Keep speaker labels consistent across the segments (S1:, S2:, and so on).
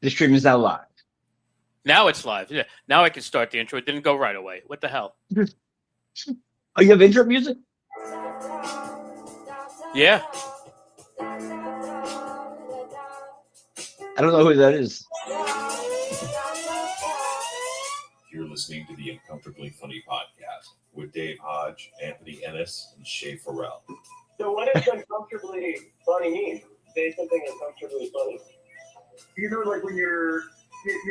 S1: The stream is now live.
S2: Now it's live. Yeah. Now I can start the intro. It didn't go right away. What the hell?
S1: Oh, you have intro music?
S2: Yeah.
S1: I don't know who that is.
S3: You're listening to the Uncomfortably Funny podcast with Dave Hodge, Anthony Ennis, and Shay Farrell.
S4: So what does uncomfortably funny mean? Say something uncomfortably funny.
S5: You know, like when you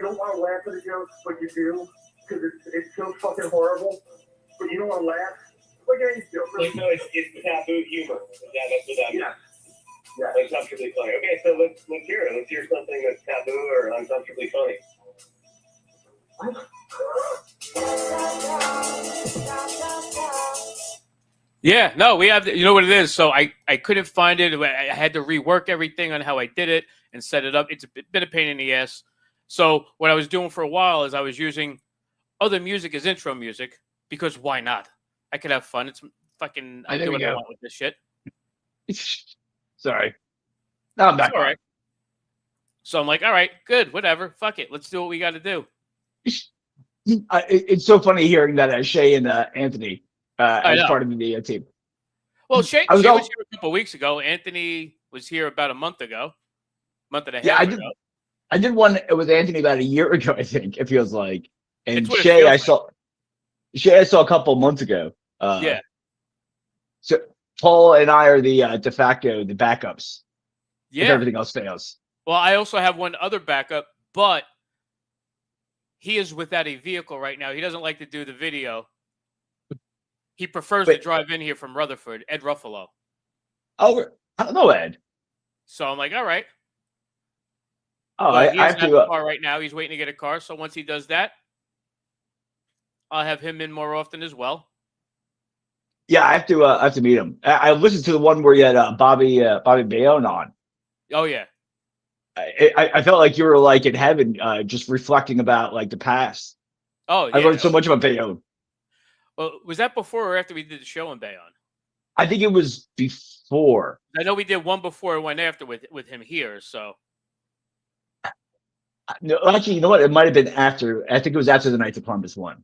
S5: don't want to laugh at a joke, but you do, because it's so fucking horrible, but you don't want to laugh. Like any joke.
S4: Like, no, it's taboo humor. That's what that means.
S5: Yeah.
S4: Uncomfortably funny. Okay, so let's hear it. Let's hear something that's taboo or uncomfortably funny.
S2: Yeah. No, we have. You know what it is. So I couldn't find it. I had to rework everything on how I did it and set it up. It's been a pain in the ass. So what I was doing for a while is I was using other music as intro music because why not? I could have fun. It's fucking. I do what I want with this shit.
S1: Sorry. No, I'm back.
S2: All right. So I'm like, all right, good, whatever. Fuck it. Let's do what we got to do.
S1: It's so funny hearing that Shay and Anthony as part of the team.
S2: Well, Shay was here a couple of weeks ago. Anthony was here about a month and a half ago.
S1: I did one with Anthony about a year ago, I think, it feels like. And Shay I saw a couple of months ago.
S2: Yeah.
S1: So Paul and I are the de facto, the backups.
S2: Yeah.
S1: If everything else fails.
S2: Well, I also have one other backup, but he is without a vehicle right now. He doesn't like to do the video. He prefers to drive in here from Rutherford, Ed Ruffalo.
S1: Oh, I don't know, Ed.
S2: So I'm like, all right.
S1: Oh,
S2: I
S1: have
S2: to
S1: to.
S2: A car right now. He's waiting to get a car. So once he does that, I'll have him in more often as well.
S1: Yeah, I have to meet him. I listened to the one where you had Bobby Bayonne on.
S2: Oh yeah.
S1: I felt like you were like in heaven, just reflecting about like the past.
S2: Oh, yeah.
S1: I learned so much about Bayonne.
S2: Well, was that before or after we did the show in Bayonne?
S1: I think it was before.
S2: I know we did one before and one after with him here. So.
S1: No, actually, you know what? It might have been after. I think it was after the Knights of Columbus one.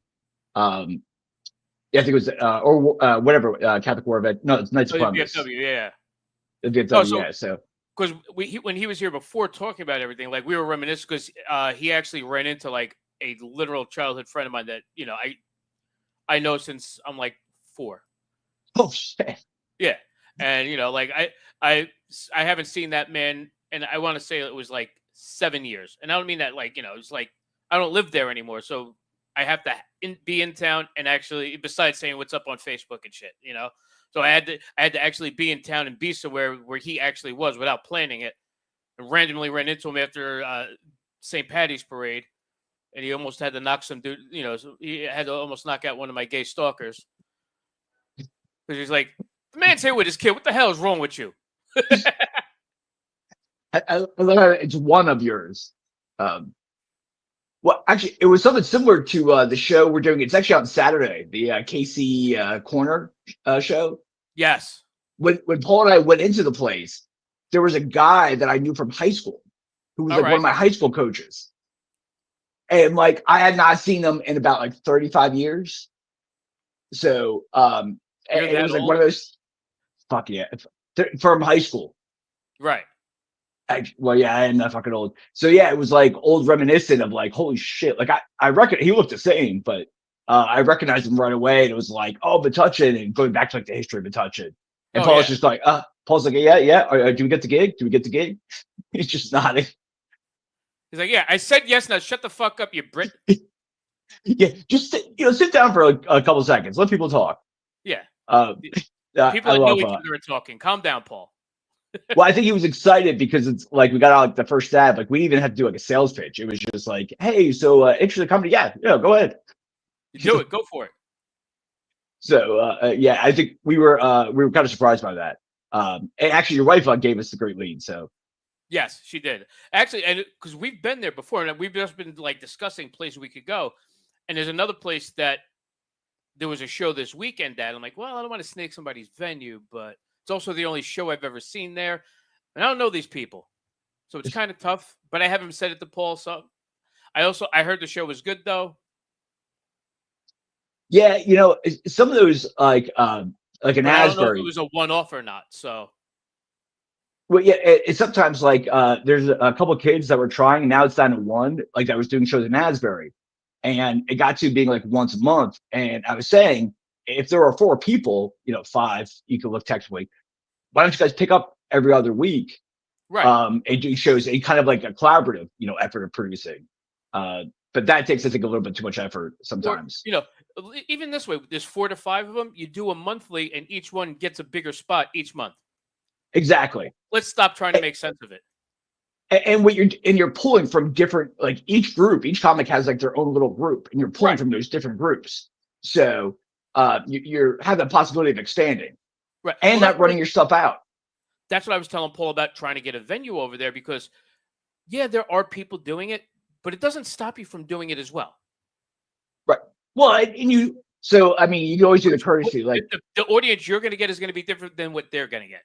S1: Yeah, I think it was or whatever Catholic War event. No, it's Knights of Columbus.
S2: VFW, yeah.
S1: The VFW, yeah. So.
S2: Because when he was here before talking about everything, like we were reminiscing because he actually ran into like a literal childhood friend of mine that I know since I'm like 4.
S1: Oh shit!
S2: Yeah, and like I haven't seen that man, and I want to say it was like 7 years, and I don't mean that like it's like I don't live there anymore, so I have to be in town and actually besides saying what's up on Facebook and shit, So I had to actually be in town and be somewhere where he actually was without planning it. And randomly ran into him after St. Patty's parade, and he almost had to knock some dude. So he had to almost knock out one of my gay stalkers because he's like, "The man's here with his kid. What the hell is wrong with you?"
S1: I love how it's one of yours. Well, actually, it was something similar to the show we're doing. It's actually on Saturday, the KC Corner show.
S2: Yes.
S1: When Paul and I went into the place, there was a guy that I knew from high school who was one of my high school coaches. And like I had not seen him in about like 35 years. So and it was like one of those fuck yeah from high school.
S2: Right.
S1: Well, yeah, I'm not fucking old. So yeah, it was like old reminiscent of like, holy shit. Like I reckon he looked the same, but I recognized him right away. And it was like, oh, Metuchen, and going back to like the history of Metuchen. And Paul's just like, Paul's like, yeah. Do we get the gig? Do we get the gig? He's just nodding.
S2: He's like, yeah, I said yes. Now shut the fuck up, you Brit.
S1: Yeah, just sit down for a couple of seconds. Let people talk.
S2: Yeah.
S1: People
S2: that know each other are talking. Calm down, Paul.
S1: Well, I think he was excited because it's like we got out like the first stab. Like we didn't even have to do like a sales pitch. It was just like, hey, so interested company? Yeah, go ahead.
S2: Do it. Go for it.
S1: So yeah, I think we were kind of surprised by that. And actually, your wife gave us the great lead. So
S2: yes, she did actually, and because we've been there before, and we've just been like discussing places we could go. And there's another place that there was a show this weekend at. I'm like, well, I don't want to snake somebody's venue, but it's also the only show I've ever seen there, and I don't know these people. So it's kind of tough, but I haven't said it to Paul. So I heard the show was good though.
S1: Yeah, some of those like an
S2: But I don't know if it
S1: Asbury.
S2: was a one-off or not. So
S1: Well, yeah, it's sometimes like there's a couple of kids that were trying, and now it's down to one. Like I was doing shows in Asbury, and it got to being like once a month. And I was saying, if there are 4 people, 5, you can look technically. Why don't you guys pick up every other week?
S2: right.
S1: And do shows a kind of like a collaborative, effort of producing. But that takes, I think, a little bit too much effort
S2: Or,
S1: sometimes.
S2: even this way, there's 4 to 5 of them. You do a monthly, and each one gets a bigger spot each month.
S1: Exactly.
S2: Let's stop trying to make sense of it.
S1: And what you're pulling from different, like each comic has like their own little group, and you're pulling
S2: Right.
S1: from those different groups. So you have the possibility of expanding
S2: Right.
S1: and
S2: Well,
S1: not running your stuff out.
S2: that's what I was telling Paul about trying to get a venue over there because, yeah, there are people doing it, but it doesn't stop you from doing it as well.
S1: Right. Well, you can always do the courtesy, like
S2: The audience you're going to get is going to be different than what they're going to get,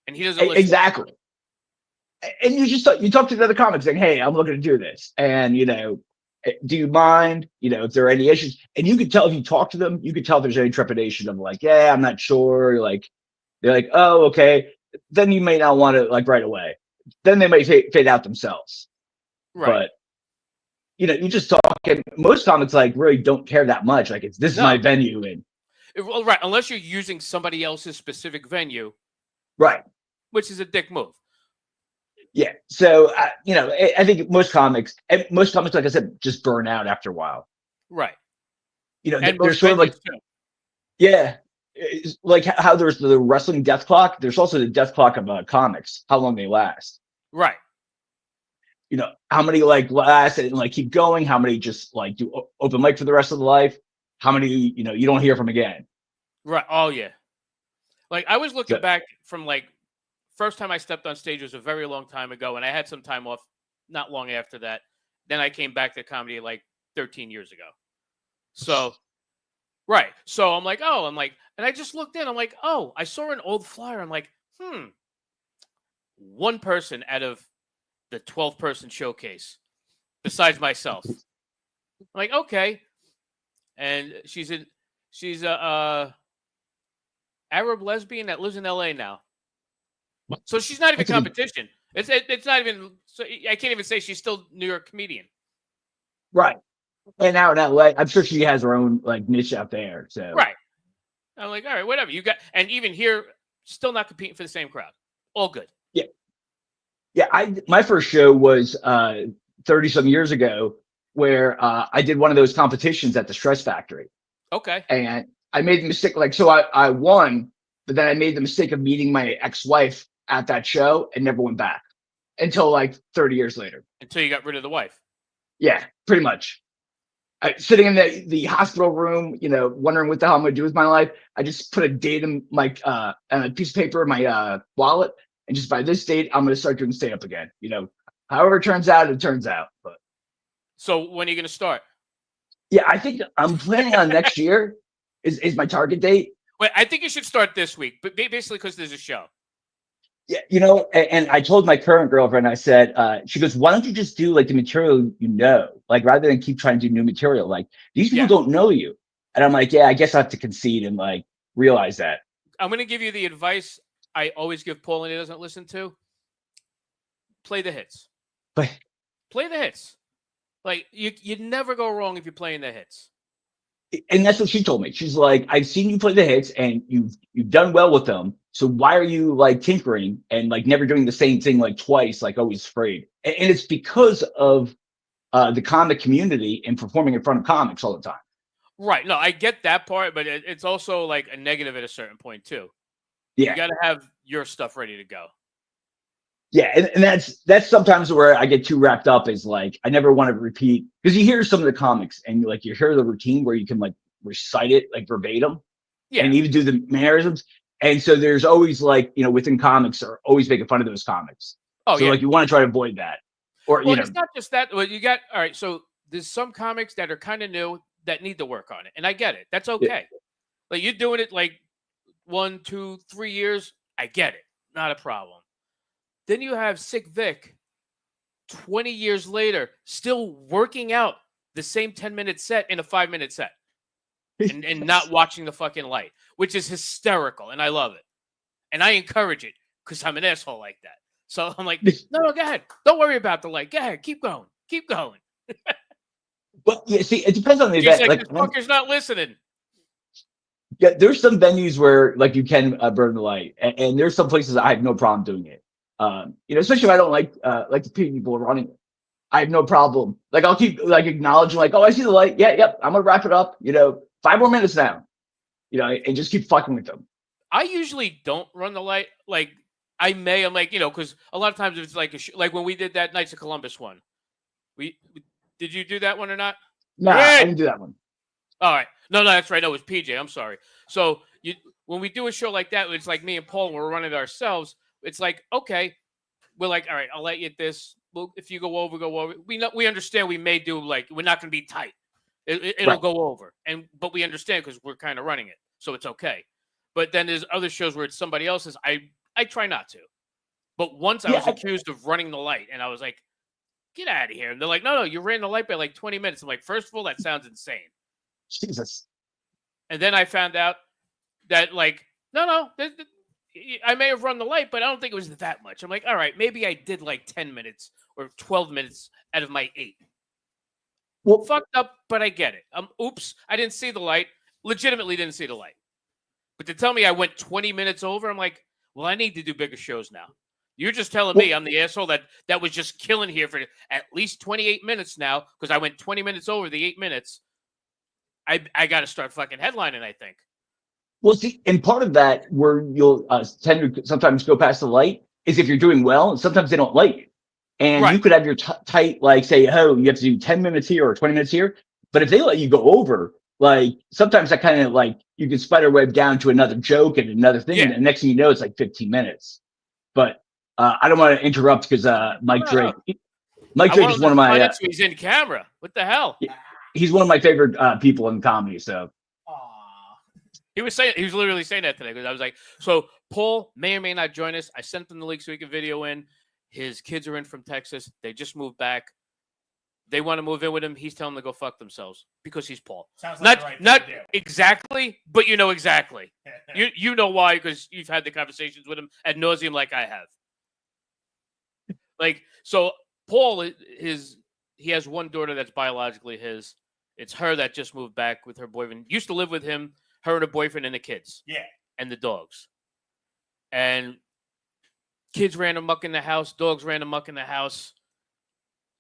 S2: and he doesn't listen.
S1: exactly. And you talk to the other comics saying, "Hey, I'm looking to do this, and do you mind? If there are any issues?" And you could tell if you talk to them, you could tell if there's any trepidation of like, "Yeah, I'm not sure." Like they're like, "Oh, okay." Then you may not want to like right away. Then they may fade out themselves.
S2: Right.
S1: But you just talk, and most comics like really don't care that much. Like this is my venue, and
S2: Well, right. Unless you're using somebody else's specific venue,
S1: right.
S2: which is a dick move.
S1: Yeah. So I think most comics, like I said, just burn out after a while.
S2: Right.
S1: They're
S2: most
S1: sort of like,
S2: venues too.
S1: yeah, it's like how there's the wrestling death clock. There's also the death clock of comics, how long they last.
S2: Right.
S1: How many like last and like keep going. How many just like do open mic for the rest of the life. How many you don't hear from again.
S2: Right. Oh yeah. Like I was looking
S1: Good.
S2: back from like first time I stepped on stage was a very long time ago, and I had some time off not long after that. Then I came back to comedy like 13 years ago. So, right. So I'm like, and I just looked in. I'm like, oh, I saw an old flyer. I'm like, one person out of the 12-person showcase besides myself. I'm like, okay. And she's a Arab lesbian that lives in LA now. So she's not even competition. It's not even. So I can't even say she's still New York comedian.
S1: Right. And now in LA, I'm sure she has her own like niche out there. So
S2: right. I'm like, all right, whatever you got. And even here, still not competing for the same crowd. All good.
S1: Yeah. Yeah. My first show was 30 some years ago, where I did one of those competitions at the Stress Factory.
S2: Okay.
S1: And I made the mistake, like, so I won, but then I made the mistake of meeting my ex-wife at that show and never went back until like 30 years later.
S2: Until you got rid of the wife.
S1: Yeah, pretty much. Sitting in the hospital room, wondering what the hell I'm going to do with my life. I just put a date in my on a piece of paper in my wallet, and just by this date, I'm going to start doing stand-up again. However it turns out, it turns out. But
S2: so when are you going to start?
S1: Yeah, I think I'm planning on next year is my target date.
S2: Wait, I think you should start this week, but basically because there's a show.
S1: Yeah, and I told my current girlfriend, I said, she goes, why don't you just do like the material like rather than keep trying to do new material? Like these people don't know you. And I'm like, yeah, I guess I have to concede and like realize that.
S2: I'm going to give you the advice I always give Paul and he doesn't listen to. Play the hits.
S1: But
S2: play the hits. Like you'd never go wrong if you're playing the hits.
S1: And that's what she told me. She's like, I've seen you play the hits and you've done well with them. So why are you like tinkering and like never doing the same thing like twice, like always afraid? And it's because of the comic community and performing in front of comics all the time.
S2: Right. No, I get that part, but it's also like a negative at a certain point too.
S1: Yeah.
S2: You got to have your stuff ready to go.
S1: Yeah, and that's sometimes where I get too wrapped up is like I never want to repeat, because you hear some of the comics and you hear the routine where you can like recite it like verbatim, and even do the mannerisms. And so there's always like within comics are always making fun of those comics.
S2: Oh,
S1: so like you want to try to avoid that, or
S2: it's not just that. Well, you got all right. So there's some comics that are kind of new that need to work on it, and I get it. That's okay. Yeah. Like you're doing it like 1, 2, 3 years. I get it. Not a problem. Then you have Sick Vic, 20 years later, still working out the same 10-minute set in a 5-minute set and not watching the fucking light, which is hysterical. And I love it. And I encourage it because I'm an asshole like that. So I'm like, no, go ahead. Don't worry about the light. Go ahead. Keep going. Keep going.
S1: But yeah, see, it depends on the
S2: She's
S1: event.
S2: like, this fucker's not listening.
S1: Yeah, there's some venues where like you can burn the light, and there's some places I have no problem doing it. Especially if I don't like the people running it. I have no problem. Like I'll keep like acknowledging, like, oh, I see the light. Yeah, yep. I'm gonna wrap it up. 5 more minutes now. And just keep fucking with them.
S2: I usually don't run the light. Like I'm like, because a lot of times it's like like when we did that Knights of Columbus one. Did you do that one or not?
S1: No, I didn't do that one.
S2: All right. No, that's right. No, it was PJ. I'm sorry. So when we do a show like that, it's like me and Paul, we're running it ourselves. It's like, okay, we're like, all right, I'll let you at this. Well, if you go over, go over. We understand we may do like, we're not going to be tight. It'll
S1: Right.
S2: go over. But we understand because we're kind of running it. So it's okay. But then there's other shows where it's somebody else's. I try not to. But once I was accused of running the light and I was like, get out of here. And they're like, no, you ran the light by like 20 minutes. I'm like, first of all, that sounds insane.
S1: Jesus.
S2: And then I found out that like, no, I may have run the light, but I don't think it was that much. I'm like, all right, maybe I did like 10 minutes or 12 minutes out of my 8. Well, fucked up, but I get it. Oops, I didn't see the light. Legitimately didn't see the light. But to tell me I went 20 minutes over, I'm like, well, I need to do bigger shows now. You're just telling me I'm the asshole that was just killing here for at least 28 minutes now because I went 20 minutes over the 8 minutes. I got to start fucking headlining, I think.
S1: Well, see, and part of that where you'll tend to sometimes go past the light is if you're doing well, and sometimes they don't like it. And you could have your tight, like say, oh, you have to do 10 minutes here or 20 minutes here. But if they let you go over, like sometimes that kind of like you can spider web down to another joke and another thing. And the next thing you know, it's like 15 minutes. But I don't want to interrupt because Mike Drake is one of my.
S2: He's in camera. What the hell?
S1: He's one of my favorite people in comedy. So.
S2: He was literally saying that today because I was like, so Paul may or may not join us. I sent him the link so he can video in. His kids are in from Texas. They just moved back. They want to move in with him. He's telling them to go fuck themselves because he's Paul. Sounds like not exactly, but you know exactly. you know why because you've had the conversations with him ad nauseum like I have. Like so, Paul he has one daughter that's biologically his. It's her that just moved back with her boyfriend. Used to live with him. Her and her boyfriend and the kids. Yeah. And the dogs. And kids ran amok in the house. Dogs ran amok in the house.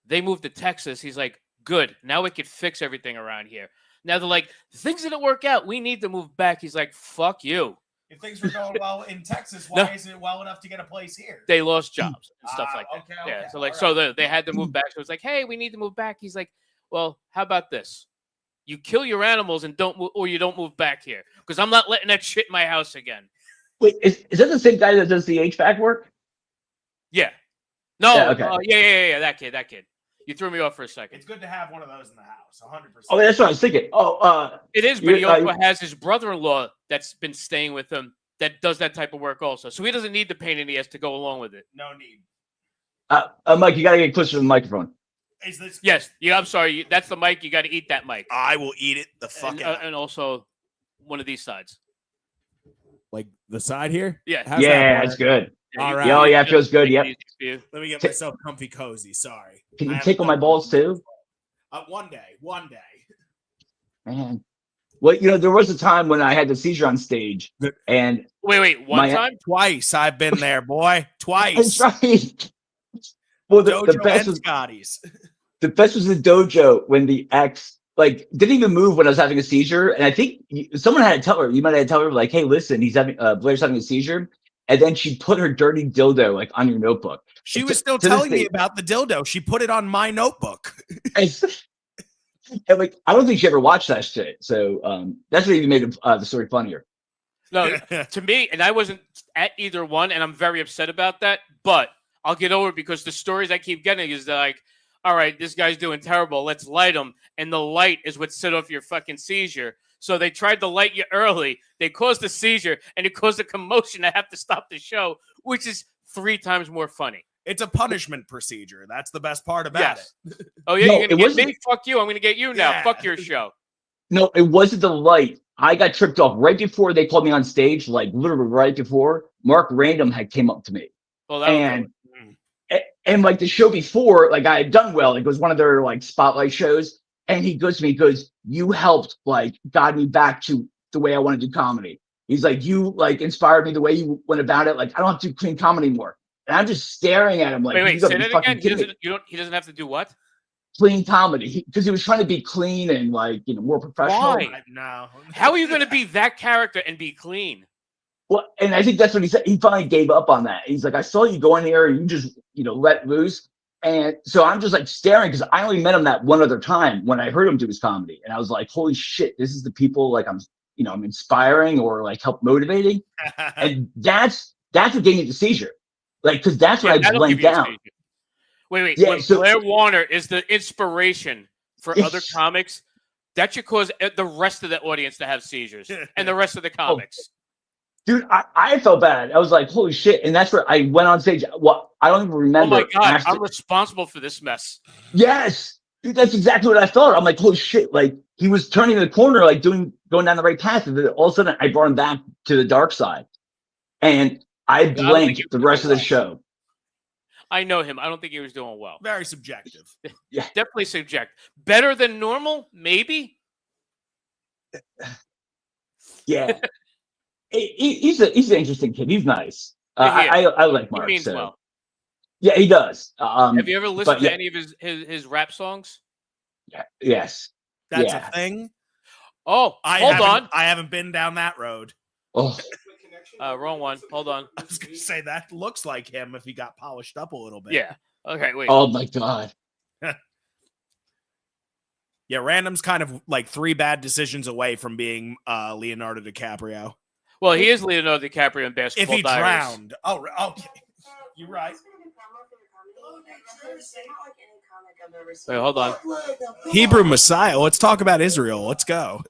S2: They moved to Texas. He's like, good. Now we could fix everything around here. Now they're like, things didn't work out. We need to move back. He's like, fuck you.
S6: If things were going well in Texas, why isn't it well enough to get a place here?
S2: They lost jobs and stuff like that.
S6: Okay,
S2: yeah. So like, so they had to move back. So it's like, hey, we need to move back. He's like, well, how about this? You kill your animals and you don't move back here because I'm not letting that shit in my house again.
S1: Wait, is that the same guy that does the HVAC work?
S2: Yeah. No.
S1: Yeah, okay.
S2: Yeah. That kid. You threw me off for a second.
S6: It's good to have one of those in the house. 100%.
S1: Oh, that's what I was thinking.
S2: It is, but he also has his brother-in-law that's been staying with him that does that type of work also. So he doesn't need the pain in the ass to go along with it.
S6: No need.
S1: Mike, you got to get closer to the microphone.
S6: Is this?
S2: Yes. Yeah. I'm sorry. That's the mic. You got to eat that mic.
S7: I will eat it the fuck out.
S2: And also one of these sides.
S8: Like the side here?
S2: Yeah.
S1: That's good.
S8: All right.
S1: Oh, yeah, it feels good. Yep.
S7: Let me get myself comfy cozy. Sorry.
S1: Can you tickle my balls too?
S6: One day.
S1: Man. Well, there was a time when I had the seizure on stage, and
S2: wait, one time?
S7: Twice I've been there, boy. Twice.
S1: That's right. Well, the best was
S7: Scotty's.
S1: The best was the dojo when the ex didn't even move when I was having a seizure, and I think someone had to tell her. You might have to tell her like, "Hey, listen, Blair's having a seizure," and then she put her dirty dildo on your notebook.
S7: She was still telling me about the dildo. She put it on my notebook.
S1: And I don't think she ever watched that shit. So that's what even made the story funnier.
S2: No, to me, and I wasn't at either one, and I'm very upset about that. But I'll get over it because the stories I keep getting is like, all right, this guy's doing terrible. Let's light him. And the light is what set off your fucking seizure. So they tried to light you early. They caused a seizure, and it caused a commotion. I have to stop the show, which is 3 times more funny.
S7: It's a punishment procedure. That's the best part about it.
S2: Oh yeah,
S1: No,
S2: you're
S1: it
S2: gonna get
S1: wasn't-
S2: me. Fuck you. I'm gonna get you now.
S7: Yeah.
S2: Fuck your show.
S1: No, it wasn't the light. I got tripped off right before they called me on stage, like literally right before. Mark Random had came up to me.
S2: Well, that'll do
S1: And
S2: it.
S1: and like the show before, like I had done well. It was one of their like spotlight shows. And he goes to me, he goes, "You helped like guide me back to the way I want to do comedy." He's like, "You like inspired me the way you went about it. Like I don't have to do clean comedy anymore." And I'm just staring at him like,
S2: Wait,
S1: "You
S2: say
S1: gotta be
S2: that
S1: fucking
S2: again. He
S1: kidding me."
S2: doesn't. He doesn't have to do what?
S1: Clean comedy, because he was trying to be clean and like more professional.
S2: Why?
S7: No.
S2: How are you gonna be that character and be clean?
S1: Well, and I think that's what he said. He finally gave up on that. He's like, "I saw you go in here and you just let loose." And so I'm just like staring because I only met him that one other time when I heard him do his comedy, and I was like, "Holy shit, this is the people like I'm inspiring or like help motivating." And that's what gave me the seizure, like because that's what I
S2: that'll
S1: went
S2: give you a
S1: down.
S2: seizure. Wait.
S1: Yeah,
S2: When
S1: so-
S2: Blair Warner is the inspiration for
S1: Yes.
S2: other comics, that should cause the rest of the audience to have seizures and the rest of the comics.
S1: Dude, I felt bad. I was like, "Holy shit!" And that's where I went on stage. Well, I don't even
S2: Oh
S1: remember.
S2: my god,
S1: after-
S2: I'm responsible for this mess.
S1: Yes, dude, that's exactly what I felt. I'm like, "Holy shit!" Like he was turning the corner, like going down the right path, and then all of a sudden I brought him back to the dark side, and I
S2: think
S1: blanked
S2: he was
S1: the rest of the
S2: doing
S1: show.
S2: I know him. I don't think he was doing well.
S7: Very subjective.
S2: Definitely subject. Better than normal, maybe.
S1: Yeah, he's an interesting kid. He's nice.
S2: Yeah,
S1: I like
S2: He
S1: Mark.
S2: means
S1: So.
S2: well.
S1: Yeah, he does.
S2: Have you ever listened to
S1: yeah.
S2: any of his rap songs?
S1: Yes.
S7: That's
S1: Yeah.
S7: a thing.
S2: Oh, hold on.
S7: I haven't been down that road.
S1: Oh,
S2: Wrong one. Hold on.
S7: I was gonna say that looks like him if he got polished up a little bit.
S2: Yeah. Okay, wait.
S1: oh my God.
S7: Yeah, Random's kind of like 3 bad decisions away from being Leonardo DiCaprio.
S2: Well, he is Leonardo DiCaprio in Basketball
S7: If he
S2: Diaries.
S7: drowned. Oh, okay. You're right.
S2: Wait, hold on.
S7: Hebrew Messiah. Let's talk about Israel. Let's go.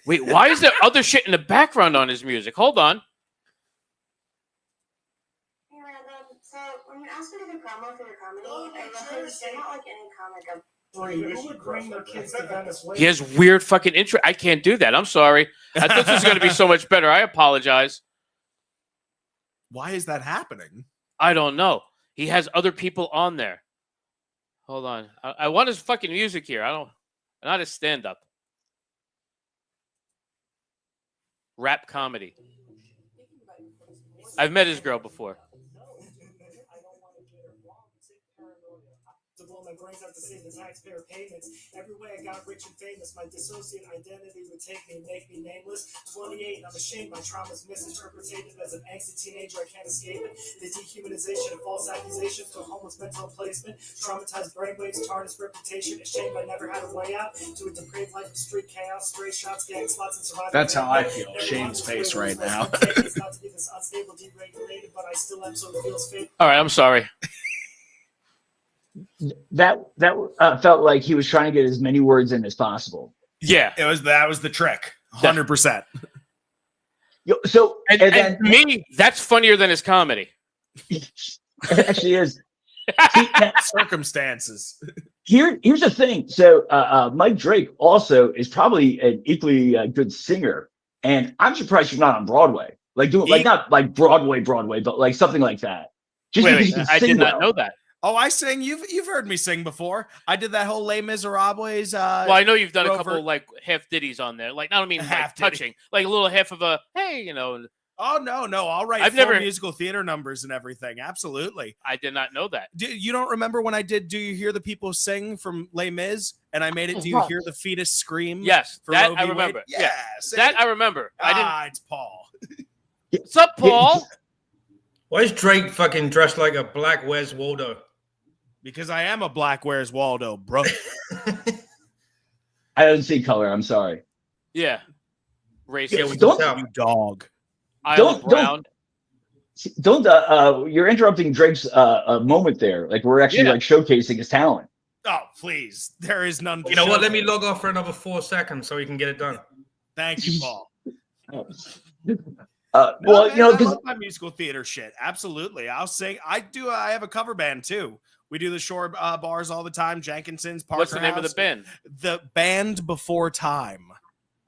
S2: Wait, why is there other shit in the background on his music? Hold on.
S9: Hey, Random. So, when you asked me to do promo for your comedy, I realized they're not like any comic of.
S6: Who would bring their kids to Venezuela?
S2: He has weird fucking intro. I can't do that. I'm sorry. I thought this was going to be so much better. I apologize.
S7: Why is that happening?
S2: I don't know. He has other people on there. Hold on. I want his fucking music here. Not his stand-up. Rap comedy. I've met his girl before.
S10: To blow my brains out to save the taxpayer payments. Every way I got rich and famous, my dissociate identity would take me and make me nameless. 28, I'm ashamed my trauma's misinterpreted as an angsty teenager, I can't escape it. The dehumanization of false accusations to a homeless mental placement. Traumatized brainwaves, tarnished reputation. Ashamed I never had a way out to a depraved life of street chaos, stray shots, gang slots, and survival.
S7: That's how I feel. Shame's face right now.
S10: It's not to be this unstable, deregulated, but I still am, so it feels fake.
S2: All right, I'm sorry.
S1: That felt like he was trying to get as many words in as possible.
S2: Yeah.
S7: That was the trick. 100%.
S1: So
S2: And
S1: then
S2: to me, that's funnier than his comedy.
S1: it actually is. See, now,
S7: Circumstances.
S1: here's the thing. So Mike Drake also is probably an equally good singer, and I'm surprised he's not on Broadway. Like not like Broadway, but like something like that. Just because he can
S2: I
S1: sing
S2: did not
S1: well.
S2: know that.
S7: Oh, I sing. You've heard me sing before. I did that whole Les Miserables.
S2: Well, I know you've done a
S7: Rover.
S2: couple like half ditties on there. Like, I don't mean like
S7: Half ditty.
S2: touching, like a little half of a hey,
S7: Oh no! I'll write
S2: I've
S7: full
S2: never-
S7: musical theater numbers and everything. Absolutely.
S2: I did not know that.
S7: You don't remember when I did "Do You Hear the People Sing" from Les Mis, and I made it "Do You Hear the Fetus Scream"?
S2: Yes,
S7: for
S2: that
S7: Roe
S2: I
S7: v. Wade?
S2: remember.
S7: Yeah, see?
S2: That I remember. I didn't.
S7: It's Paul.
S2: What's up, Paul?
S11: Why is Drake fucking dressed like a black Wes Waldo?
S7: Because I am a Black Where's Waldo, bro.
S1: I don't see color. I'm sorry.
S2: Yeah, racist.
S11: Yeah, we
S1: Don't-
S11: can tell.
S7: You dog.
S2: Isle of Brown.
S1: You're interrupting Drake's moment there. Like we're actually
S2: Yeah.
S1: like showcasing his talent.
S7: Oh, please. There is none. to
S11: You know what?
S7: show.
S11: Let me log off for another 4 seconds so we can get it done.
S7: Thank you, Paul.
S1: Well, you know,
S7: I
S1: because
S7: love my musical theater shit. Absolutely, I'll sing. I have a cover band too. We do the shore bars all the time. Jenkinson's, Parker
S2: What's the name of
S7: House.
S2: the band?
S7: The Band Before Time.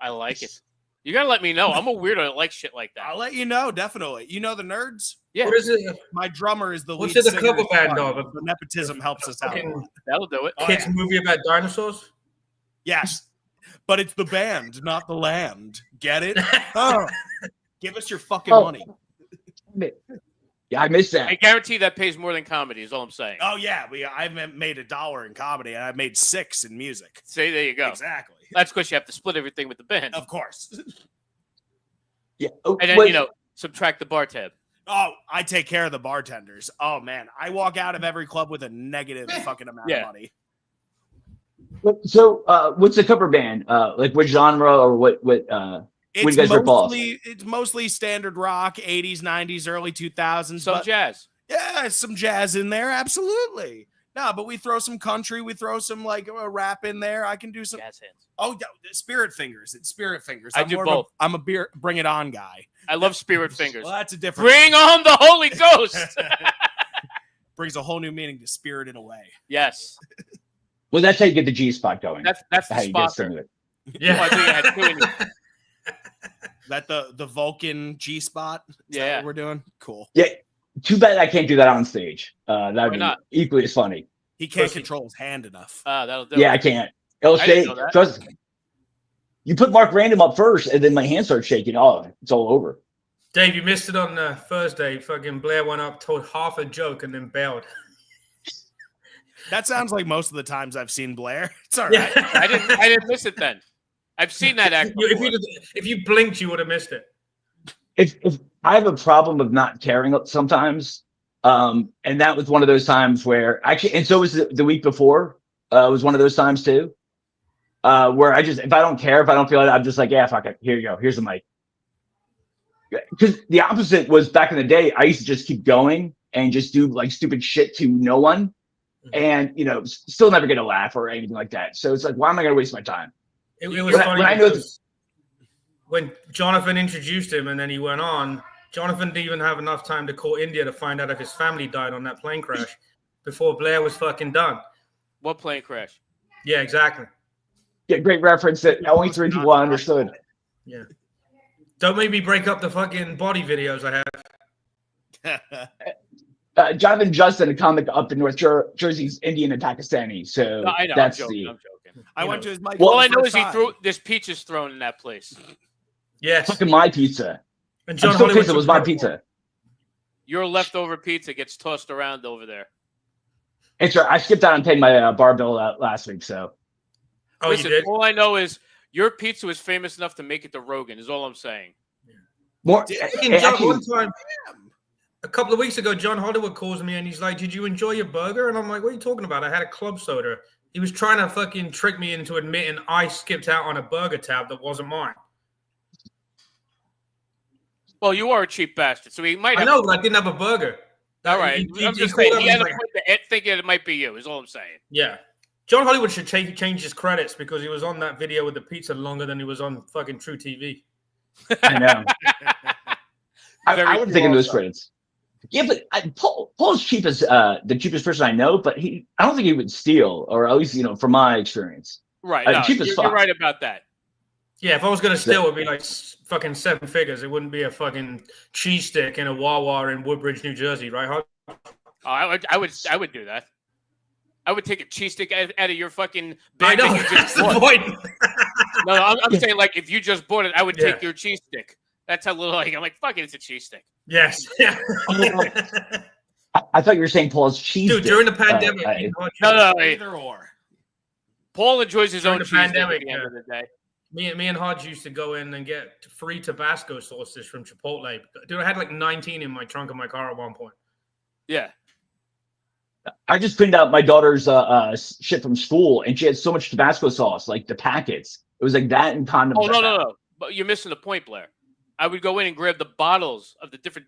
S2: I like it. You gotta let me know. I'm a weirdo that likes shit like that.
S7: I'll let you know, definitely. You know the Nerds?
S2: Yeah.
S11: What is it?
S7: My drummer is the
S11: What's
S7: lead
S11: it a
S7: singer
S11: cover
S7: of
S11: band
S7: Spark.
S11: of?
S7: The nepotism helps us out.
S11: Fucking
S2: That'll do it.
S11: kids movie about dinosaurs?
S7: Yes, but it's the band, not the land. Get it? Oh. Give us your fucking money.
S1: Yeah, I missed that.
S2: I guarantee that pays more than comedy. Is all I'm saying.
S7: Oh yeah, I've made $1 in comedy, and I've made $6 in music.
S2: See, there you go.
S7: Exactly.
S2: That's because you have to split everything with the band.
S7: Of course.
S1: Yeah,
S2: And then
S1: wait,
S2: you know, subtract the bar tab.
S7: Oh, I take care of the bartenders. Oh man, I walk out of every club with a negative fucking amount of money.
S1: So, what's the cover band? Like what genre or what do you guys rip off?
S7: It's mostly standard rock, 80s, 90s, early 2000s.
S2: Some jazz.
S7: Yeah, some jazz in there, absolutely. No, but we throw some country, we throw some like a rap in there. I can do some
S2: jazz hands.
S7: Oh, Spirit Fingers. It's Spirit Fingers.
S2: I do both.
S7: I'm a beer Bring It On guy.
S2: I love Spirit Fingers.
S7: Well, that's a different.
S2: Bring on the Holy Ghost.
S7: Brings a whole new meaning to Spirit in a way.
S2: Yes.
S1: Well, that's how you get the G spot going.
S2: That's
S1: how
S2: the
S1: you get
S2: spot.
S1: some of it.
S2: Yeah. I think I had two in you.
S7: That the Vulcan G spot.
S2: Yeah.
S7: What we're doing. Cool.
S1: Yeah. Too bad I can't do that on stage. That'd
S2: Why
S1: be
S2: not?
S1: equally as funny.
S7: He can't control his hand enough.
S2: That'll do
S1: Yeah,
S2: it.
S1: I can't. It'll
S2: I
S1: shake.
S2: didn't know that.
S1: Trust me. You put Mark Random up first, and then my hand starts shaking. Oh, it's all over.
S11: Dave, you missed it on Thursday. Fucking Blair went up, told half a joke, and then bailed.
S7: That sounds like most of the times I've seen Blair. It's all right.
S11: Yeah.
S2: I didn't miss it then. I've seen that act before.
S11: If you blinked, you would have missed it.
S1: If I have a problem of not caring sometimes, and that was one of those times where actually, and so was the week before. Was one of those times too, where I just if I don't care, if I don't feel it, I'm just like, yeah, fuck it. Here you go. Here's the mic. Because the opposite was back in the day. I used to just keep going and just do like stupid shit to no one, and you know, still never get a laugh or anything like that. So it's like, why am I going to waste my time?
S11: It was funny
S1: when I know
S11: because when Jonathan introduced him and then he went on, Jonathan didn't even have enough time to call India to find out if his family died on that plane crash before Blair was fucking done.
S2: What plane crash?
S11: Yeah, exactly.
S1: Yeah, great reference that only 3 people understood.
S11: Yeah. Don't make me break up the fucking body videos I have.
S1: Jonathan Justin, a comic up in North Jersey's Indian and Pakistani. So
S2: No, I know.
S1: that's
S2: I'm joking.
S1: the.
S2: I'm joking.
S7: I went to his mic.
S1: Well,
S2: All I know is
S7: he
S2: there's peaches thrown in that place.
S11: Yes.
S1: Fucking my pizza.
S11: And
S1: I'm still pissed it was my pizza.
S2: Your leftover pizza gets tossed around over there.
S1: It's right. I skipped out and paid my bar bill last week. So.
S11: Oh,
S2: Listen,
S11: you did?
S2: all I know is your pizza was famous enough to make it to Rogan. Is all I'm saying.
S1: More.
S11: One time, a couple of weeks ago, John Hollywood calls me and he's like, "Did you enjoy your burger?" And I'm like, "What are you talking about? I had a club soda." He was trying to fucking trick me into admitting I skipped out on a burger tab that wasn't mine.
S2: Well, you are a cheap bastard, so he might.
S11: I know, but I didn't have a burger.
S2: All right, I'm just saying he had a point to thinking it might be you. Is all I'm saying.
S11: Yeah. John Hollywood should change his credits because he was on that video with the pizza longer than he was on fucking True TV.
S1: I know. I wouldn't think into his credits. Yeah, but Paul's cheapest, the cheapest person I know, but I don't think he would steal, or at least from my experience.
S2: Right.
S1: No,
S2: you're right about that.
S11: Yeah, if I was gonna steal, it'd be like fucking 7 figures. It wouldn't be a fucking cheese stick in a Wawa in Woodbridge, New Jersey, right?
S2: Oh, I would do that. I would take a cheese stick out of your fucking bag.
S11: I know. That's the point.
S2: No, I'm saying like if you just bought it, I would take your cheese stick. That's how little I'm like, fuck it, it's a cheese stick.
S11: Yes. Yeah.
S1: I thought you were saying Paul's cheese.
S11: Dude, during the pandemic,
S2: no,
S7: either or.
S2: Paul enjoys his own cheese
S11: pandemic,
S2: stick at the end of the day.
S11: Me and Hodge used to go in and get free Tabasco sauces from Chipotle. Dude, I had like 19 in my trunk of my car at one point.
S2: Yeah.
S1: I just cleaned out my daughter's shit from school, and she had so much Tabasco sauce, like the packets. It was like that and condoms.
S2: Oh no! But you're missing the point, Blair. I would go in and grab the bottles of the different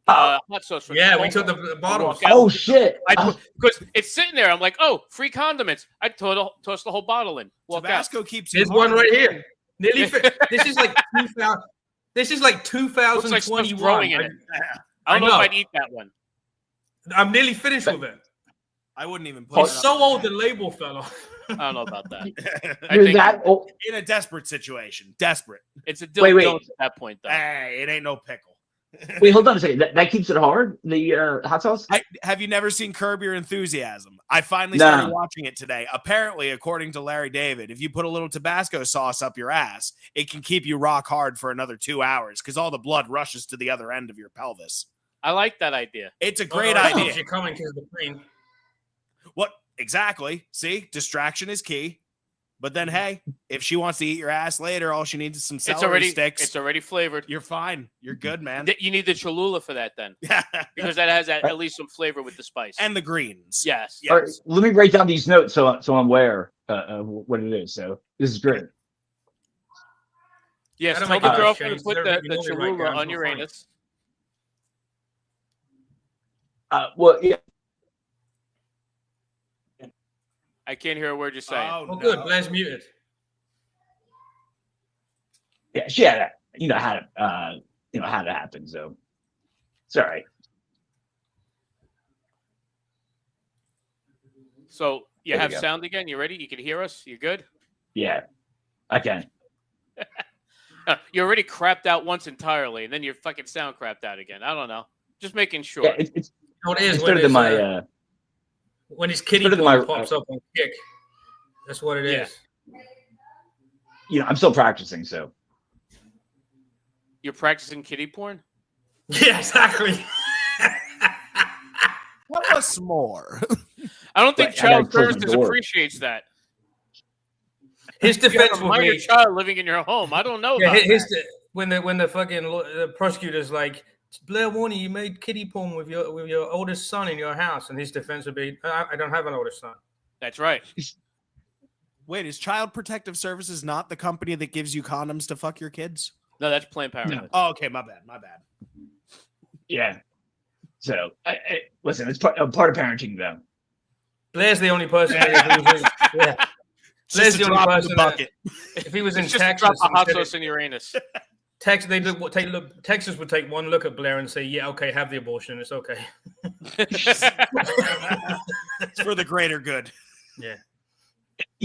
S2: hot sauce. From
S11: we took the bottles.
S1: Oh shit!
S2: Because it's sitting there. I'm like, oh, free condiments. I'd toss the whole bottle in. Walk
S7: Tabasco
S2: out.
S7: keeps.
S11: There's one right here. Nearly. This is like 2,000. This is like
S2: Looks like stuff's
S11: 2021.
S2: growing in it. I don't know if I'd eat that one.
S11: I'm nearly finished with it.
S7: I wouldn't even put
S11: It's
S7: it
S11: so
S7: up.
S11: old the label fell off.
S2: I don't know about that. I
S1: You're
S2: think
S1: that old.
S7: In a desperate situation. Desperate.
S2: it's a
S1: Wait,
S2: Dylan
S1: wait.
S2: Jones at that point, though.
S7: Hey, it ain't no pickle.
S1: Wait, hold on a second. That keeps it hard. The hot sauce.
S7: Have you never seen Curb Your Enthusiasm? I finally
S1: No.
S7: started watching it today. Apparently, according to Larry David, if you put a little Tabasco sauce up your ass, it can keep you rock hard for another 2 hours because all the blood rushes to the other end of your pelvis.
S2: I like that idea.
S7: It's a great
S11: Oh,
S7: idea.
S11: You're coming to the plane.
S7: What exactly? See, distraction is key. But then, hey, if she wants to eat your ass later, all she needs is some celery sticks.
S2: It's already flavored.
S7: You're fine. You're good, man.
S2: You need the Cholula for that then, because that has at least some flavor with the spice
S7: And the greens.
S2: Yes.
S1: All right, let me write down these notes so I'm aware of what it is. So this is great.
S2: Yes.
S11: That'll
S2: Tell
S11: make
S2: the
S11: it
S2: girlfriend to
S11: change.
S2: put
S11: They're
S2: the
S11: really right
S2: Cholula
S11: down
S2: on
S11: to
S2: Uranus.
S1: Well, yeah.
S2: I can't hear a word you're saying.
S11: Oh, good. Blair's muted.
S1: Yeah, she had it. Had it. Had it happen. So it's all right.
S2: So you
S1: There we
S2: have
S1: go.
S2: sound again. You ready? You can hear us. You good?
S1: Yeah, I can.
S2: You already crapped out once entirely, and then your fucking sound crapped out again. I don't know. Just making sure.
S1: Yeah, it's
S11: You know what it is
S1: it's
S11: when
S1: better than
S11: his,
S1: my.
S11: when his kitty
S1: better than
S11: porn
S1: my-
S11: pops up on Kick. That's what it is.
S1: I'm still practicing. So
S2: You're practicing kiddie porn?
S11: Yeah, exactly.
S7: Tell us more.
S2: I don't think
S1: Wait, I gotta
S2: child
S1: close my
S2: services
S1: door.
S2: appreciates that.
S11: His
S2: You have
S11: defense
S2: a
S11: will
S2: minor
S11: be
S2: child living in your home. I don't know
S11: yeah,
S2: about
S11: his,
S2: that.
S11: when the fucking the prosecutor's like, Blair Warner, you made kiddie porn with your oldest son in your house, and his defense would be, I don't have an oldest son.
S2: That's right.
S7: Wait, is Child Protective Services not the company that gives you condoms to fuck your kids?
S2: No, that's Planned Parenthood.
S7: Oh, okay, my bad.
S1: yeah. So listen, it's part of parenting though.
S11: Blair's the only person. Yeah. Blair's
S7: Just
S11: the
S7: a
S11: only
S7: drop in
S11: person
S7: the
S11: that-
S7: bucket.
S11: if he was in
S2: It's just a
S11: Texas,
S2: drop of hot
S11: instead of-
S2: sauce in Uranus.
S11: Texas would take one look at Blair and say, "Yeah, okay, have the abortion. It's okay."
S7: It's for the greater good.
S11: Yeah.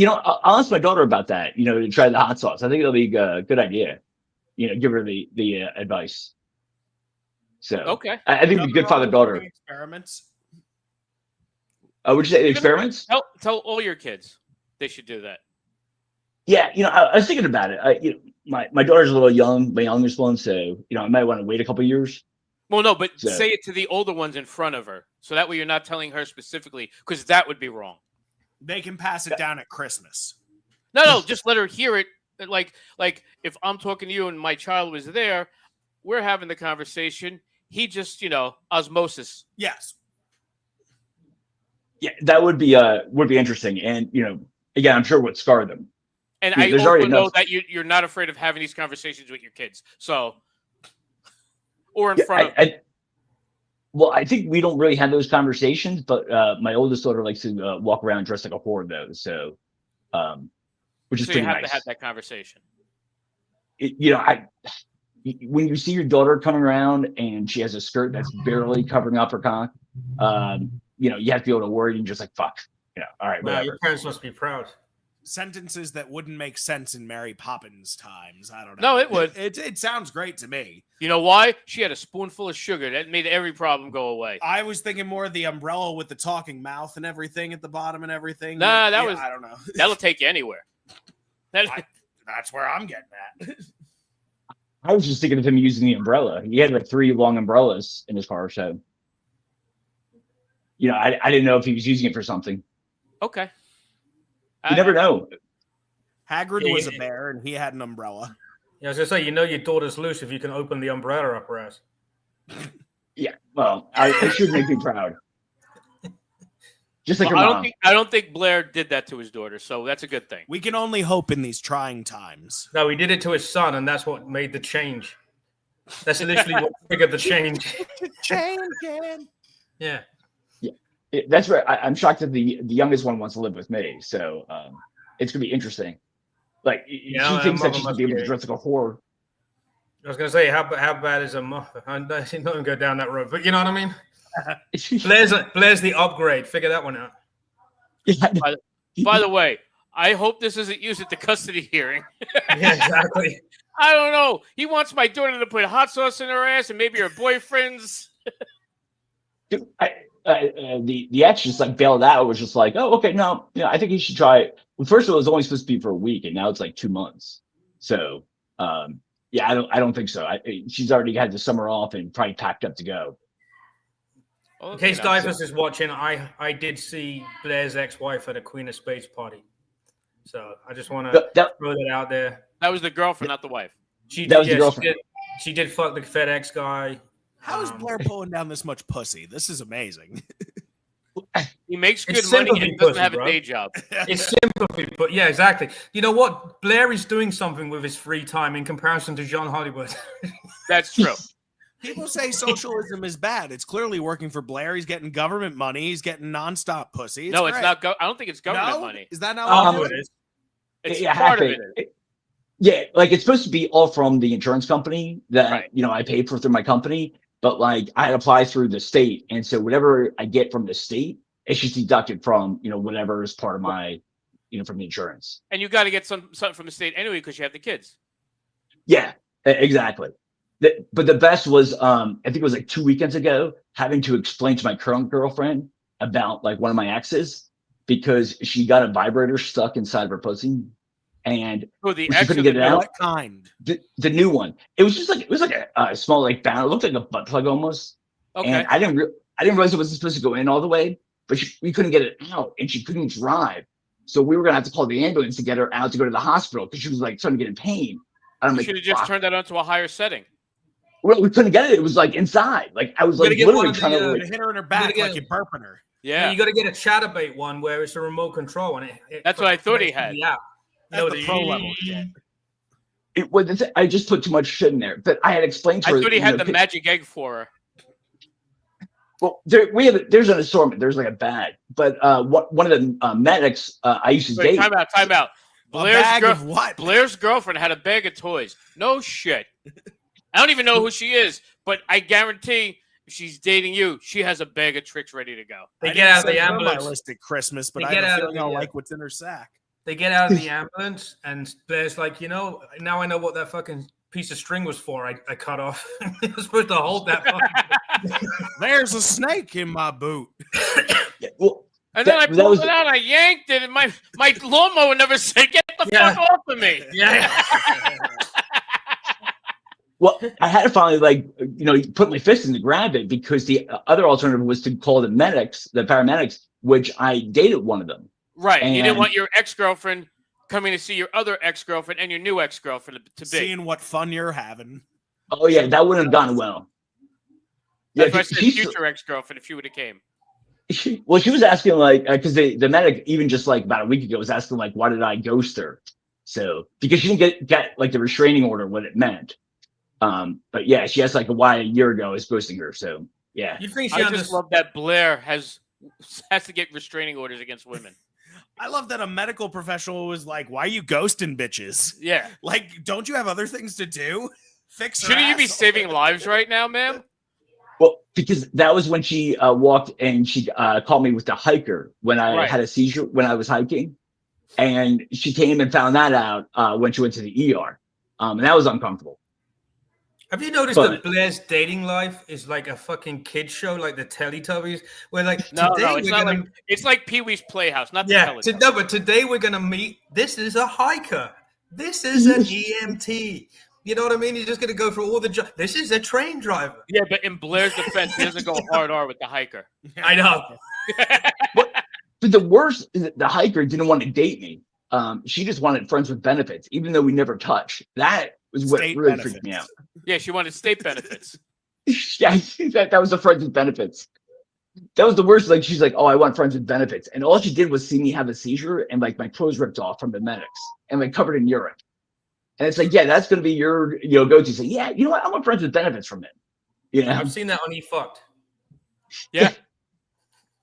S1: I'll ask my daughter about that. To try the hot sauce. I think it'll be a good idea. Give her the advice. So
S2: Okay.
S1: I think it'd be good father daughter.
S7: Experiments.
S1: Would you say the experiments?
S2: Tell all your kids they should do that.
S1: Yeah, I was thinking about it. My daughter's a little young, my youngest one, so I might want to wait a couple years.
S2: Well, no, but
S1: So-
S2: say it to the older ones in front of her, so that way you're not telling her specifically, because that would be wrong.
S7: They can pass it down at Christmas.
S2: No, just let her hear it. Like if I'm talking to you and my child was there, we're having the conversation. He just, osmosis.
S7: Yes.
S1: Yeah, that would be interesting, and again, I'm sure it would scar them.
S2: And
S1: Yeah,
S2: I
S1: there's
S2: also
S1: already
S2: know
S1: enough-
S2: that you're not afraid of having these conversations with your kids. So, or in front of
S1: Well, I think we don't really have those conversations, but my oldest daughter likes to walk around dressed like a whore, though. So, which is
S2: so you
S1: pretty
S2: have
S1: nice.
S2: to have that conversation.
S1: When you see your daughter coming around and she has a skirt that's barely covering up her cock, you have to be able to worry and just like, fuck, all right,
S11: Wow,
S1: whatever.
S11: your parents must be proud.
S7: Sentences that wouldn't make sense in Mary Poppins times. I don't know.
S2: No, it would.
S7: It sounds great to me.
S2: You know why? She had a spoonful of sugar that made every problem go away.
S7: I was thinking more of the umbrella with the talking mouth and everything at the bottom and everything.
S2: Nah, that
S7: Yeah,
S2: was.
S7: I don't know.
S2: That'll take you anywhere.
S7: That's where I'm getting at.
S1: I was just thinking of him using the umbrella. He had like 3 long umbrellas in his car, so I didn't know if he was using it for something.
S2: Okay.
S1: You never know.
S7: Hagrid
S11: Yeah,
S7: was a
S11: yeah.
S7: bear and he had an umbrella.
S11: Yeah, I was gonna say, your daughter's loose if you can open the umbrella up her ass.
S1: Yeah, well, it should make me proud. Just like
S2: Well,
S1: your mom.
S2: I don't think Blair did that to his daughter, so that's a good thing.
S7: We can only hope in these trying times.
S11: No, he did it to his son, and that's what made the change. That's literally what triggered the change.
S7: Changing.
S11: Yeah.
S1: That's right. I'm shocked that the youngest one wants to live with me. So it's gonna be interesting. Like she thinks that
S11: mother
S1: she's gonna
S11: must
S1: be able
S11: be
S1: to dress like a whore.
S11: I was gonna say how bad is a mother? I'm not gonna go down that road, but you know what I mean. Blair's the upgrade. Figure that one out.
S2: By the way, I hope this isn't used at the custody hearing.
S11: Yeah, exactly.
S2: I don't know. He wants my daughter to put hot sauce in her ass, and maybe her boyfriend's.
S1: Dude, the ex just like bailed out. Was just like, oh, okay, no, I think he should try it. Well, first of all, it was only supposed to be for a week, and now it's like 2 months. So, yeah, I don't think so. She's already had the summer off and probably packed up to go.
S2: Well,
S11: In case Divers is watching, I did see Blair's ex-wife at a Queen of Spades party. So I just want to throw that out there.
S2: That was the girlfriend, not the wife.
S1: That was the girlfriend.
S11: She did fuck the FedEx guy.
S7: How is Blair pulling down this much pussy? This is amazing.
S2: He makes good
S11: It's
S2: money and
S11: sympathy
S2: doesn't
S11: pussy,
S2: have a
S11: bro.
S2: day job.
S11: It's sympathy, but yeah, exactly. You know what? Blair is doing something with his free time in comparison to John Hollywood.
S2: That's true.
S7: People say socialism is bad. It's clearly working for Blair. He's getting government money. He's getting nonstop pussy.
S2: No, it's
S7: great.
S2: not. I don't think it's government
S7: No?
S2: money.
S7: Is that not what it is?
S2: It's
S1: Yeah,
S2: part of
S1: half
S2: it.
S1: Yeah, like it's supposed to be all from the insurance company that
S2: Right.
S1: I paid for through my company, but like I apply through the state, and so whatever I get from the state, it's just deducted from whatever is part of my from the insurance.
S2: And you got to get something from the state anyway because you have the kids.
S1: Yeah, exactly. But the best was I think it was like 2 weekends ago, having to explain to my current girlfriend about like one of my exes because she got a vibrator stuck inside of her pussy. And
S2: Oh, the
S1: she
S2: ex
S1: couldn't
S2: or
S1: get
S2: the
S1: it out.
S7: What kind?
S1: The new one. It was like a small like bound. It looked like a butt plug almost.
S2: Okay.
S1: And I didn't realize it wasn't supposed to go in all the way, but we couldn't get it out, and she couldn't drive. So we were gonna have to call the ambulance to get her out to go to the hospital because she was like starting to get in pain. And I'm
S2: You
S1: like,
S2: should have just
S1: fuck.
S2: turned that onto a higher setting.
S1: Well, we couldn't get it. It was like inside. Like I was
S11: You gotta
S1: like
S11: get
S1: literally
S11: one of the,
S1: trying to.
S7: You hit her in her back
S11: get-
S7: like you're burping her.
S2: Yeah.
S11: You got to get a Chatterbait one where it's a remote control, and it
S2: That's what I thought he had.
S11: Yeah,
S7: That's the pro level shit.
S1: It was. I just put too much shit in there, but I had explained to
S2: I
S1: her.
S2: thought he had the
S1: pi-
S2: magic egg for her.
S1: Well, there's an assortment. There's like a bag, but one of the medics I used to
S2: Wait,
S1: date.
S2: time out.
S7: A bag of what?
S2: Blair's girlfriend had a bag of toys. No shit. I don't even know who she is, but I guarantee if she's dating you, she has a bag of tricks ready to go.
S11: They
S7: I
S11: get out of
S7: didn't
S11: the
S7: send her my
S11: ambulance.
S7: list at Christmas, but
S11: They
S7: I
S11: get
S7: have
S11: out
S7: a
S11: of
S7: feeling I'll
S11: the,
S7: like what's in her sack.
S11: They get out of the ambulance, and Blair's like, now I know what that fucking piece of string was for. I cut off. It was supposed to hold that.
S7: There's a snake in my boot.
S1: Well,
S2: And then I
S1: that
S2: pulled
S1: was-
S2: it out, I yanked it, and my lawnmower never said, "Get the
S11: Yeah.
S2: fuck off of me."
S11: Yeah.
S1: Well, I had to finally put my fist in to grab it because the other alternative was to call the paramedics, which I dated one of them.
S2: Right. You didn't
S1: And-
S2: want your ex-girlfriend coming to see your other ex-girlfriend and your new ex-girlfriend to be.
S7: Seeing what fun you're having.
S1: Oh yeah, that wouldn't have gone well.
S2: That's why I said
S1: she's-
S2: future ex-girlfriend if you would have came.
S1: she was asking like because the medic even just like about a week ago was asking like why did I ghost her? So because she didn't get like the restraining order what it meant. But yeah, she asked like why a year ago I was ghosting her. So yeah.
S11: You think
S2: I just love that Blair has to get restraining orders against women.
S7: I love that a medical professional was like, "Why are you ghosting bitches?
S2: Yeah.
S7: Like, don't you have other things to do? Fix her
S2: Shouldn't you be
S7: asshole."
S2: saving lives right now, ma'am?
S1: Well, because that was when she walked and she called me with the hiker when I
S2: Right.
S1: had a seizure when I was hiking, and she came and found that out when she went to the ER, and that was uncomfortable.
S11: Have you noticed
S1: But-
S11: that Blair's dating life is like a fucking kid show, like the Teletubbies, where like
S2: No,
S11: today
S2: it's
S11: we're
S2: not
S11: gonna,
S2: like it's like Pee-wee's Playhouse, not the
S11: yeah,
S2: Teletubbies.
S11: no, but today we're gonna meet. This is a hiker. This is an EMT. You know what I mean? You're just gonna go through all the. This is a train driver.
S2: Yeah, but in Blair's defense, he doesn't go hard R with the hiker.
S11: I know.
S1: But the worst is that the hiker didn't want to date me. She just wanted friends with benefits, even though we never touched. That was what
S7: State
S1: really
S7: benefits.
S1: freaked me out.
S2: Yeah, she wanted state benefits.
S1: Yeah, that was the friends with benefits. That was the worst. Like she's like, "Oh, I want friends with benefits," and all she did was see me have a seizure and like my clothes ripped off from the medics and like covered in urine. And it's like, yeah, that's gonna be your go-to. Say, yeah, you know what? I want friends with benefits from him. You know,
S11: I've seen that on eFucked.
S2: Yeah.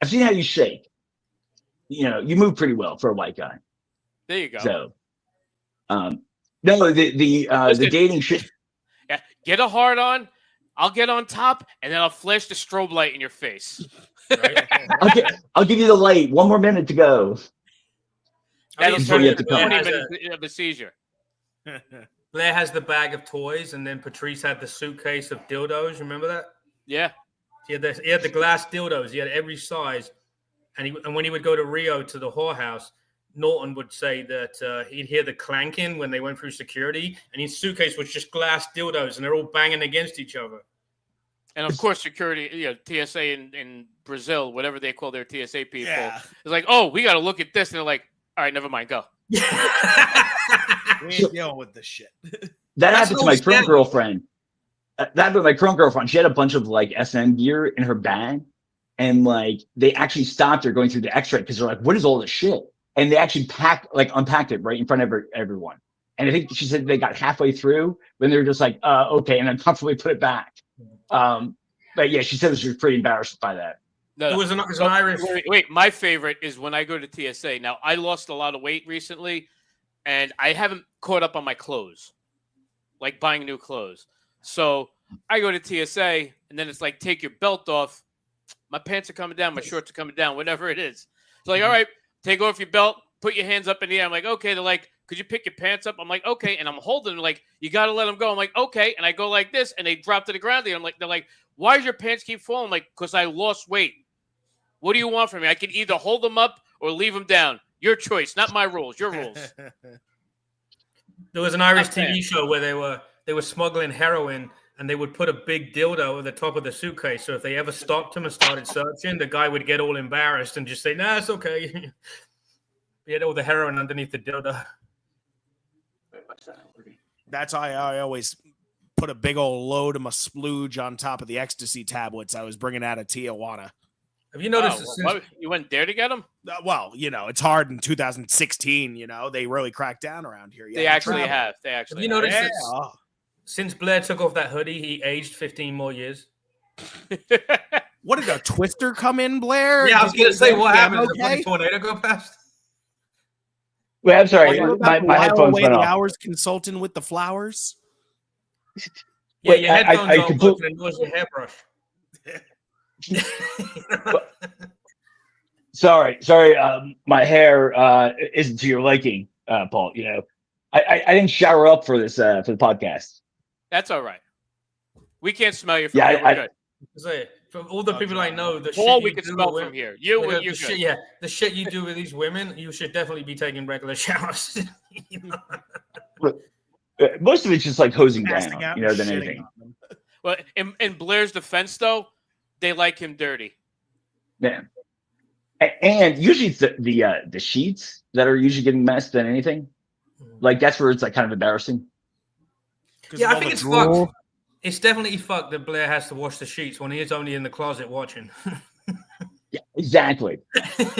S1: I've seen how you shake. You know, you move pretty well for a white guy.
S2: There you go.
S1: So, no, the
S2: Listen.
S1: dating shit.
S2: Yeah, get a hard on. I'll get on top, and then I'll flash the strobe light in your face.
S11: Right?
S1: I'll give you the light. 1 more minute to go.
S2: That'll
S1: Before
S2: turn
S1: you have
S2: into
S1: to come.
S2: 20 minutes of a seizure.
S11: Blair has the bag of toys, and then Patrice had the suitcase of dildos. Remember that?
S2: Yeah.
S11: He had the glass dildos. He had every size, and when he would go to Rio to the whorehouse, Norton would say that he'd hear the clanking when they went through security, and his suitcase was just glass dildos, and they're all banging against each other.
S2: And of course, security, TSA in Brazil, whatever they call their TSA people,
S7: Yeah.
S2: it's like, oh, we got to look at this. And they're like, all right, never mind, go.
S7: We ain't dealing with this shit.
S1: That happened to my current girlfriend. That happened to my current girlfriend. She had a bunch of like SM gear in her bag, and like they actually stopped her going through the X-ray because they're like, "What is all this shit?" And they actually unpacked it right in front of everyone. And I think she said they got halfway through when they were just like, "Okay," and then comfortably put it back. But yeah, she said she was pretty embarrassed by that.
S2: No,
S11: It was an Irish.
S2: Wait, my favorite is when I go to TSA. Now, I lost a lot of weight recently, and I haven't caught up on my clothes, like buying new clothes. So I go to TSA, and then it's like, take your belt off. My pants are coming down, my shorts are coming down, whatever it is. It's like, all right, take off your belt, put your hands up in the air. I'm like, okay. They're like, could you pick your pants up? I'm like, okay. And I'm holding them like, you got to let them go. I'm like, okay. And I go like this, and they drop to the ground. They're like, why does your pants keep falling? I'm like, because I lost weight. What do you want from me? I can either hold them up or leave them down. Your choice, not my rules. Your rules.
S11: There was an Irish TV show where they were smuggling heroin, and they would put a big dildo at the top of the suitcase. So if they ever stopped him and started searching, the guy would get all embarrassed and just say, "Nah, it's okay." He had all the heroin underneath the dildo.
S7: That's why I always put a big old load of my splooge on top of the ecstasy tablets I was bringing out of Tijuana.
S11: Have you noticed?
S2: You went there to get them?
S7: Well, it's hard in 2016. They really cracked down around here.
S2: They actually have.
S11: Have you noticed that since Blair took off that hoodie, he aged 15 more years?
S7: What did a twister come in, Blair?
S11: Yeah, I was going to say, what happened? Did
S7: Okay?
S11: the tornado go past?
S1: Wait, I'm sorry. My headphones went off.
S7: Hours consulting with the flowers.
S11: Yeah,
S1: Wait,
S11: your headphones
S1: I
S11: aren't working, and nor your hairbrush.
S1: Sorry. My hair isn't to your liking, Paul. I didn't shower up for this for the podcast.
S2: That's all right. We can't smell you from
S1: Yeah,
S2: here. We're good.
S11: Say, from all the people I know, the
S2: Paul,
S11: shit
S2: we
S11: you
S2: can
S11: do
S2: smell
S11: with-
S2: from here. You're
S11: the
S2: good.
S11: shit, yeah, the shit you do with these women, you should definitely be taking regular showers.
S1: Most of it's just like hosing
S7: Passing
S1: down,
S7: out
S1: than
S7: and shitting
S1: anything.
S7: on them.
S2: Well, in Blair's defense, though, they like him dirty.
S1: Man. And usually it's the sheets that are usually getting messed than anything. Like that's where it's like kind of embarrassing.
S11: Yeah, I think it's fucked. It's definitely fucked that Blair has to wash the sheets when he is only in the closet watching.
S1: Yeah, exactly.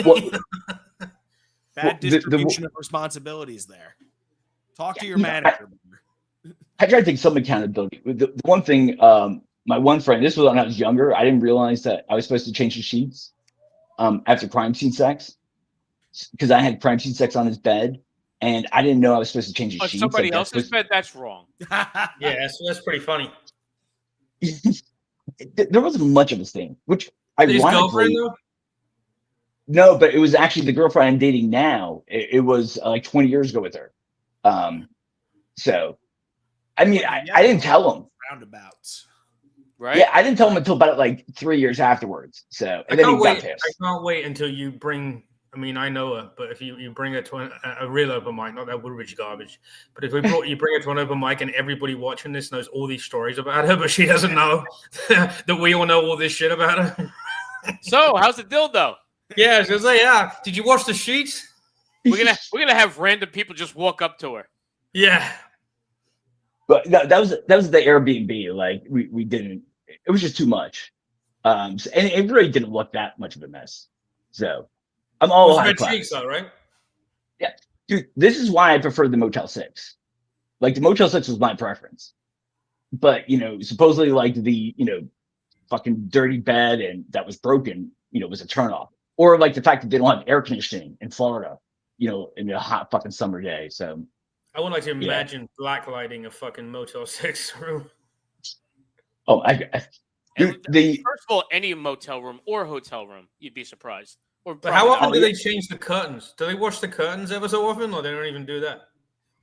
S1: Well,
S7: Bad
S1: the-
S7: distribution of responsibilities there. Talk to your manager.
S1: I try to take some accountability. The one thing, my one friend, this was when I was younger, I didn't realize that I was supposed to change the sheets after crime scene sex because I had crime scene sex on his bed, and I didn't know I was supposed to change his
S2: On
S1: sheets.
S2: somebody
S1: Like,
S2: else's bed, that's wrong.
S11: Yeah, that's pretty funny.
S1: There wasn't much of a stain, which
S11: His girlfriend,
S1: ironically,
S11: though?
S1: no, but it was actually the girlfriend I'm dating now. It was like 20 years ago with her. So, I mean, I didn't tell him.
S7: Roundabouts.
S2: Right?
S1: Yeah, I didn't tell him until about like 3 years afterwards. So,
S11: I
S1: and then he
S11: can't
S1: got
S11: wait.
S1: pissed.
S11: I can't wait until you bring. I mean, I know her, but if you bring her to a real open mic, not that Woodridge garbage, but if you bring her to an open mic and everybody watching this knows all these stories about her, but she doesn't know that we all know all this shit about her.
S2: So, how's the dildo?
S11: Yeah, she was like, yeah. Did you wash the sheets?
S2: We're gonna have random people just walk up to her.
S11: Yeah.
S1: But that was the Airbnb. Like we didn't. It was just too much. And it really didn't look that much of a mess. So I'm all high
S11: red
S1: class.
S11: cheeks, though, right?
S1: Yeah, dude. This is why I prefer the Motel 6. Like the Motel 6 was my preference. But supposedly like the fucking dirty bed and that was broken. Was a turnoff. Or like the fact that they don't have air conditioning in Florida. In a hot fucking summer day. So
S11: I would like to imagine blacklighting a fucking Motel 6 room.
S1: Oh, dude,
S2: First of all, any motel room or hotel room, you'd be surprised.
S11: But how often do they change the curtains? Do they wash the curtains ever so often, or they don't even do that?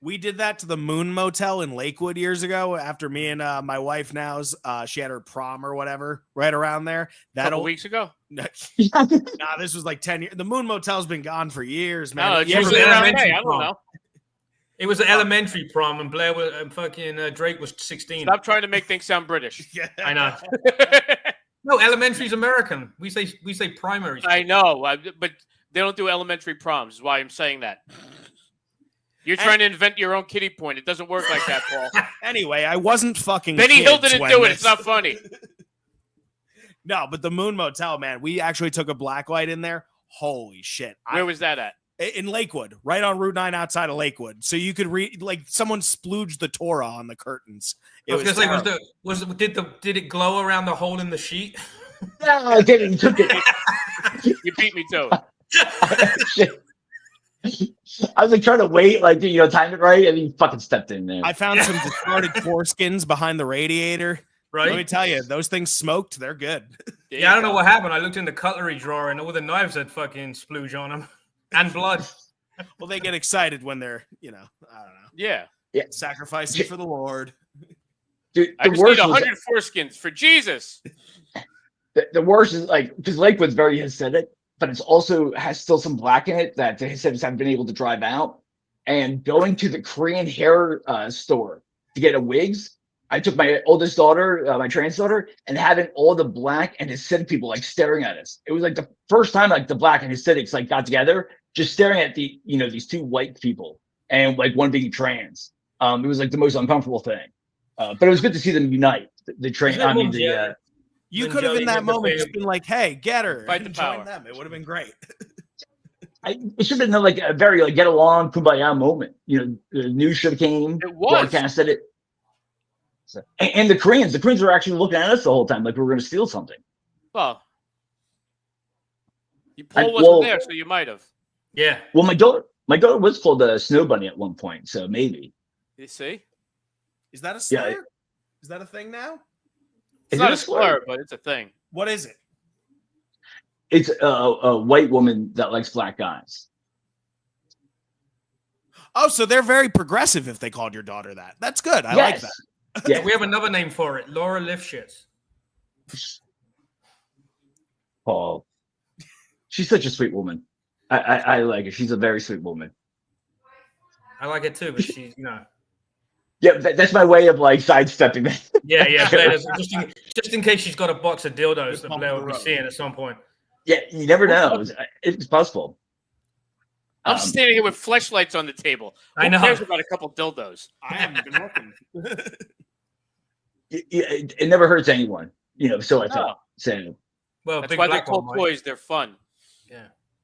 S7: We did that to the Moon Motel in Lakewood years ago after me and my wife now's she had her prom or whatever right around there.
S2: A couple weeks ago?
S7: Nah, this was like 10 years. The Moon Motel's been gone for years, man.
S2: No, it's usually around May. I don't know.
S11: It was an elementary prom, and Blair was Drake was 16.
S2: Stop trying to make things sound British.
S11: Yeah, I know. No, elementary's American. We say primary.
S2: I know, but they don't do elementary proms. Is why I'm saying that. You're trying to invent your own kiddie point. It doesn't work like that, Paul.
S7: Anyway, I wasn't fucking.
S2: Benny Hill didn't do it. It's not funny.
S7: No, but the Moon Motel, man, we actually took a blacklight in there. Holy shit!
S2: Where was that at?
S7: In Lakewood, right on Route 9 outside of Lakewood. So you could read, like, someone splooged the Torah on the curtains. It was
S11: did it glow around the hole in the sheet?
S1: No, I didn't. You took it.
S2: You beat me to it.
S1: I was like trying to wait, like, time it right, and you fucking stepped in there.
S7: I found some discarded foreskins behind the radiator.
S11: Right.
S7: Let me tell you, those things smoked. They're good.
S11: Yeah, I don't know what happened. I looked in the cutlery drawer, and all the knives had fucking splooge on them. And blood.
S7: Well, they get excited when they're, I don't know.
S2: Yeah.
S7: Sacrificing for the Lord.
S1: Dude,
S2: I just need 100 foreskins for Jesus.
S1: The worst is, like, because Lakewood's very Hasidic, but it's also has still some black in it that the Hasidics haven't been able to drive out. And going to the Korean hair store to get a wigs, I took my oldest daughter, my trans daughter, and having all the black and Hasidic people like staring at us. It was like the first time like the black and Hasidics like got together, just staring at these two white people and like one being trans. It was like the most uncomfortable thing. But it was good to see them unite.
S7: You could have in that moment just been like, "Hey, get her,
S2: fight the power."
S7: Join them. It would have been great.
S1: It should have been like a very like get along, kumbaya moment. The news should have came, broadcasted it. So, and the Koreans were actually looking at us the whole time like we were going to steal something.
S2: Well, Paul wasn't there, so you might have.
S11: Yeah.
S1: Well, my daughter was called a Snow Bunny at one point, so maybe.
S2: You see?
S7: Is that a slur?
S1: Yeah.
S7: Is that a thing now?
S2: It's not a slur, but it's a thing.
S7: What is it?
S1: It's a white woman that likes black guys.
S7: Oh, so they're very progressive if they called your daughter that. That's good. I like that.
S1: Yeah.
S11: We have another name for it. Laura Lifshitz.
S1: Paul. She's such a sweet woman. I like her. She's a very sweet woman.
S11: I like it too, but she's,
S1: Yeah, that's my way of like sidestepping that.
S11: Yeah. Blair, just in case she's got a box of dildos that Blair will be seeing at some point.
S1: Yeah, you never know. It's possible.
S2: I'm standing here with fleshlights on the table.
S11: I know.
S2: Who cares about a couple dildos?
S7: I haven't been looking.
S1: It never hurts anyone, so I thought. So,
S11: well,
S2: that's why they're called toys. They're fun.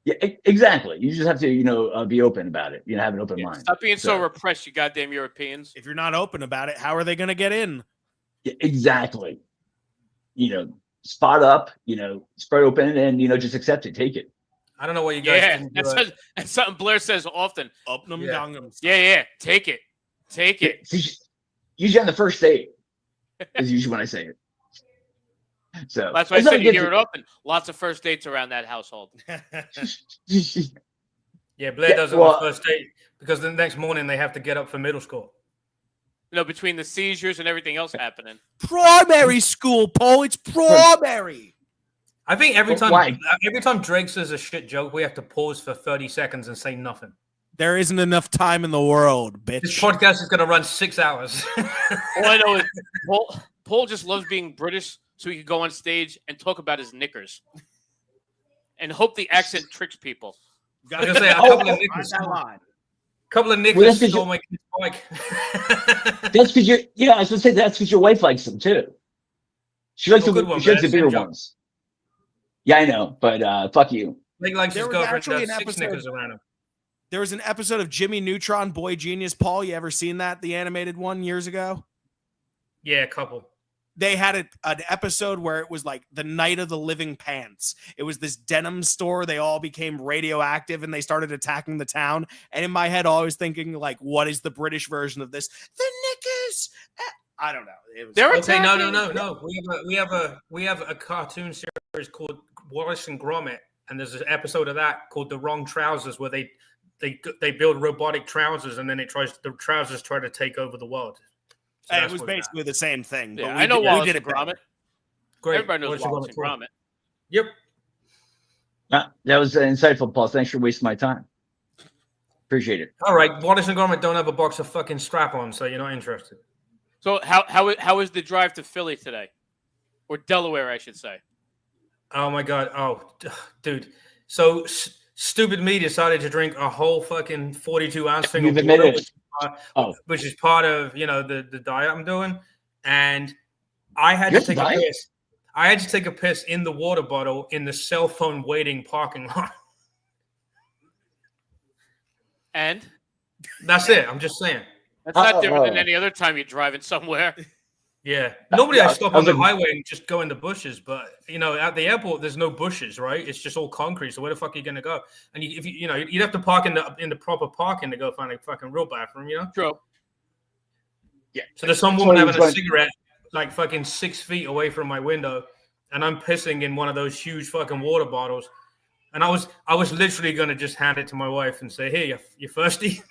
S1: Yeah, exactly. You just have to, be open about it. Have an open mind.
S2: Stop being so repressed, you goddamn Europeans.
S7: If you're not open about it, how are they going to get in?
S1: Yeah, exactly. Spot up, spread open, and just accept it, take it.
S11: I don't know what you guys.
S2: Yeah, that's something Blair says often.
S7: Upnum Gangnam.
S2: Yeah, take it.
S1: Usually on the first date is usually when I say it. So
S2: that's why I said you hear it often. Lots of first dates around that household.
S11: Yeah, Blair does it on the first date because the next morning they have to get up for middle school.
S2: Between the seizures and everything else happening.
S7: Primary school, Paul. It's primary.
S11: I think every time Drake says a shit joke, we have to pause for 30 seconds and say nothing.
S7: There isn't enough time in the world, bitch.
S11: This podcast is going to run 6 hours.
S2: All I know is Paul just loves being British, so he can go on stage and talk about his knickers and hope the accent tricks people.
S11: I was going to say, a couple of knickers stole my kid's bike.
S1: That's because I was going to say that's because your wife likes them too. She likes the bigger ones. Yeah, I know, but fuck you.
S11: Blake likes his girlfriend to have 6 knickers around him.
S7: There was an episode of Jimmy Neutron, Boy Genius. Paul, you ever seen that? The animated one years ago?
S11: Yeah, a couple.
S7: They had an episode where it was like the night of the living pants. It was this denim store. They all became radioactive and they started attacking the town. And in my head, I was thinking, like, what is the British version of this? The knickers. I don't know. It was
S2: They're
S11: Okay, no.
S2: attacking.
S11: We have a cartoon series called Wallace and Gromit, and there's an episode of that called The Wrong Trousers, where they build robotic trousers, and then the trousers try to take over the world. So
S7: it
S11: that's
S7: was
S11: what
S7: basically the same thing. But
S2: Yeah,
S7: we
S2: I know
S7: did,
S2: Wallace
S7: we did
S2: and
S7: it better.
S2: Gromit.
S11: Great.
S2: Everybody knows Wallace and
S11: Gromit.
S2: Gromit.
S11: Yep.
S1: That was insightful, Paul. Thanks for wasting my time. Appreciate it.
S11: All right. Wallace and Gromit don't have a box of fucking strap-ons, so you're not interested.
S2: So how is the drive to Philly today, or Delaware, I should say?
S11: Oh my god. Oh, dude. So stupid me decided to drink a whole fucking 42-ounce thing
S1: You've
S11: of water,
S1: admitted it.
S11: which is part of the diet I'm doing, and I had
S1: You're
S11: to take a
S1: diet?
S11: piss. I had to take a piss in the water bottle in the cell phone waiting parking lot.
S2: And
S11: That's it. I'm just saying.
S2: that's not different than
S1: Oh.
S2: any other time you're driving somewhere.
S11: Yeah. Normally I
S1: Yeah,
S11: stop
S1: I
S11: on
S1: was
S11: the
S1: like-
S11: highway and just go in the bushes, but at the airport there's no bushes, right? It's just all concrete. So where the fuck are you gonna go? And you'd have to park in the proper parking to go find a fucking real bathroom,
S2: True.
S1: Yeah.
S11: So there's some
S1: That's
S11: woman
S1: what I
S11: having
S1: was
S11: a cigarette like fucking 6 feet away from my window, and I'm pissing in one of those huge fucking water bottles. And I was literally gonna just hand it to my wife and say, "Here, you thirsty?"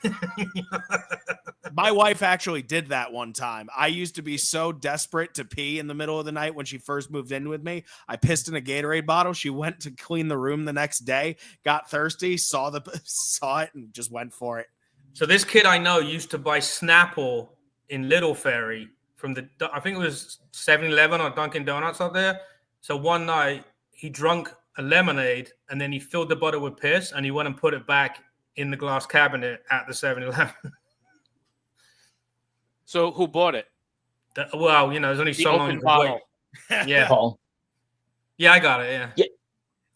S7: My wife actually did that one time. I used to be so desperate to pee in the middle of the night when she first moved in with me. I pissed in a Gatorade bottle. She went to clean the room the next day, got thirsty, saw it, and just went for it.
S11: So this kid I know used to buy Snapple in Little Ferry from I think it was 7-Eleven or Dunkin' Donuts out there. So one night he drunk a lemonade and then he filled the bottle with piss and he went and put it back in the glass cabinet at the 7-Eleven.
S2: So who bought it?
S11: Well, there's only
S2: The
S11: so long.
S2: open
S11: you can
S2: bottle.
S11: wait. Yeah.
S1: Paul.
S11: Yeah, I got it. Yeah.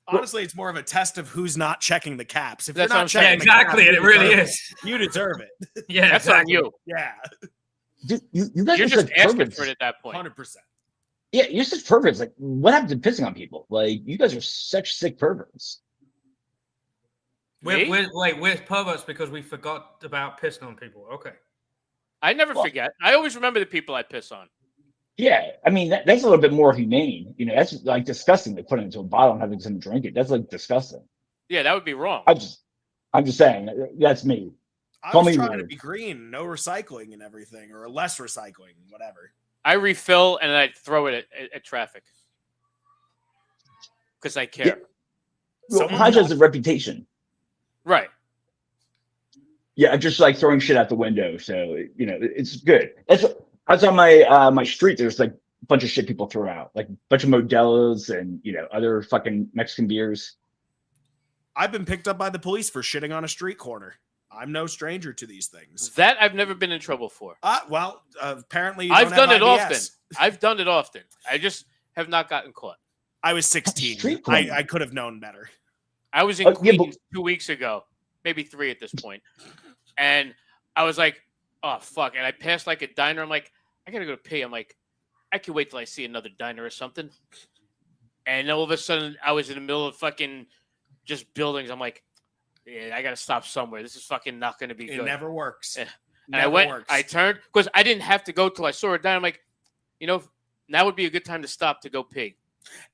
S7: Honestly, it's more of a test of who's not checking the caps. If
S2: That's
S7: you're
S2: what
S7: not
S2: I'm saying.
S7: checking the
S11: Exactly.
S7: caps,
S11: It really is.
S7: you deserve it.
S11: Yeah.
S2: That's
S11: exactly.
S2: on you.
S7: Yeah,
S1: Dude, you guys
S2: You're
S1: are
S2: just
S1: such
S2: asking
S1: perverts.
S2: for it at that point.
S7: 100%.
S1: Yeah, you're such perverts. Like, what happened to pissing on people? Like, you guys are such sick perverts.
S2: Me?
S11: We're perverts because we forgot about pissing on people. Okay.
S2: I never
S1: Well-
S2: forget. I always remember the people I piss on.
S1: Yeah, I mean that's a little bit more humane. That's like disgusting to put it into a bottle and having someone drink it. That's like disgusting.
S2: Yeah, that would be wrong.
S1: I'm just saying that's me.
S7: I
S1: Call
S7: was
S1: me
S7: trying to
S1: weird.
S7: be green, no recycling and everything, or less recycling, whatever.
S2: I refill and I throw it at traffic because I care.
S1: Yeah. Well,
S7: Someone
S1: Hodge has a reputation.
S2: Right.
S1: Yeah, just like throwing shit out the window. So it's good. That's on my my street. There's like a bunch of shit people throw out, like a bunch of Modelo's and other fucking Mexican beers.
S7: I've been picked up by the police for shitting on a street corner. I'm no stranger to these things.
S2: That I've never been in trouble for.
S7: Apparently you
S2: I've
S7: don't have
S2: done it
S7: IBS.
S2: often. I've done it often. I just have not gotten caught.
S7: I was 16.
S1: Street corner.
S7: I could have known better.
S2: I was in
S1: Yeah, but-
S2: Queens 2 weeks ago, maybe 3 at this point, and I was like, "Oh fuck!" And I passed like a diner. I'm like, "I gotta go to pee." I'm like, "I can wait till I see another diner or something." And all of a sudden, I was in the middle of fucking just buildings. I'm like, "Yeah, I gotta stop somewhere. This is fucking not gonna be
S7: It
S2: good."
S7: never works.
S2: Yeah. And
S7: Never
S2: I went,
S7: works.
S2: I turned because I didn't have to go till I saw a diner. I'm like, now would be a good time to stop to go pee.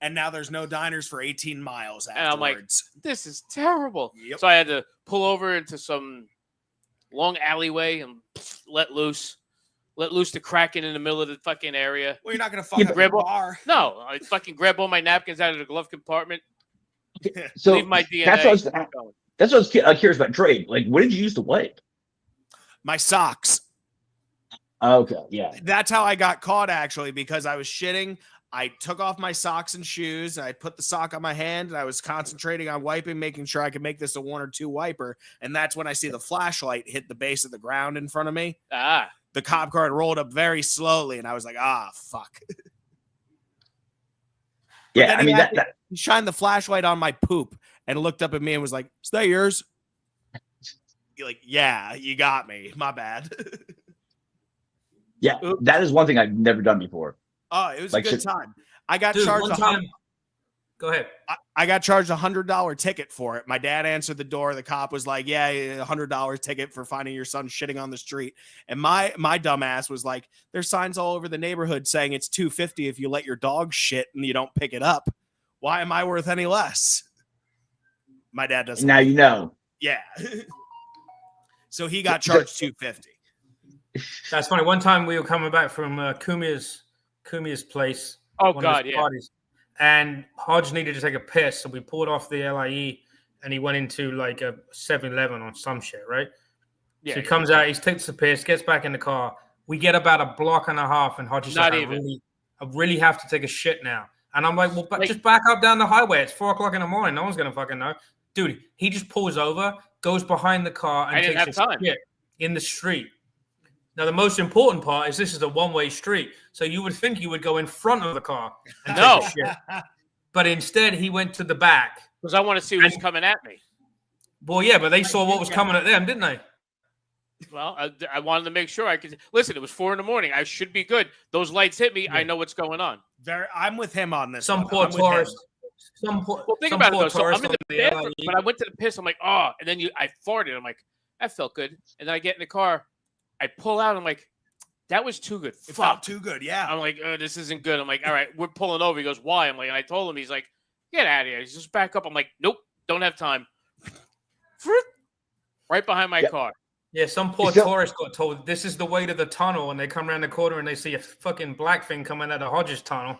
S7: And now there's no diners for 18 miles
S2: And I'm like,
S7: afterwards.
S2: This is terrible.
S7: Yep.
S2: So I had to pull over into some long alleyway and let loose the Kraken in the middle of the fucking area.
S7: Well, you're not going to fuck
S1: Yeah,
S7: up
S2: grab
S7: a
S2: all-
S7: bar.
S2: No, I fucking grab all my napkins out of the glove compartment,
S1: So
S2: leave my DNA.
S1: that's what I was,
S2: keep going.
S1: that's what I was curious about. Dre, like, what did you use to wipe?
S7: My socks.
S1: Okay, yeah.
S7: That's how I got caught, actually, because I was shitting. I took off my socks and shoes. And I put the sock on my hand, and I was concentrating on wiping, making sure I could make this a 1 or 2 wiper. And that's when I see the flashlight hit the base of the ground in front of me.
S2: Ah,
S7: The cop car had rolled up very slowly, and I was like, fuck.
S1: Yeah,
S7: then
S1: I
S7: he
S1: mean
S7: had
S1: that
S7: He shined the flashlight on my poop and looked up at me and was like, "Is that yours?" You're like, "Yeah, you got me. My bad."
S1: yeah, that is one thing I've never done before.
S7: Oh, it was
S1: Like
S7: a good
S1: shit.
S7: time. I got
S11: Dude,
S7: charged.
S11: one time. Go ahead.
S7: I got charged $100 ticket for it. My dad answered the door. The cop was like, yeah, $100 ticket for finding your son shitting on the street. And my dumb ass was like, there's signs all over the neighborhood saying it's $250 if you let your dog shit and you don't pick it up. Why am I worth any less? My dad doesn't.
S1: Now you know.
S7: Yeah. So he got charged $250.
S11: That's funny. One time we were coming back from Kumia's place.
S2: Oh
S11: one of
S2: God,
S11: his
S2: yeah.
S11: parties, and Hodge needed to take a piss, so we pulled off the LIE, and he went into like a 7-Eleven or some shit, right?
S2: Yeah.
S11: So he comes out, he takes the piss, gets back in the car. We get about a block and a half, and Hodge is
S2: Not
S11: like,
S2: even.
S11: I really have to take a shit now. And I'm like, well, just back up down the highway. It's 4:00 in the morning. No one's gonna fucking know. Dude, he just pulls over, goes behind the car, and takes a shit in the street. Now, the most important part is this is a one-way street. So you would think you would go in front of the car and take a shit. But instead, he went to the back.
S2: Because I want to see who's coming at me.
S11: Well, yeah, but they saw what was coming at them, didn't they?
S2: Well, I wanted to make sure I could. Listen, it was 4 a.m. I should be good. Those lights hit me. Yeah. I know what's going on.
S7: I'm with him on this.
S11: Some poor tourist.
S2: Well, think about it, though. So I'm in the bathroom, but I went to the piss. I'm like, oh. And then I farted. I'm like, that felt good. And then I get in the car. I pull out. I'm like, that was too good.
S7: It felt too good. Yeah.
S2: I'm like, oh, this isn't good. I'm like, all right, we're pulling over. He goes, why? I'm like, and I told him. He's like, get out of here. He's just back up. I'm like, nope, don't have time. Right behind my car.
S11: Yeah, some poor tourist got told this is the way to the tunnel, and they come around the corner and they see a fucking black thing coming out of Hodges tunnel.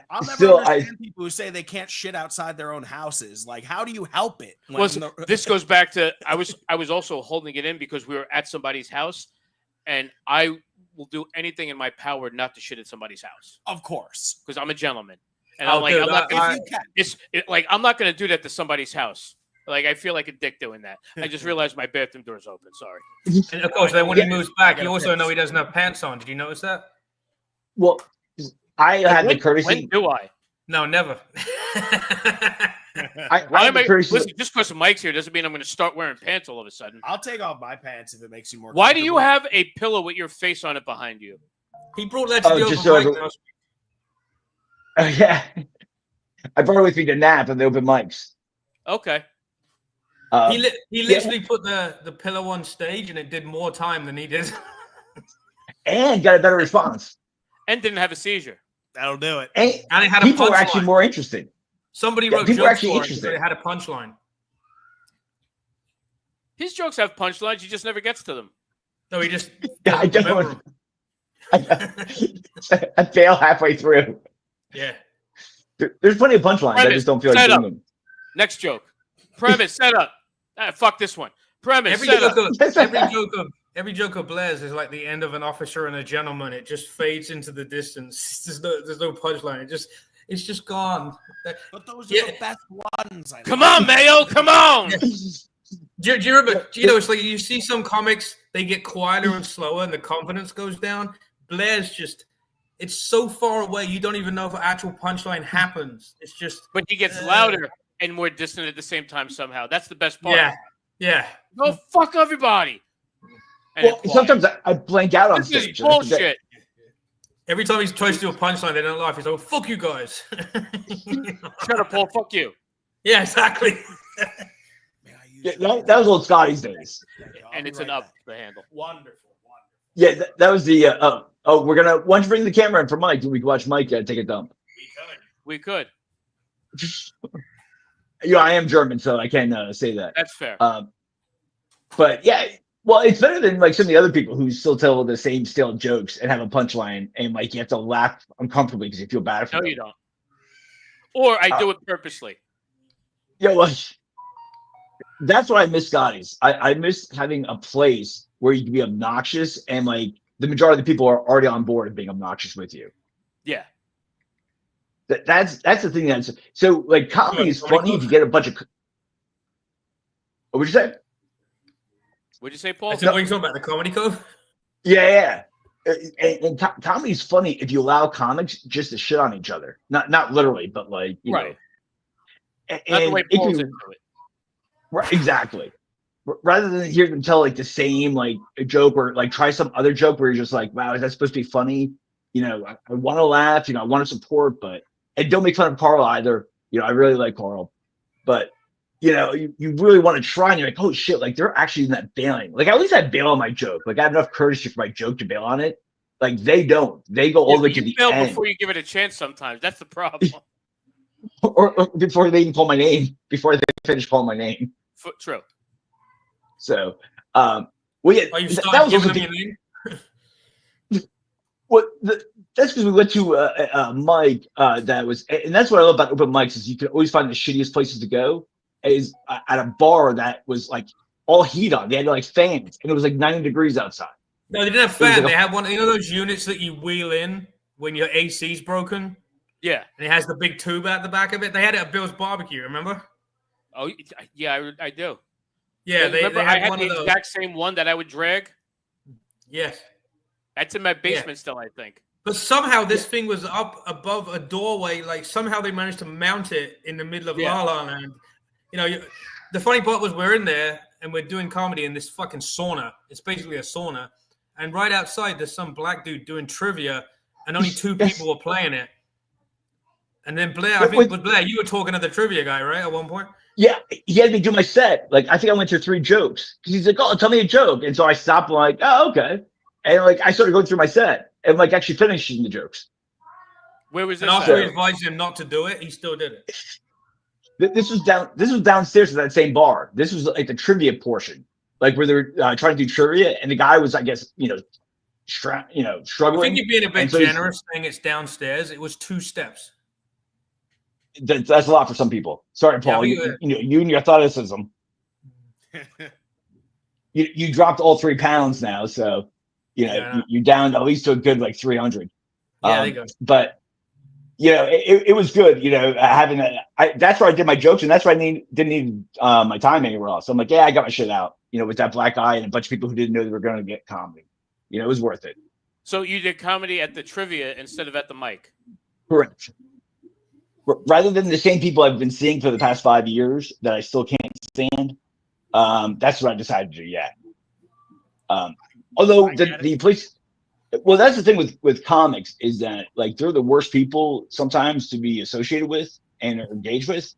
S7: I'll never understand people who say they can't shit outside their own houses. Like, how do you help it?
S2: Well, this goes back to I was also holding it in because we were at somebody's house, and I will do anything in my power not to shit at somebody's house.
S7: Of course,
S2: because I'm a gentleman, and I'm like, I'm not going to do that to somebody's house. Like, I feel like a dick doing that. I just realized my bathroom door's open. Sorry.
S11: And of course, then when he moves back, you also know he doesn't have pants on. Did you notice that?
S1: Well, I had the courtesy.
S2: When do I?
S11: No, never.
S2: Listen, just because Mike's here doesn't mean I'm going to start wearing pants all of a sudden.
S7: I'll take off my pants if it makes you more.
S2: Why do you have a pillow with your face on it behind you?
S11: He brought that to
S1: just so yeah. I brought it with me to nap and the open mics.
S2: Okay.
S11: He literally put the pillow on stage and it did more time than he did.
S1: And got a better response.
S2: And didn't have a seizure.
S7: That'll do it.
S11: And it had
S1: people were actually more interested.
S11: Somebody wrote
S1: people
S11: jokes
S1: actually
S11: for
S1: interested.
S11: it, but it had a punchline.
S2: His jokes have punchlines. He just never gets to them.
S11: No, he just.
S1: I don't. I fail halfway through.
S11: Yeah.
S1: There's plenty of punchlines. I just don't feel like doing them.
S2: Next joke. Premise, set up. Fuck this one. Premise,
S11: Every joke of Blair's is like the end of An Officer and a Gentleman. It just fades into the distance. There's no punchline. It's just gone.
S7: But those are the best ones.
S2: Come on, Mayo. Come on.
S11: Yeah. Do you remember? It's like you see some comics, they get quieter and slower, and the confidence goes down. Blair's just. It's so far away, you don't even know if an actual punchline happens. It's just.
S2: But he gets louder and more distant at the same time somehow. That's the best part.
S11: Yeah.
S2: Go fuck everybody.
S1: Well, sometimes I blank out on stage.
S2: This is bullshit.
S11: Every time he tries to do a punchline, they don't laugh. He's like, fuck you guys.
S2: Shut up, Paul. Fuck you.
S11: Yeah, exactly.
S1: That was old Scotty's days.
S2: And it's an up the handle.
S7: Wonderful.
S1: Yeah, that was the we're gonna once you bring the camera in for Mike, we can watch Mike take a dump.
S2: We could.
S1: Yeah, I am German, so I can say that.
S2: That's fair.
S1: But yeah, well, it's better than like some of the other people who still tell the same stale jokes and have a punchline, and like you have to laugh uncomfortably because you feel bad for them.
S2: No, you don't. Or I do it purposely.
S1: Yeah, well, that's what I miss, Scotty's. I miss having a place where you can be obnoxious, and like the majority of the people are already on board and being obnoxious with you.
S2: Yeah.
S1: That's the thing. That's so like comedy is funny if you get a bunch of. What would you say?
S2: What'd you say, Paul?
S11: What are you talking about? The Comedy Cove?
S1: Yeah. And comedy's funny if you allow comics just to shit on each other. Not literally, but like you know.
S2: Not the way Paul's into it.
S1: Right, exactly. Rather than hear them tell like the same like a joke or like try some other joke where you're just like, wow, is that supposed to be funny? You know, I want to laugh. You know, I want to support, but and don't make fun of Carl either. You know, I really like Carl, but you know, you really want to try, and you're like, oh shit, like they're actually not bailing. Like at least I bail on my joke. Like I have enough courtesy for my joke to bail on it. Like they don't. They go all the way to the
S2: bail
S1: end
S2: before you give it a chance. Sometimes that's the problem.
S1: or before they even call my name, before they finish calling my name.
S2: True.
S1: So, well, yeah,
S11: Oh, you
S1: that
S11: started
S1: was
S11: giving
S1: also
S11: them your name?
S1: that's because we went to Mike that was, and that's what I love about open mics is you can always find the shittiest places to go. Is at a bar that was like all heat on. They had like fans, and it was like 90 degrees outside.
S11: No, they didn't have
S1: It was
S11: fan.
S1: like
S11: They had one. You know those units that you wheel in when your AC's broken,
S2: Yeah.
S11: and it has the big tube out the back of it. They had it at Bill's Barbecue. Remember?
S2: Oh, yeah, I do.
S11: Yeah, they
S2: remember
S11: had
S2: I had
S11: one
S2: the
S11: of those.
S2: exact same one that I would drag.
S11: Yes.
S2: That's in my basement still, I think.
S11: But somehow this thing was up above a doorway. Like somehow they managed to mount it in the middle of La La Land. You know, the funny part was we're in there and we're doing comedy in this fucking sauna. It's basically a sauna. And right outside, there's some black dude doing trivia, and only 2 people were playing it. And then Blair, I think it was Blair, you were talking to the trivia guy, right, at one point?
S1: Yeah, he had me do my set. Like I think I went through 3 jokes because he's like, "Oh, tell me a joke," and so I stopped. And like, "Oh, okay," and like I started going through my set and like actually finishing the jokes.
S2: Where was this?
S11: And after we advised him not to do it, he still did it.
S1: This was downstairs at that same bar. This was like the trivia portion, like where they're trying to do trivia, and the guy was, I guess, struggling.
S11: I think you're being a bit
S1: And so
S11: generous saying it's downstairs. It was 2 steps.
S1: That's a lot for some people. Sorry, Paul.
S11: Yeah,
S1: you and your athleticism. you dropped all 3 pounds now, so you're down at least to a good like 300.
S11: Yeah, there you go.
S1: But it was good. Having that's where I did my jokes, and that's where I didn't need my time anywhere else. So I'm like, yeah, I got my shit out. With that black guy and a bunch of people who didn't know they were going to get comedy. It was worth it.
S2: So you did comedy at the trivia instead of at the mic.
S1: Correct. Rather than the same people I've been seeing for the past 5 years that I still can't stand, that's what I decided to do. Yeah. Although the place, well, that's the thing with comics is that like they're the worst people sometimes to be associated with and engaged with.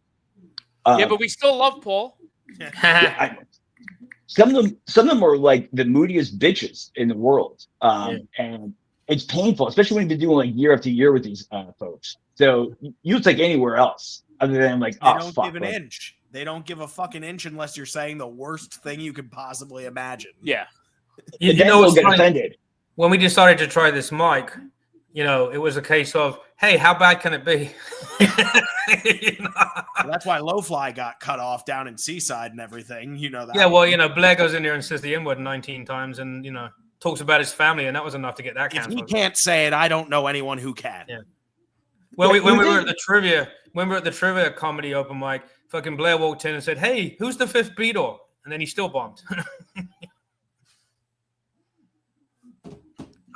S2: Yeah, but we still love Paul.
S1: Some of them are like the moodiest bitches in the world, and it's painful, especially when you've been doing like year after year with these folks. So you take anywhere else other than like,
S7: they don't give an inch. They don't give a fucking inch unless you're saying the worst thing you could possibly imagine.
S2: Yeah.
S11: You know what's funny? When we decided to try this mic, it was a case of, hey, how bad can it be?
S7: Well, that's why Low Fly got cut off down in Seaside and everything. You know that.
S11: Yeah, well, Blair goes in there and says the N-word 19 times and, talks about his family, and that was enough to get that canceled.
S7: If he can't say it, I don't know anyone who can.
S11: Yeah. Well, when we were at the trivia comedy open mic, fucking Blair walked in and said, hey, who's the 5th Beatle? And then he still bombed.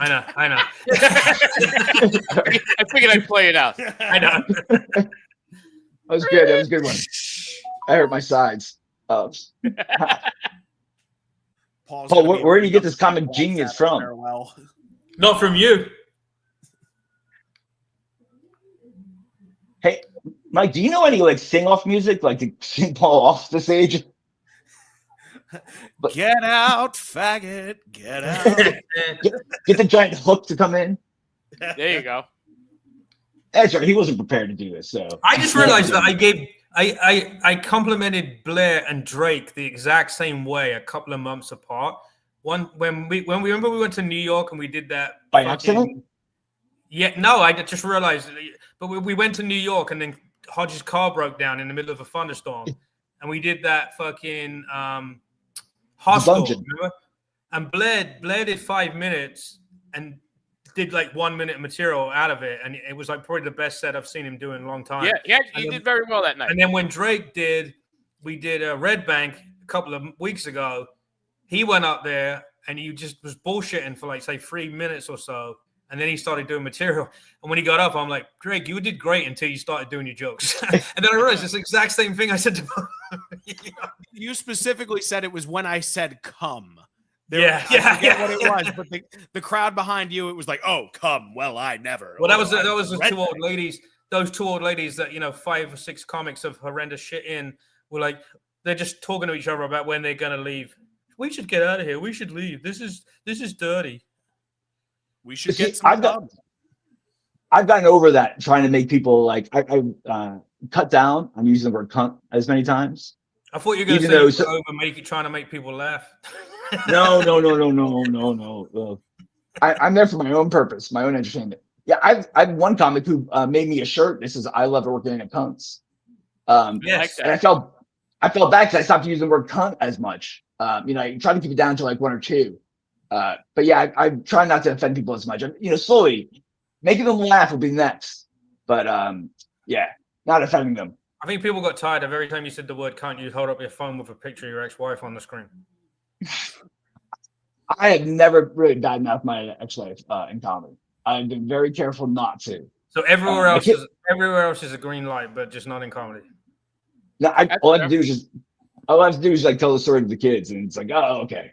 S11: I know.
S2: I figured I'd play it out.
S11: I know.
S1: That was good. That was a good one. I hurt my sides. Paul, where do you get this comic genius from?
S11: Not from you.
S1: Hey, Mike, do you know any like sing-off music, like to sing Paul off the stage?
S7: Get out, faggot! Get out!
S1: get the giant hook to come in.
S2: There you go.
S1: That's right. He wasn't prepared to do this, so
S11: I just realized that I complimented Blair and Drake the exact same way a couple of months apart. When we remember we went to New York and we did that
S1: by accident.
S11: Yeah, no, I just realized. But we went to New York and then Hodge's car broke down in the middle of a thunderstorm, and we did that fucking Hostel, remember? And Blair did 5 minutes and did like 1 minute of material out of it, and it was like probably the best set I've seen him do in a long time.
S2: Yeah, he did very well that night.
S11: And then when Drake we did a Red Bank a couple of weeks ago. He went up there and he just was bullshitting for like say 3 minutes or so, and then he started doing material. And when he got up, I'm like, Drake, you did great until you started doing your jokes. And then I realized it's the exact same thing I said to him.
S7: You specifically said it was when I said come.
S11: I forget
S7: what it was, but the crowd behind you, it was like, oh, come. Well, I never.
S11: Well, that was the 2 old ladies. those two old ladies that 5 or 6 comics of horrendous shit in were like, they're just talking to each other about when they're gonna leave. We should get out of here. We should leave. This is dirty.
S7: We should
S1: See,
S7: get some.
S1: I've gotten over that, trying to make people like I cut down on using the word cunt as many times.
S11: I thought you were going to say trying to make people laugh.
S1: No. I'm there for my own purpose, my own entertainment. Yeah, I've one comic who made me a shirt. This is "I love working at cunts."
S11: Yes.
S1: And I felt bad because I stopped using the word cunt as much. I try to keep it down to like 1 or 2. But yeah, I try not to offend people as much. Slowly making them laugh will be next. But yeah, not offending them.
S11: I think people got tired of every time you said the word cunt, you'd hold up your phone with a picture of your ex-wife on the screen.
S1: I have never really badmouthed my ex-wife in comedy. I've been very careful not to.
S11: So everywhere else is a green light, but just not in comedy.
S1: No, all I have to do is like tell the story to the kids, and it's like, oh, okay.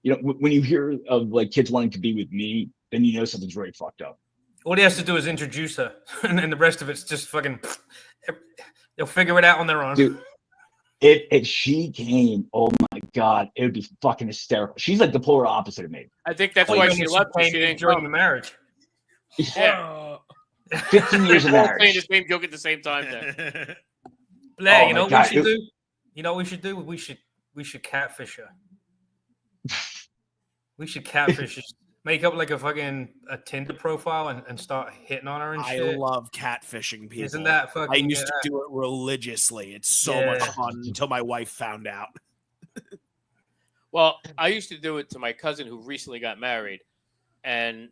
S1: When you hear of like kids wanting to be with me, then you know something's really fucked up.
S11: All he has to do is introduce her, and then the rest of it's just fucking. They'll figure it out on their own.
S1: Dude, if she came, oh my god, it would be fucking hysterical. She's like the polar opposite of me.
S2: I think that's why she left. She didn't
S11: during the marriage.
S2: Yeah.
S1: 15 years of marriage.
S2: Playing the same joke at the same time. There.
S11: Blair, you know what we should do? You know what we should do? We should catfish her. We should catfish her. Make up like a Tinder profile and start hitting on her and shit.
S7: I love catfishing people.
S11: Isn't that fucking?
S7: I used to do it religiously. It's so much fun until my wife found out.
S2: Well, I used to do it to my cousin who recently got married, and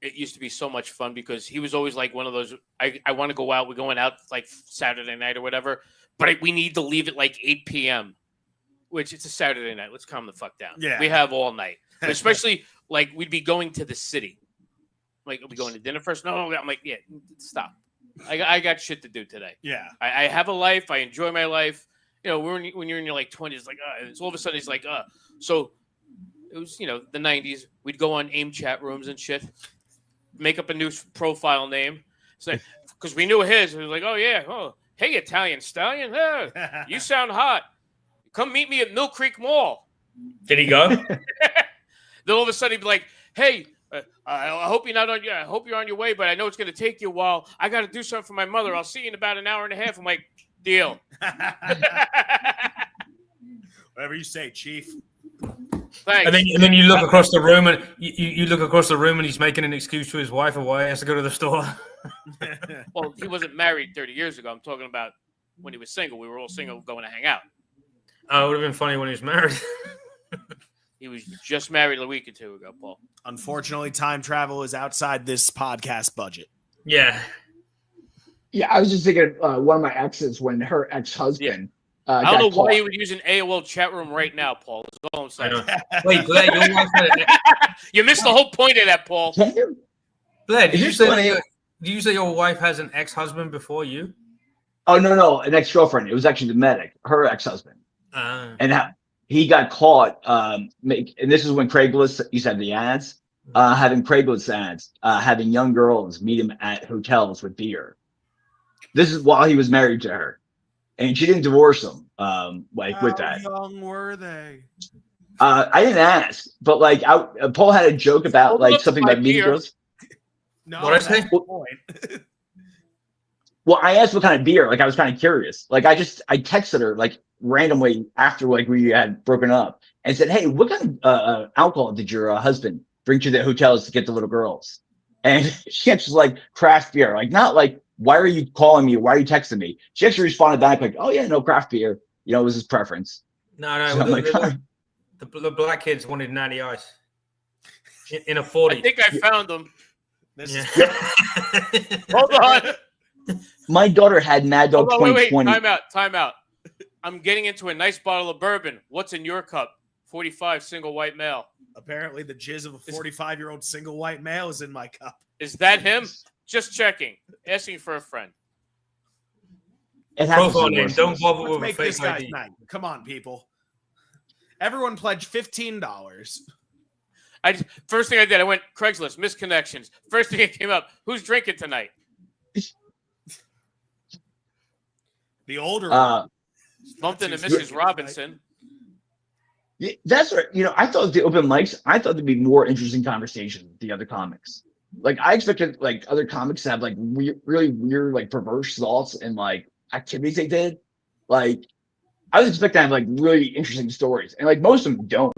S2: it used to be so much fun because he was always like one of those. I want to go out. We're going out like Saturday night or whatever, but we need to leave at like 8 p.m. Which it's a Saturday night. Let's calm the fuck down.
S7: Yeah,
S2: we have all night, especially. Like, we'd be going to the city. Like, are we going to dinner first? No. I'm like, yeah, stop. I got shit to do today.
S7: Yeah.
S2: I have a life. I enjoy my life. When you're in your, like, 20s, like, it's all of a sudden, it's like, So, it was, the 90s. We'd go on AIM chat rooms and shit. Make up a new profile name. So, because we knew his. We was like, oh, yeah. Oh, hey, Italian stallion. You sound hot. Come meet me at Mill Creek Mall.
S11: Did he go?
S2: Then all of a sudden he'd be like, "Hey, I hope you're not on. I hope you're on your way, but I know it's going to take you a while. I got to do something for my mother. I'll see you in about an hour and a half." I'm like, "Deal."
S7: Whatever you say, Chief.
S2: Thanks.
S11: And then you look across the room and you look across the room and he's making an excuse to his wife of why he has to go to the store.
S2: Well, he wasn't married 30 years ago. I'm talking about when he was single. We were all single, going to hang out.
S11: Oh, it would have been funny when he was married.
S2: He was just married a week or 2 ago, Paul.
S7: Unfortunately, time travel is outside this podcast budget.
S11: Yeah.
S1: Yeah, I was just thinking one of my exes when her ex-husband.
S2: I don't know why you would use an AOL chat room right now, Paul. That's all I'm saying.
S11: Wait, Blair, your wife
S2: you missed the whole point of that, Paul.
S11: Blair, did you say your wife has an ex-husband before you?
S1: Oh, no, an ex-girlfriend. It was actually the medic, her ex-husband. And he got caught, and this is when Craigslist used to have the ads, having Craigslist ads, having young girls meet him at hotels with beer. This is while he was married to her. And she didn't divorce him, with that.
S7: How young were they?
S1: I didn't ask, but Paul had a joke about something about meeting girls.
S7: No,
S11: what I say?
S1: Well, I asked what kind of beer. I was kind of curious. I texted her randomly after we had broken up and said, "Hey, what kind of alcohol did your husband bring to the hotels to get the little girls?" And she answers craft beer. Not why are you calling me? Why are you texting me? She actually responded back "Oh yeah, no craft beer. It was his preference."
S11: No.
S1: So
S11: the black kids wanted Natty Ice in a 40.
S2: I think I found them.
S11: Hold on.
S1: My daughter had Mad Dog 2020.
S2: Wait, time out. I'm getting into a nice bottle of bourbon. What's in your cup? 45, single white male.
S7: Apparently the jizz of a 45-year-old single white male is in my cup.
S2: Is that him? Just checking. Asking for a friend.
S11: Profile name. Don't bother with
S7: make
S11: a
S7: this
S11: fake
S7: guy's
S11: ID.
S7: night. Come on, people. Everyone pledged $15.
S2: First thing I did, I went Craigslist, misconnections. First thing that came up, who's drinking tonight?
S7: The older
S2: Bumped into
S7: That's
S2: Mrs. Robinson.
S1: Yeah, that's right. I thought the open mics, I thought there'd be more interesting conversation with the other comics. Like I expected like other comics to have like really weird, like perverse thoughts and like activities they did. Like I was expecting to have like really interesting stories. And like most of them don't.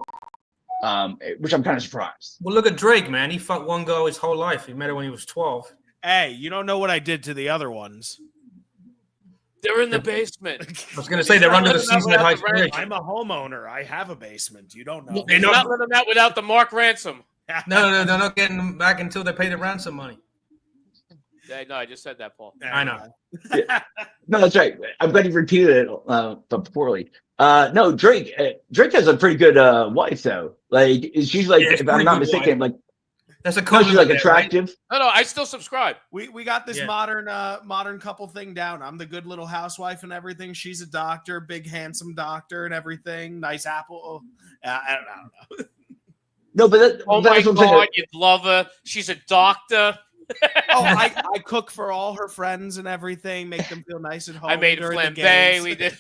S1: Which I'm kind of surprised.
S11: Well, look at Drake, man. He fucked one girl his whole life. He met her when he was 12.
S7: Hey, you don't know what I did to the other ones.
S2: They're in the basement.
S11: I was going to say they're under the season at High School.
S7: I'm a homeowner. I have a basement. You don't know.
S11: They're
S2: Not let them out without the Mark ransom.
S11: No, they're not getting them back until they pay the ransom money.
S2: No, I just said that, Paul.
S11: I know.
S1: No, that's right. I'm glad you repeated it, but poorly. No, Drake has a pretty good wife though. Like she's like, if I'm not mistaken, like
S11: that's a
S1: she's like attractive.
S2: Right? No, I still subscribe.
S7: We got this modern couple thing down. I'm the good little housewife and everything. She's a doctor, big handsome doctor and everything. Nice apple. I don't know.
S1: No, but
S2: oh
S1: that's
S2: my
S1: what I'm saying.
S2: God, you'd love her. She's a doctor.
S7: I cook for all her friends and everything, make them feel nice at home.
S2: I made flambe. We did.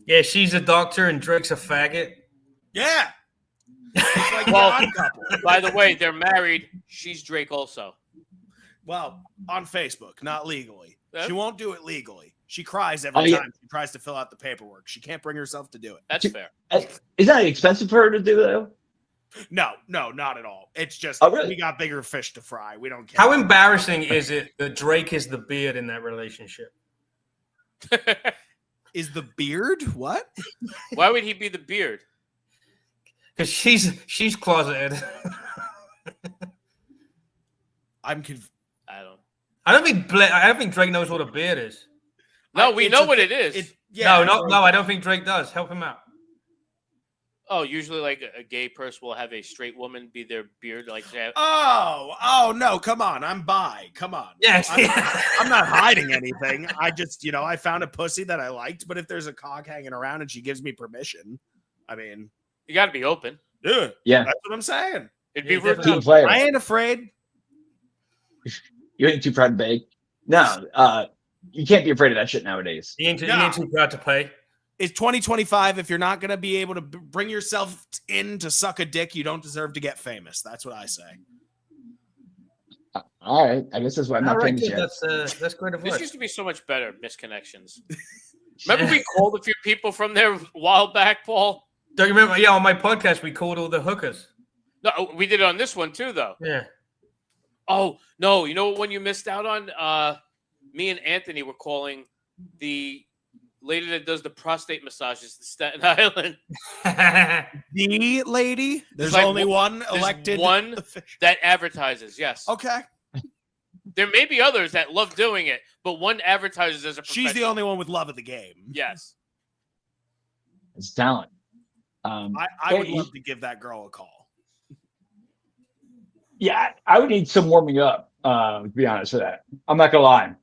S11: Yeah, she's a doctor and Drake's a faggot.
S7: Yeah. It's like
S2: well, by the way, they're married. She's Drake also.
S7: Well, on Facebook, not legally.
S2: Yeah.
S7: She won't do it legally. She cries every time she tries to fill out the paperwork. She can't bring herself to do it.
S2: That's fair.
S1: Is that expensive for her to do though?
S7: No, not at all. It's just
S1: really?
S7: We got bigger fish to fry. We don't care.
S11: How embarrassing is it that Drake is the beard in that relationship?
S7: Is the beard what?
S2: Why would he be the beard?
S11: Because she's closeted.
S7: I'm confused.
S2: I
S11: don't think Drake knows what a beard is.
S2: No, we know what it is.
S11: No, I don't think Drake does. Help him out.
S2: Oh, usually like a gay person will have a straight woman be their beard, like that.
S7: Oh no! Come on, I'm bi. Come on.
S11: Yes,
S7: I'm not hiding anything. I just, I found a pussy that I liked. But if there's a cock hanging around and she gives me permission, I mean,
S2: you got to be open.
S1: Yeah,
S7: that's what I'm saying.
S2: It'd be
S1: team player.
S7: I ain't afraid.
S1: You ain't too proud to beg. No, you can't be afraid of that shit nowadays.
S11: You ain't too proud to pay.
S7: It's 2025. If you're not going to be able to bring yourself in to suck a dick, you don't deserve to get famous. That's what I say.
S1: All right. I guess that's why I'm not famous yet.
S11: That's great advice.
S2: This used to be so much better, Misconnections. Remember we called a few people from there a while back, Paul?
S11: Don't you remember? Yeah, on my podcast, we called all the hookers.
S2: No, we did it on this one too, though.
S11: Yeah.
S2: Oh, no. You know what one you missed out on? Me and Anthony were calling the lady that does the prostate massages in Staten Island.
S7: The lady? There's
S2: like
S7: only one elected.
S2: One that advertises, yes.
S7: Okay.
S2: There may be others that love doing it, but one advertises as a professional.
S7: She's the only one with love of the game.
S2: Yes.
S1: It's talent.
S7: I would love to give that girl a call.
S1: Yeah, I would need some warming up, to be honest with that. I'm not gonna lie.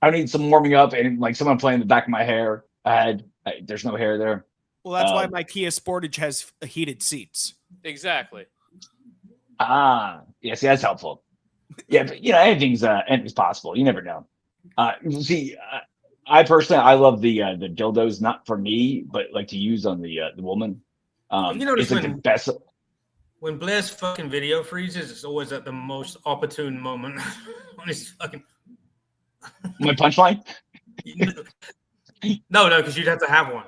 S1: I need some warming up and like someone playing the back of my hair. There's no hair there.
S7: Well, that's why my Kia Sportage has heated seats.
S2: Exactly.
S1: Yeah, see, that's helpful. Yeah, but anything's possible. You never know. See, I personally, I love the dildos, not for me, but like to use on the woman. It's like the best.
S11: When Blair's fucking video freezes, it's always at the most opportune moment on his fucking.
S1: My punchline?
S11: No, because you'd have to have one.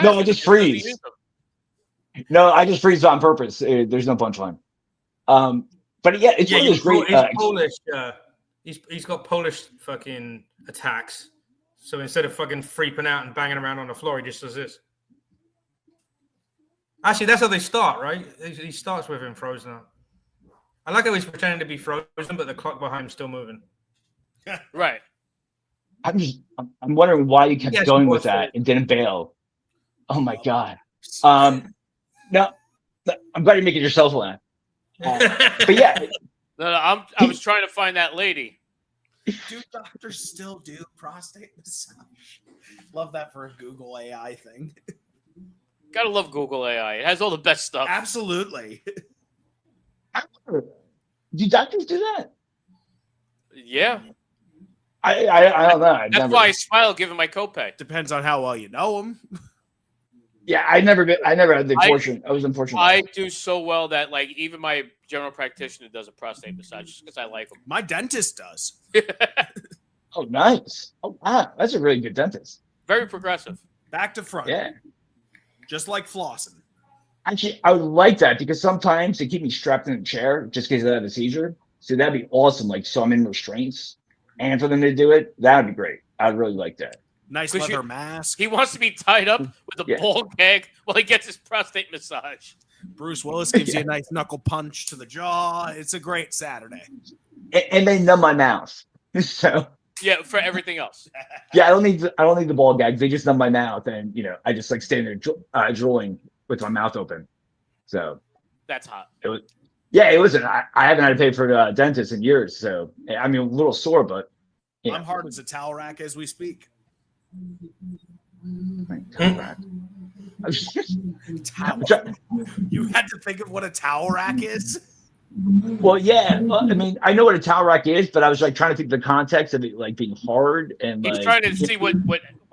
S1: No, I just freeze. No, I just freeze on purpose. There's no punchline. But yeah, it's one of those great.
S11: He's Polish. He's got Polish fucking attacks. So instead of fucking freaking out and banging around on the floor, he just does this. Actually, that's how they start, right? He starts with him frozen up. I like how he's pretending to be frozen, but the clock behind him's still moving.
S2: Right.
S1: I'm wondering why you kept going with that and didn't bail. Oh my god. No, I'm glad you're making yourself laugh. But yeah.
S2: No, I was trying to find that lady.
S7: Do doctors still do prostate massage? Love that for a Google AI thing.
S2: Gotta love Google AI. It has all the best stuff.
S7: Absolutely.
S1: Do doctors do that?
S2: Yeah.
S1: I don't know.
S2: That's why I smile giving my copay.
S7: Depends on how well you know him.
S1: Yeah, I never had the fortune. I was unfortunate.
S2: I do so well that like even my general practitioner does a prostate massage just because I like them.
S7: My dentist does.
S1: Oh, nice. Oh, wow. That's a really good dentist.
S2: Very progressive.
S7: Back to front.
S1: Yeah.
S7: Just like flossing.
S1: Actually, I would like that because sometimes they keep me strapped in a chair just because I have a seizure. So that'd be awesome. Like, so I'm in restraints. And for them to do it, that'd be great. I'd really like that.
S7: Nice leather mask.
S2: He wants to be tied up with a ball gag while he gets his prostate massage.
S7: Bruce Willis gives you a nice knuckle punch to the jaw. It's a great Saturday.
S1: And they numb my mouth. So
S2: yeah, for everything else.
S1: Yeah, I don't need the ball gags. They just numb my mouth, and I just like stand there drooling with my mouth open. So
S2: that's hot.
S1: It was. Yeah, it wasn't. I haven't had to pay for a dentist in years, so I mean, a little sore, but
S7: I'm hard as a towel rack as we speak.
S1: Towel rack.
S7: You had to think of what a towel rack is.
S1: Well, yeah. Well, I mean, I know what a towel rack is, but I was like trying to think of the context of it, like being hard and.
S2: He was trying to see what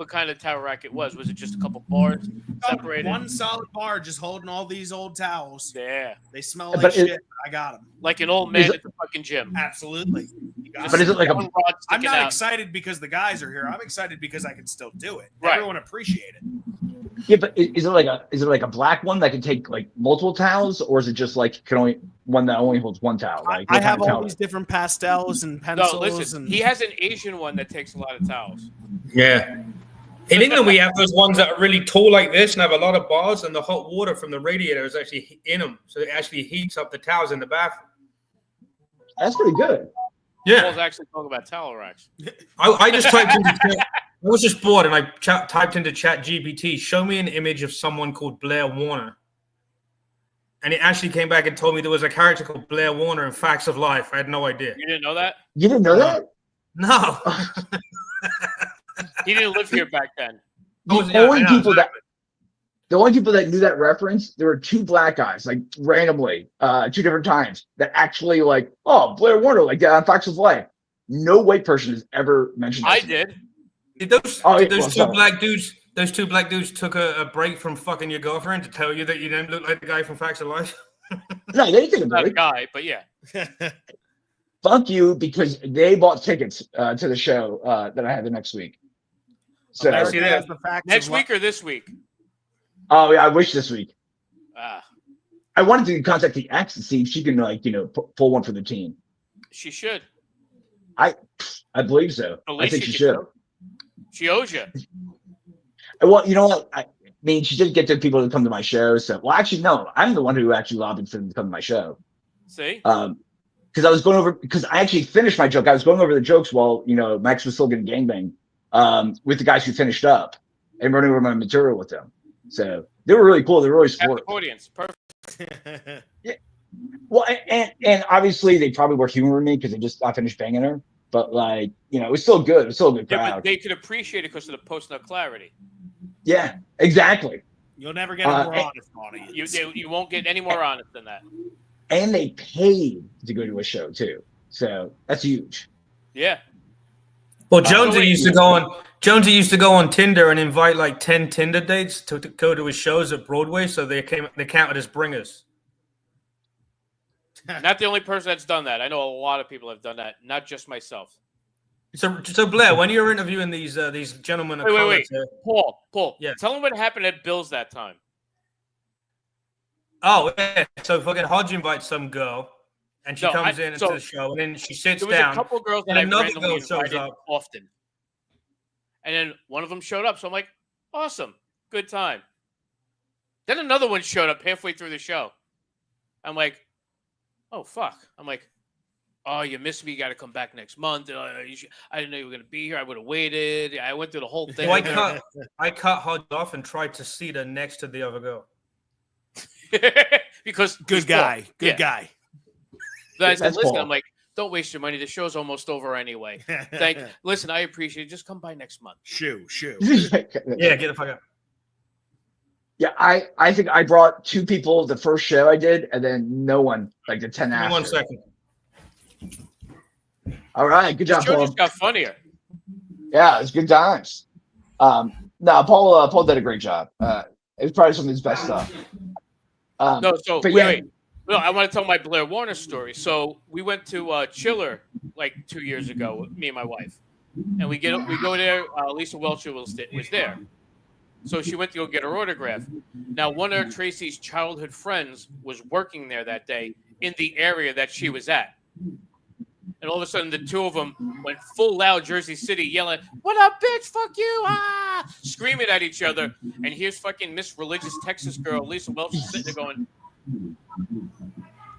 S2: kind of towel rack it was. Was it just a couple bars separated?
S7: One solid bar, just holding all these old towels.
S2: Yeah,
S7: they smell like shit. I got them.
S2: Like an old man at the fucking gym.
S7: Absolutely.
S1: But is it like a?
S7: I'm not excited because the guys are here. I'm excited because I can still do it.
S2: Right.
S7: Everyone appreciate it.
S1: Yeah, but is it like a black one that can take like multiple towels, or is it just like one that only holds one towel? Like
S7: I have all these different pastels and pencils.
S2: No, listen. He has an Asian one that takes a lot of towels.
S11: Yeah. In England, we have those ones that are really tall like this and have a lot of bars, and the hot water from the radiator is actually in them, so it actually heats up the towels in the bathroom.
S1: That's pretty good.
S11: Yeah.
S2: Paul's actually talking about towel racks.
S11: I just typed into. I was just bored, and I typed into ChatGPT, show me an image of someone called Blair Warner. And it actually came back and told me there was a character called Blair Warner in Facts of Life. I had no idea.
S2: You didn't know that?
S1: You didn't know that?
S11: No.
S2: He didn't live here back then.
S1: The only people that knew that reference, there were two black guys, like randomly, two different times, that actually like, oh, Blair Warner, like that on Facts of Life. No white person has ever mentioned that.
S2: I did.
S11: Did those two black dudes took a break from fucking your girlfriend to tell you that you didn't look like the guy from Facts of Life?
S1: No, they didn't take a
S2: Not a
S1: break.
S2: guy, but yeah.
S1: Fuck you, because they bought tickets to the show that I had the next week. So
S2: Next week or this week?
S1: Oh yeah, I wish this week.
S2: Ah,
S1: I wanted to contact the ex to see if she can pull one for the team.
S2: she should.
S1: I believe so.
S2: At
S1: I
S2: least
S1: think she
S2: she
S1: should.
S2: She owes you.
S1: Well, you know what? I mean, she did get the people to come to my show. So, well, actually, no, I'm the one who actually lobbied for them to come to my show.
S2: See?
S1: Because I was going over, because I actually finished my joke. I was going over the jokes while, Max was still getting gangbang with the guys who finished up and running over my material with them. So they were really cool. They were really supportive.
S2: Audience, perfect.
S1: Yeah. Well, and obviously they probably were humoring me because they just got finished banging her. But it was still good. It was still a good crowd.
S2: But they could appreciate it because of the post-nut clarity.
S1: Yeah, exactly.
S7: You'll never get a more honest audience.
S2: You won't get any more honest than that.
S1: And they paid to go to a show too, so that's huge.
S2: Yeah.
S11: Well, Jonesy used to go on Tinder and invite like 10 Tinder dates to go to his shows at Broadway, so they counted as bringers.
S2: Not the only person that's done that. I know a lot of people have done that, not just myself.
S11: So Blair, when you're interviewing these gentlemen,
S2: wait, Paul,
S11: yeah,
S2: tell them what happened at Bill's that time.
S11: Oh, yeah. So fucking Hodge invites some girl, and she comes into the show, and then she sits down.
S2: There was a couple girls that I
S11: another
S2: randomly
S11: girl shows
S2: invited
S11: up
S2: often, and then one of them showed up. So I'm like, awesome, good time. Then another one showed up halfway through the show. I'm like, oh fuck. I'm like, oh, you missed me. You got to come back next month. I didn't know you were going to be here. I would have waited. I went through the whole thing.
S11: So I cut Hodge off and tried to seat her next to the other girl.
S2: Because
S7: good guy.
S2: I said, listen, I'm like, don't waste your money. The show's almost over anyway. Listen, I appreciate it. Just come by next month.
S7: Shoo.
S11: Yeah, get the fuck out.
S1: Yeah, I think I brought 2 people the first show I did, and then no one like the 10 after.
S11: 1 second.
S1: All right, good job,
S2: The show
S1: Paul.
S2: just got funnier.
S1: Yeah, it's good times. No, Paul did a great job. It was probably some of his best stuff.
S2: No, so
S1: but
S2: wait. No, I want to tell my Blair Warner story. So we went to Chiller like 2 years ago, me and my wife, and we go there. Lisa Welch was there, so she went to go get her autograph. Now, one of Tracy's childhood friends was working there that day in the area that she was at, and all of a sudden, the two of them went full loud Jersey City, yelling, "What up, bitch? Fuck you!" Ah, screaming at each other. And here's fucking Miss Religious Texas girl Lisa Welch is sitting there going,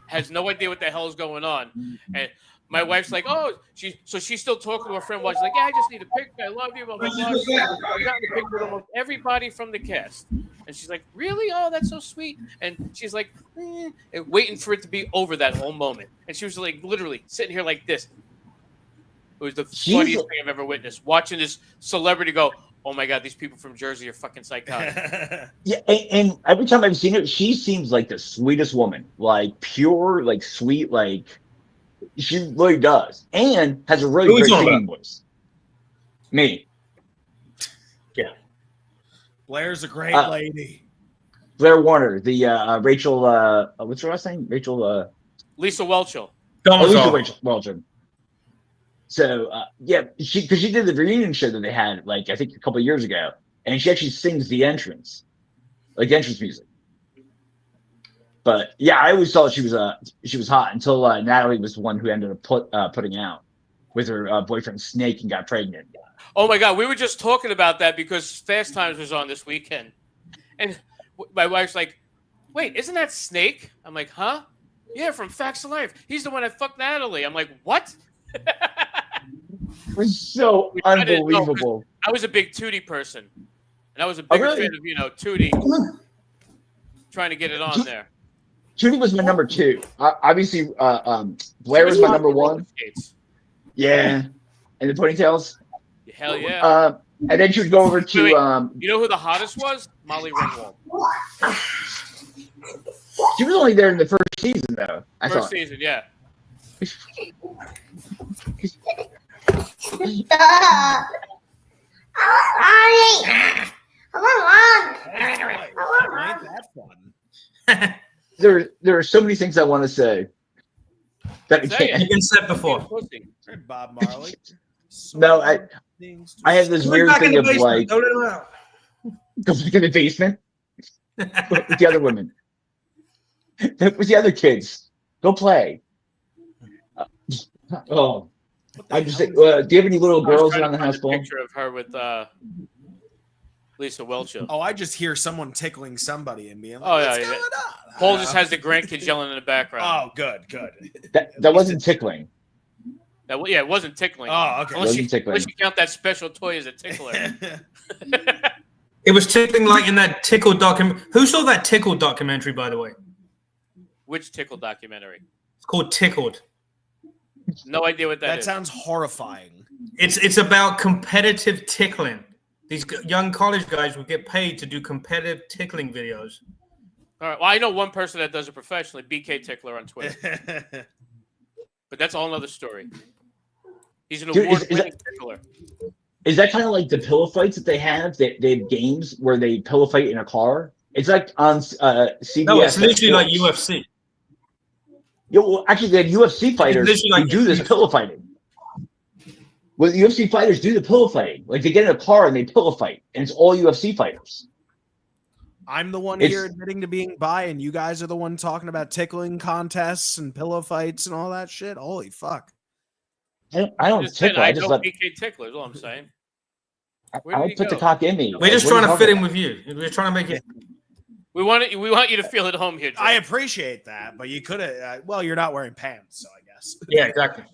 S2: has no idea what the hell is going on. And my wife's like, "Oh, she's still talking to her friend. She's like, yeah, I just need a picture. I love you, blah blah blah." I got the picture with almost everybody from the cast, and she's like, "Really? Oh, that's so sweet." And she's like, and waiting for it to be over that whole moment, and she was like, literally sitting here like this. It was the funniest thing I've ever witnessed. Watching this celebrity go, "Oh my god, these people from Jersey are fucking psychotic."
S1: Yeah, and every time I've seen her, she seems like the sweetest woman, like pure, like sweet, like she really does, and has a really great singing voice. Me,
S11: yeah.
S7: Blair's a great lady.
S1: Blair Warner, the Rachel, what's her last name? Rachel,
S2: Lisa Welchel.
S1: Lisa Welchel. So because she did the reunion show that they had, like I think a couple of years ago, and she actually sings the entrance, like entrance music. But yeah, I always thought she was hot until Natalie was the one who ended up putting out with her boyfriend Snake and got pregnant.
S2: Oh my god, we were just talking about that because Fast Times was on this weekend, and my wife's like, "Wait, isn't that Snake?" I'm like, "Huh? Yeah, from Facts of Life. He's the one that fucked Natalie." I'm like, "What?"
S1: It was so unbelievable.
S2: I was a big Tootie person, and I was a bigger fan of Tootie trying to get it on there.
S1: Tootie was my number 2. Obviously, Blair was my number 1. Yeah, and the ponytails.
S2: Hell yeah.
S1: And then she would go over to.
S2: You know who the hottest was? Molly Ringwald.
S1: She was only there in the first season, though.
S2: First season, yeah.
S1: There are so many things I want to say that I can't.
S11: You've been said before.
S7: Bob Marley.
S1: No, I have this weird thing of like go back in the basement with the other women, with the other kids. Go play. I just do you have any little girls around the house, Paul?
S2: Picture of her with Lisa Welchel.
S7: Oh, I just hear someone tickling somebody and being like,
S2: "What's going on?" Paul just has the grandkids yelling in the background.
S7: Oh, good.
S1: That wasn't tickling.
S2: It wasn't tickling.
S7: Oh, okay.
S2: Unless you count that special toy as a tickler.
S11: It was tickling like in that Tickle document. Who saw that Tickle documentary, by the way?
S2: Which Tickle documentary?
S11: It's called Tickled.
S2: No idea what that is.
S7: That sounds horrifying.
S11: It's about competitive tickling. These young college guys will get paid to do competitive tickling videos.
S2: All right. Well, I know one person that does it professionally, BK Tickler on Twitter. But that's a whole other story. He's an award-winning tickler.
S1: Is that kind of like the pillow fights that they have? They have games where they pillow fight in a car. It's like on CBS.
S11: No, it's literally like UFC.
S1: Well, actually, they have UFC fighters who do this pillow fighting. Well, UFC fighters do the pillow fighting. Like they get in a car and they pillow fight, and it's all UFC fighters.
S7: I'm the one here admitting to being bi, and you guys are the one talking about tickling contests and pillow fights and all that shit. Holy fuck!
S1: I don't tickle. I just let
S2: BK Tickler is all I'm saying.
S1: I put the cock in me.
S11: We're just trying to fit in with you. We're trying to make it.
S2: We want you to feel at home here, Joe.
S7: I appreciate that, but you could have. Well, you're not wearing pants, so I guess.
S11: Yeah, exactly.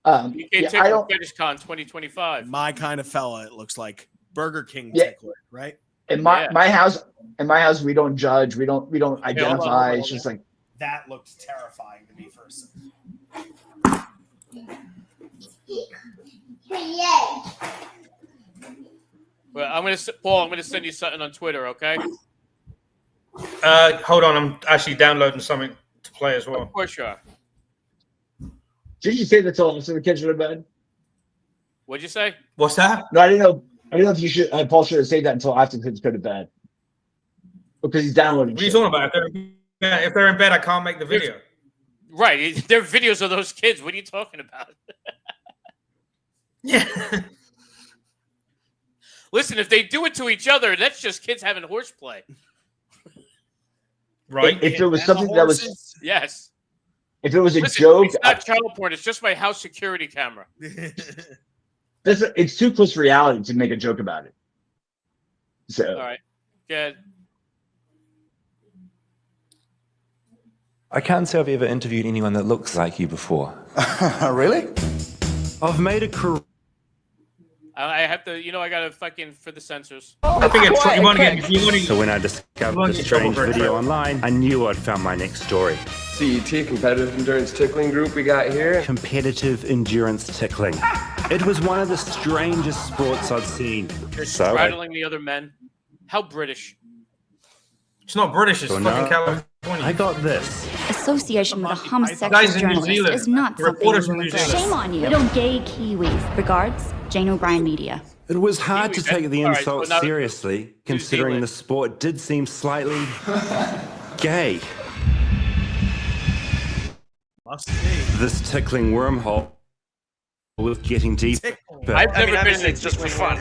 S2: BK Tickler FetishCon 2025.
S7: My kind of fella. It looks like Burger King tickler, right?
S1: In my house, we don't judge. We don't identify. It's just like
S7: that looks terrifying to me first.
S2: Well, I'm gonna send you something on Twitter, okay?
S11: Hold on, I'm actually downloading something to play as well.
S2: Of course you are.
S1: Did you say that's all? So the kids are in bed.
S2: What'd you say?
S11: What's that?
S1: No, I didn't know. I didn't know if you should. Paul should have saved that until after kids go to bed, because he's downloading.
S11: What are you
S1: shit.
S11: talking about? If they're in bed, I can't make the video.
S2: Right. There are videos of those kids. What are you talking about?
S11: Yeah.
S2: Listen, if they do it to each other, that's just kids having horseplay.
S11: Right.
S1: If there was something that was,
S2: Yes.
S1: if it was a
S2: Listen,
S1: joke,
S2: it's not child porn. It's just my house security camera.
S1: it's too close to reality to make a joke about it. So,
S2: All right. Good.
S12: I can't say I've ever interviewed anyone that looks like you before.
S13: Really?
S12: I've made a career.
S2: I have to, I got to fucking for the censors.
S11: I think it's you want to get.
S12: So when I discovered the strange video online, I knew I'd found my next story.
S13: CET, Competitive Endurance Tickling Group we got here.
S12: Competitive endurance tickling. It was one of the strangest sports I'd seen.
S2: You're
S12: So
S2: straddling the other men. How British.
S11: It's not British. It's
S12: So
S11: fucking
S12: now,
S11: California.
S12: I got this.
S14: Association with a homosexual
S11: Guys in New
S14: journalist
S11: Zealand.
S14: is not something
S11: Reporters
S14: to
S11: in New
S14: regret.
S11: Zealand.
S14: Shame on you. Little gay Kiwis. Regards, Jane O'Brien Media.
S12: It was hard to take the
S2: All right,
S12: insult
S2: so now-
S12: seriously, considering
S2: Zealand.
S12: the sport did seem slightly gay.
S7: Must be.
S12: This tickling wormhole was getting deeper.
S2: I've never been in
S13: it's just for fun.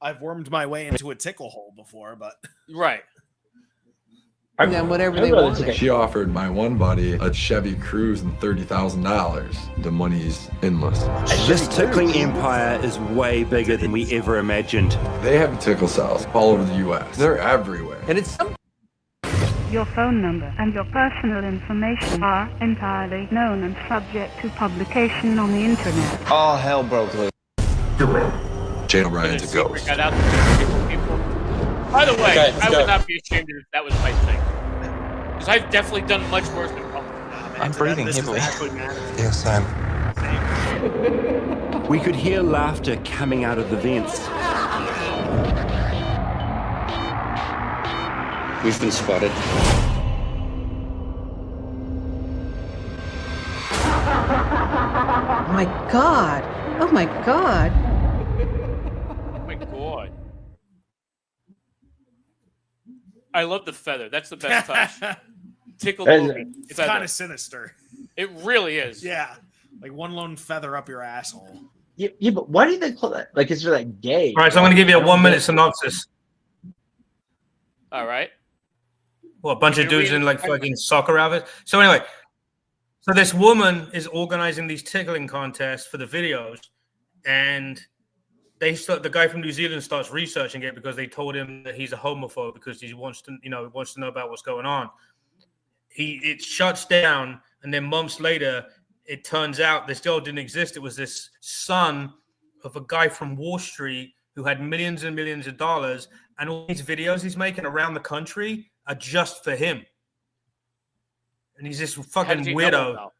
S7: I've wormed my way into a tickle hole before, but
S2: Right.
S13: Then whatever they want. She offered my one buddy a Chevy Cruze and $30,000. The money's endless.
S12: This tickling empire is way bigger than we ever imagined.
S13: They have tickle cells all over the U.S. They're everywhere. And it's
S9: Your phone number and your personal information are entirely known and subject to publication on the internet.
S13: all hell broke loose. Jane O'Brien's a ghost.
S2: Got out there, people. By the way,
S13: Okay, let's
S2: I
S13: go.
S2: would not be ashamed if that was my thing. Because I've definitely done much worse than public.
S12: I'm breathing heavily.
S13: Yes, I'm.
S12: We could hear laughter coming out of the vents.
S13: We've been spotted.
S14: Oh my God. Oh my God.
S2: Oh my god. I love the feather. That's the best touch. Tickle
S1: That is-
S2: movie.
S7: it's
S2: Feather.
S7: kind of sinister.
S2: It really is.
S7: Yeah. Like one lone feather up your asshole.
S1: yeah, but why do they call that? Like, is it like gay?
S11: All right, so I'm going to give you a 1 minute synopsis.
S2: All right.
S11: Well, a bunch of
S2: You're
S11: dudes
S2: reading-
S11: in like fucking soccer outfits. So anyway, so this woman is organizing these tickling contests for the videos, and the guy from New Zealand starts researching it because they told him that he's a homophobe because he wants to know about what's going on. It shuts down, and then months later, it turns out this girl didn't exist. It was this son of a guy from Wall Street who had millions and millions of dollars, and all these videos he's making around the country are just for him. And he's this
S2: How
S11: fucking
S2: does he know
S11: weirdo.
S2: about?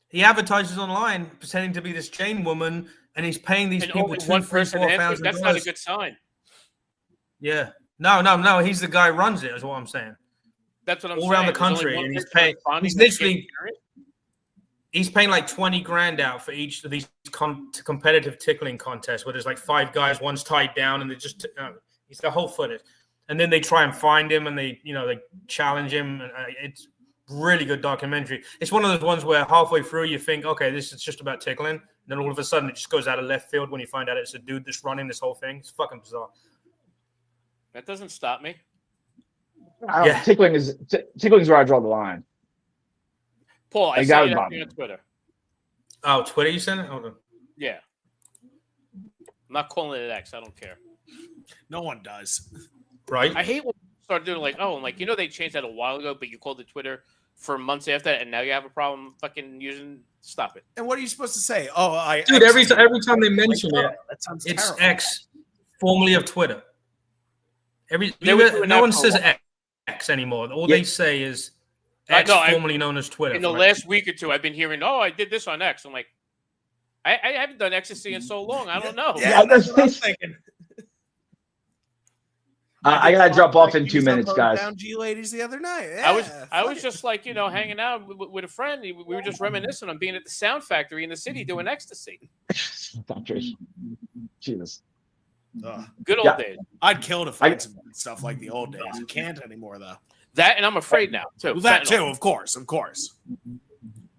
S11: He advertises online pretending to be this Jane woman, and he's paying these
S2: And
S11: people
S2: only
S11: $2,000,
S2: one person
S11: $3,000,
S2: answers. That's not a
S11: $4,000.
S2: good sign.
S11: Yeah. No. He's the guy who runs it, is what I'm saying.
S2: That's what I'm
S11: All
S2: saying.
S11: around the
S2: There's only
S11: country,
S2: one
S11: and he's
S2: person
S11: paying.
S2: responding
S11: He's
S2: that's
S11: literally.
S2: getting married?
S11: He's paying like 20 grand out for each of these competitive tickling contests where there's like 5 guys, one's tied down, and they just it's the whole footage. And then they try and find him, and they challenge him, and it's really good documentary. It's one of those ones where halfway through you think, okay, this is just about tickling, and then all of a sudden it just goes out of left field when you find out it's a dude that's running this whole thing. It's fucking bizarre.
S2: That doesn't stop me.
S1: Yeah. Tickling is where I draw the line.
S2: Paul, I
S1: Like,
S2: saw
S1: that
S2: you
S1: would
S2: that
S1: bother
S2: thing
S1: me.
S2: on Twitter.
S11: Oh, Twitter, you sent it? Hold on.
S2: Yeah. I'm not calling it X. I don't care.
S7: No one does.
S11: Right.
S2: I hate when people start doing like, oh, like, they changed that a while ago, but you called it Twitter for months after that, and now you have a problem fucking using. Stop it.
S7: And what are you supposed to say? Oh,
S11: Dude, every time they mention
S7: Like,
S11: it,
S7: that sounds
S11: it's
S7: terrible.
S11: X, formerly of Twitter.
S2: They were doing
S11: No
S2: that
S11: one
S2: for a
S11: says
S2: while.
S11: X anymore. All they say is X,
S2: No,
S11: formerly known as Twitter.
S2: In the last week or two, I've been hearing, oh, I did this on X. I'm like, I haven't done ecstasy in so long. I don't know.
S7: Yeah, that's what I'm thinking.
S1: I gotta drop off in 2 minutes, guys.
S7: Down G ladies the other night.
S2: I was just like, hanging out with a friend. We were just reminiscing on being at the Sound Factory in the city doing ecstasy.
S1: Jesus.
S2: Good old days.
S7: I'd kill to find some stuff like the old days. You can't anymore though.
S2: That, and I'm afraid now too.
S7: Well, that too, of course.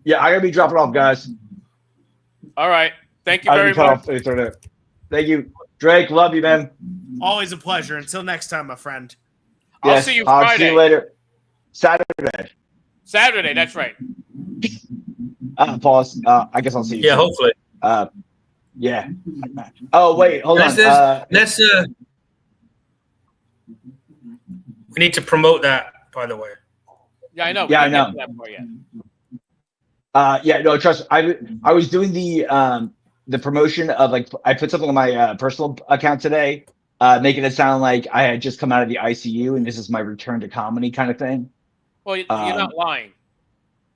S1: Yeah, I gotta be dropping off, guys.
S2: All right. Thank you very much.
S1: Thank you, Drake. Love you, man.
S7: Always a pleasure. Until next time, my friend.
S2: I'll see you Friday.
S1: I'll see you later. Saturday.
S2: That's right.
S1: Pause. I guess I'll see you.
S11: Yeah,
S1: soon.
S11: hopefully.
S1: Yeah. Oh wait, hold on.
S11: Let's we need to promote that, by the way.
S2: Yeah, I know.
S1: Yeah, I know. Yeah, no, trust me. I was doing the promotion of like I put something on my personal account today, making it sound like I had just come out of the ICU and this is my return to comedy kind of thing.
S2: Well, you're not lying.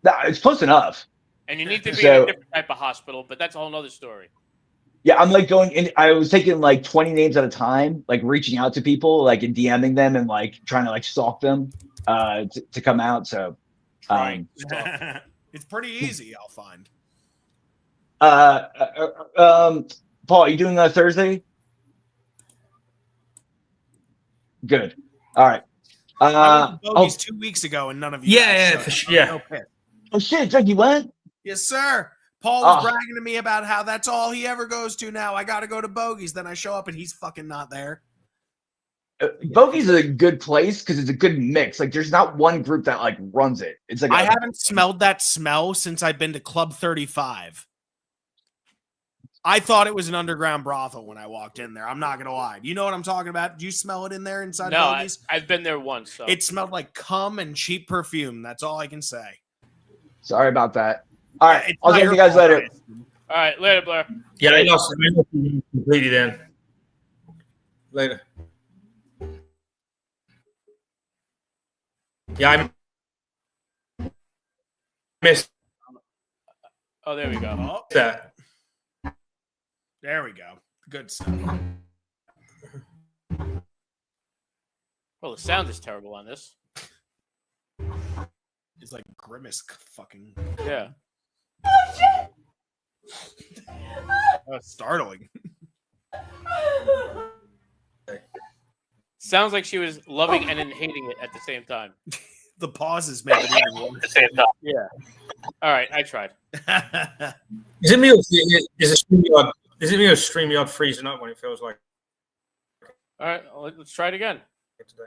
S1: No, it's close enough.
S2: And you need to be in a different type of hospital, but that's a whole nother story.
S1: Yeah, I'm like going in. I was taking like 20 names at a time, like reaching out to people, like and DMing them and like trying to like stalk them to come out. So
S7: it's pretty easy, I'll find.
S1: Paul, are you doing Thursday? Good. All right.
S7: I went to Bogies 2 weeks ago and none of you.
S1: Oh shit, Drake, you went?
S7: Yes, sir. Paul was bragging to me about how that's all he ever goes to now. I got to go to Bogies. Then I show up and he's fucking not there.
S1: Bogies is a good place because it's a good mix. Like, there's not one group that like runs it. It's like
S7: I haven't smelled that smell since I've been to Club 35. I thought it was an underground brothel when I walked in there. I'm not gonna lie. You know what I'm talking about? Do you smell it in there inside Bogies?
S2: I've been there once. So.
S7: It smelled like cum and cheap perfume. That's all I can say.
S1: Sorry about that. All right, I'll see you guys later.
S2: All right, later, Blair.
S11: Yeah, I lost it completely then. Later. Yeah, I missed.
S2: Oh, there we go.
S11: That.
S7: There we go. Good stuff.
S2: Well, the sound is terrible on this.
S7: It's like Grimace fucking.
S2: Yeah.
S7: That's startling.
S2: Sounds like she was loving and then hating it at the same time.
S7: The pauses make it even worse.
S2: Yeah. All right, I tried.
S11: Is it me or is it me or StreamYard freezing up when it feels like?
S2: All right, let's try it again.
S11: Today.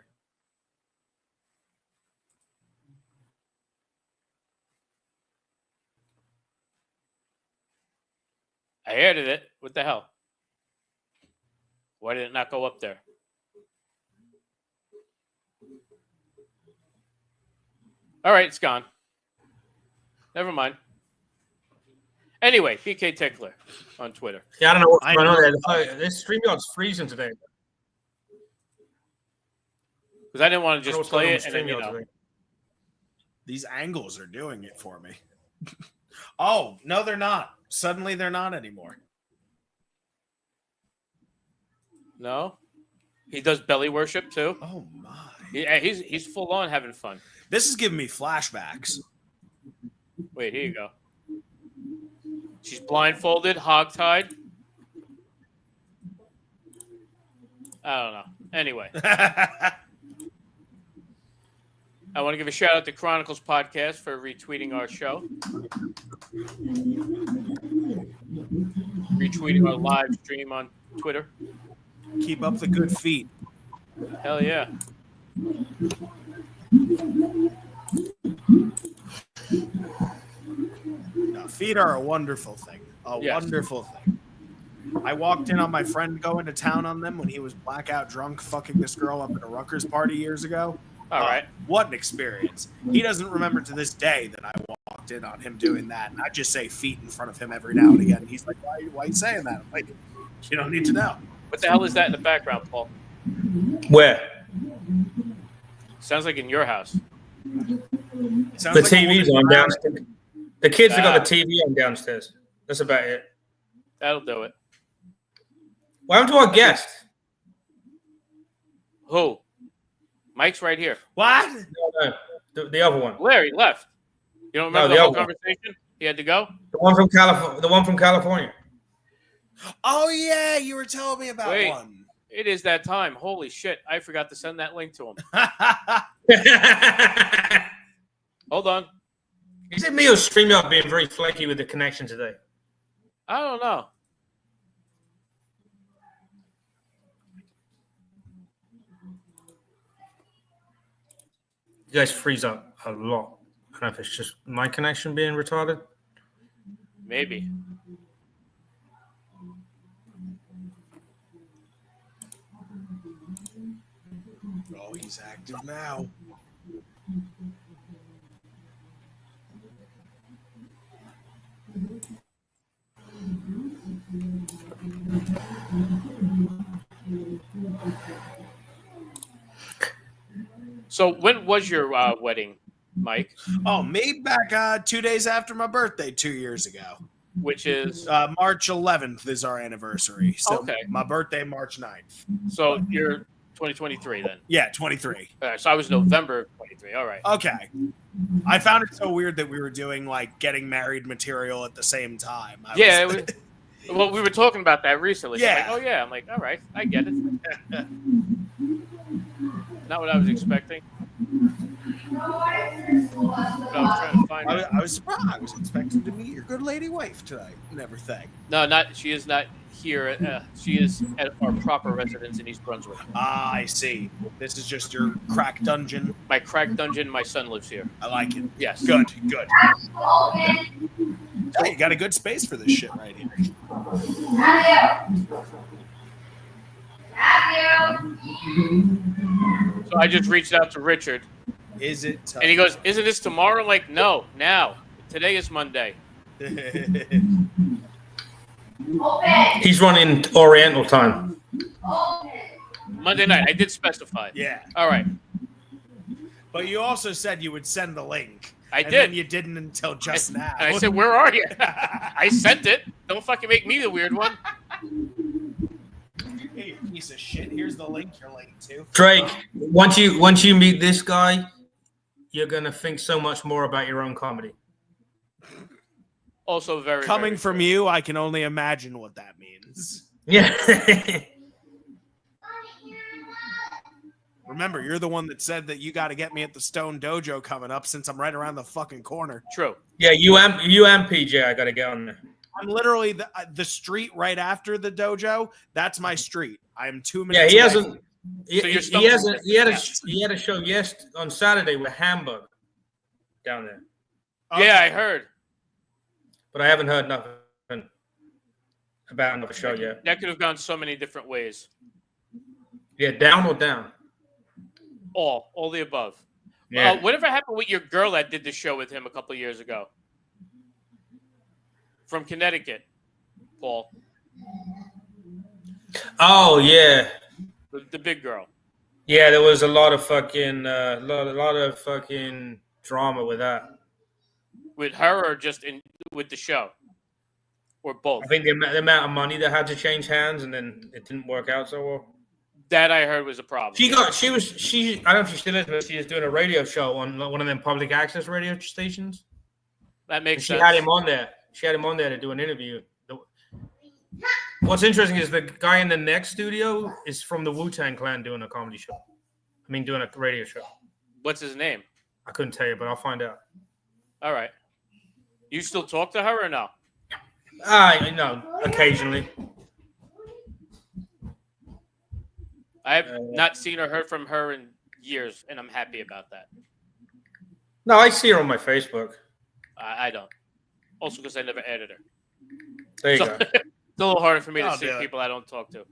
S2: I added it. What the hell? Why did it not go up there? All right, it's gone. Never mind. Anyway, PK Tickler on Twitter.
S11: Yeah, I don't know what's going on there. This StreamYard's freezing today.
S2: Because I didn't want to just play it and then,
S7: These angles are doing it for me. Oh, no, they're not. Suddenly they're not anymore.
S2: No? He does belly worship too?
S7: Oh, my.
S2: Yeah, he's full on having fun.
S7: This is giving me flashbacks.
S2: Wait, here you go. She's blindfolded, hogtied. I don't know. Anyway. I want to give a shout out to Chronicles Podcast for retweeting our show. Retweeting our live stream on Twitter.
S7: Keep up the good feet.
S2: Hell yeah.
S7: Now, feet are a wonderful thing. Wonderful thing. I walked in on my friend going to town on them when he was blackout drunk fucking this girl up at a Rutgers party years ago.
S2: All right.
S7: What an experience. He doesn't remember to this day that I walked in on him doing that. And I just say feet in front of him every now and again. He's like, why are you saying that? I'm like, you don't need to know.
S2: What the hell is that in the background, Paul?
S11: Where?
S2: Sounds like in your house.
S11: The TV's on downstairs. The kids have got the TV on downstairs. That's about it.
S2: That'll do it.
S11: What happened to our guest?
S2: Who? Mike's right here.
S7: What?
S11: No. The other one.
S2: Larry left. You don't remember
S11: No,
S2: the whole
S11: other one.
S2: conversation? He had to go?
S11: The one from California. The one from California.
S7: Oh yeah, you were telling me about
S2: Wait.
S7: one.
S2: It is that time. Holy shit. I forgot to send that link to him. Hold on.
S11: Is it me or StreamYard being very flaky with the connection today?
S2: I don't know.
S11: You guys freeze up a lot. I don't know if it's just my connection being retarded.
S2: Maybe.
S7: Oh, he's active now.
S2: So when was your wedding, Mike?
S7: Oh, me back 2 days after my birthday 2 years ago.
S2: Which is?
S7: March 11th is our anniversary. So
S2: Okay.
S7: my birthday, March 9th.
S2: So you're 2023 then?
S7: Yeah, 23.
S2: All right, so I was November 23. All right.
S7: Okay. I found it so weird that we were doing like getting married material at the same time.
S2: Yeah. Well, we were talking about that recently. So
S7: Yeah.
S2: like, oh, yeah. I'm like, all right. I get it. Not what I was expecting. I was trying to find
S7: I was surprised. I was expecting to meet your good lady wife tonight and everything.
S2: No, not. She is not here. She is at our proper residence in East Brunswick.
S7: Ah, I see. This is just your crack dungeon.
S2: My crack dungeon. My son lives here.
S7: I like it.
S2: Yes.
S7: Good. Hey, you got a good space for this shit right here.
S2: So I just reached out to Richard.
S7: Is it?
S2: And he goes, "Isn't this tomorrow?" I'm like, no, now. Today is Monday.
S11: He's running Oriental time.
S2: Monday night. I did specify.
S7: Yeah.
S2: All right.
S7: But you also said you would send the link.
S2: I
S7: and
S2: did.
S7: Then you didn't until just now.
S2: And I said, "Where are you?" I sent it. Don't fucking make me the weird one.
S7: Hey, you piece of shit. Here's the link you're linked to.
S11: Drake, once you meet this guy, you're gonna think so much more about your own comedy.
S2: Also, very
S7: Coming
S2: very
S7: from you, I can only imagine what that means.
S11: Yeah.
S7: Remember, you're the one that said that you got to get me at the Stone Dojo coming up since I'm right around the fucking corner.
S2: True.
S11: Yeah, you and PJ, I gotta get on there.
S7: I'm literally the street right after the dojo. That's my street. I'm 2 minutes.
S11: Yeah, he
S7: away.
S11: hasn't.
S2: So
S11: He hasn't. He had a show on Saturday with Hamburg down there.
S2: Yeah, I heard.
S11: But I haven't heard nothing about another show yet.
S2: That could have gone so many different ways.
S11: Yeah, down or down?
S2: All the above.
S11: Yeah.
S2: Whatever happened with your girl that did the show with him a couple of years ago? From Connecticut, Paul.
S11: Oh yeah.
S2: The big girl.
S11: Yeah, there was a lot of fucking, lot of fucking drama with that.
S2: With her or just with the show? Or both?
S11: I think the amount of money that had to change hands, and then it didn't work out so well.
S2: That I heard was a problem.
S11: I don't know if she still is, but she was doing a radio show on one of them public access radio stations.
S2: That makes
S11: She
S2: sense.
S11: had him on there. She had him on there to do an interview. What's interesting is the guy in the next studio is from the Wu-Tang Clan doing a comedy show. Doing a radio show.
S2: What's his name?
S11: I couldn't tell you, but I'll find out.
S2: All right. You still talk to her or no?
S11: I know, occasionally.
S2: I have not seen or heard from her in years, and I'm happy about that.
S11: No, I see her on my Facebook.
S2: I don't. Also, because I never added her.
S11: There you
S2: So,
S11: go.
S2: it's a little harder for me to
S7: I'll
S2: see
S7: do it.
S2: people I don't talk to.